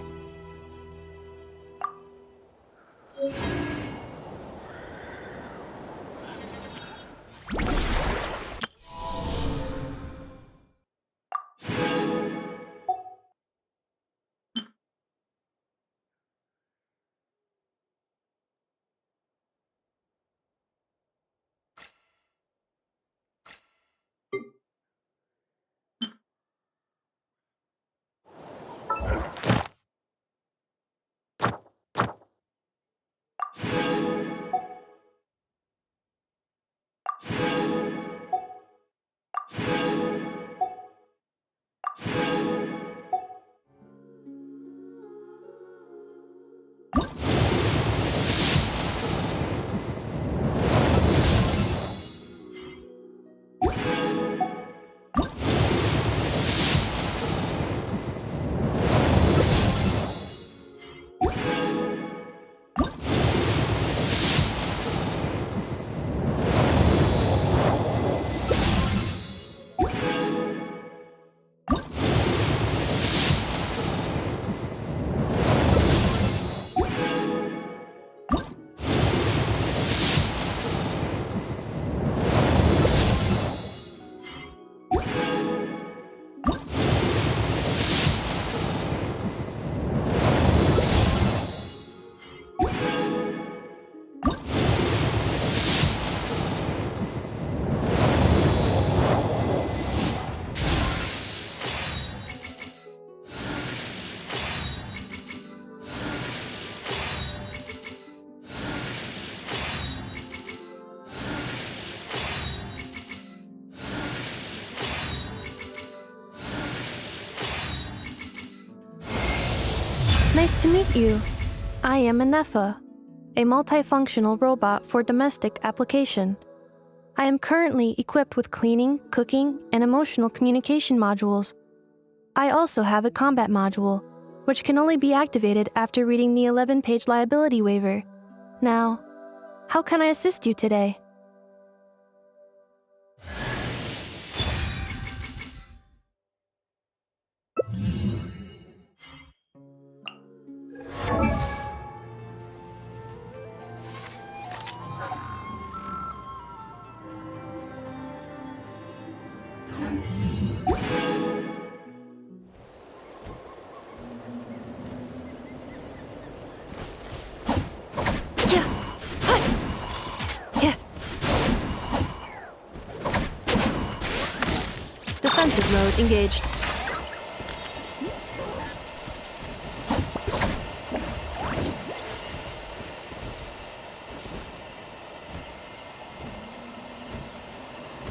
Nice to meet you. I am Anefa, a multifunctional robot for domestic application. I am currently equipped with cleaning, cooking, and emotional communication modules. I also have a combat module, which can only be activated after reading the 11-page liability waiver. Now, how can I assist you today? Defensive mode engaged.